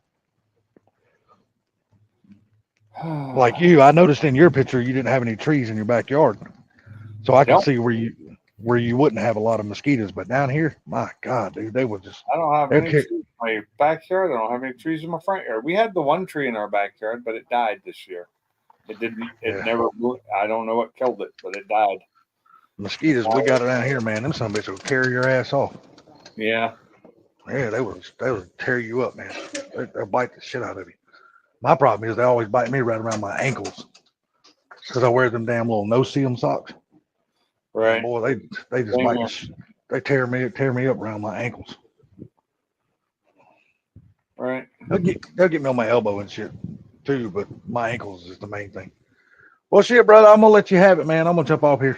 [SPEAKER 3] Like you, I noticed in your picture you didn't have any trees in your backyard, so I can
[SPEAKER 1] Nope.
[SPEAKER 3] see where you wouldn't have a lot of mosquitoes. But down here, my God, dude, they will just.
[SPEAKER 1] I don't have
[SPEAKER 3] they'll
[SPEAKER 1] any
[SPEAKER 3] kick-
[SPEAKER 1] trees in my backyard. I don't have any trees in my front yard. We had the one tree in our backyard, but it died this year. It didn't. It
[SPEAKER 3] Yeah.
[SPEAKER 1] never. I don't know what killed it, but it died.
[SPEAKER 3] Mosquitoes, we got it down here, man. Them some bitches will tear your ass off.
[SPEAKER 1] Yeah.
[SPEAKER 3] Yeah, they will tear you up, man. They'll bite the shit out of you. My problem is they always bite me right around my ankles because I wear them damn little no-see-um socks.
[SPEAKER 1] Right.
[SPEAKER 3] Boy, they just
[SPEAKER 1] Same
[SPEAKER 3] bite.
[SPEAKER 1] here.
[SPEAKER 3] They tear me up around my ankles.
[SPEAKER 1] Right.
[SPEAKER 3] They'll get me on my elbow and shit too, but my ankles is the main thing. Well, shit, brother, I'm gonna let you have it, man. I'm gonna jump off here.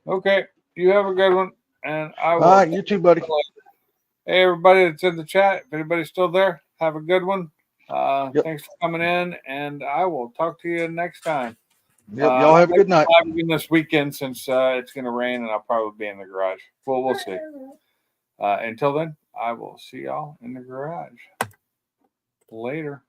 [SPEAKER 1] Okay. You have a good one, and I will.
[SPEAKER 3] All right, you too, buddy.
[SPEAKER 1] Hey, everybody that's in the chat. If anybody's still there, have a good one.
[SPEAKER 3] Yep.
[SPEAKER 1] Thanks for coming in, and I will talk to you next time.
[SPEAKER 3] Yep, y'all have a good night.
[SPEAKER 1] Live again this weekend since it's going to rain, and I'll probably be in the garage. Well, we'll see. Until then, I will see y'all in the garage. Later.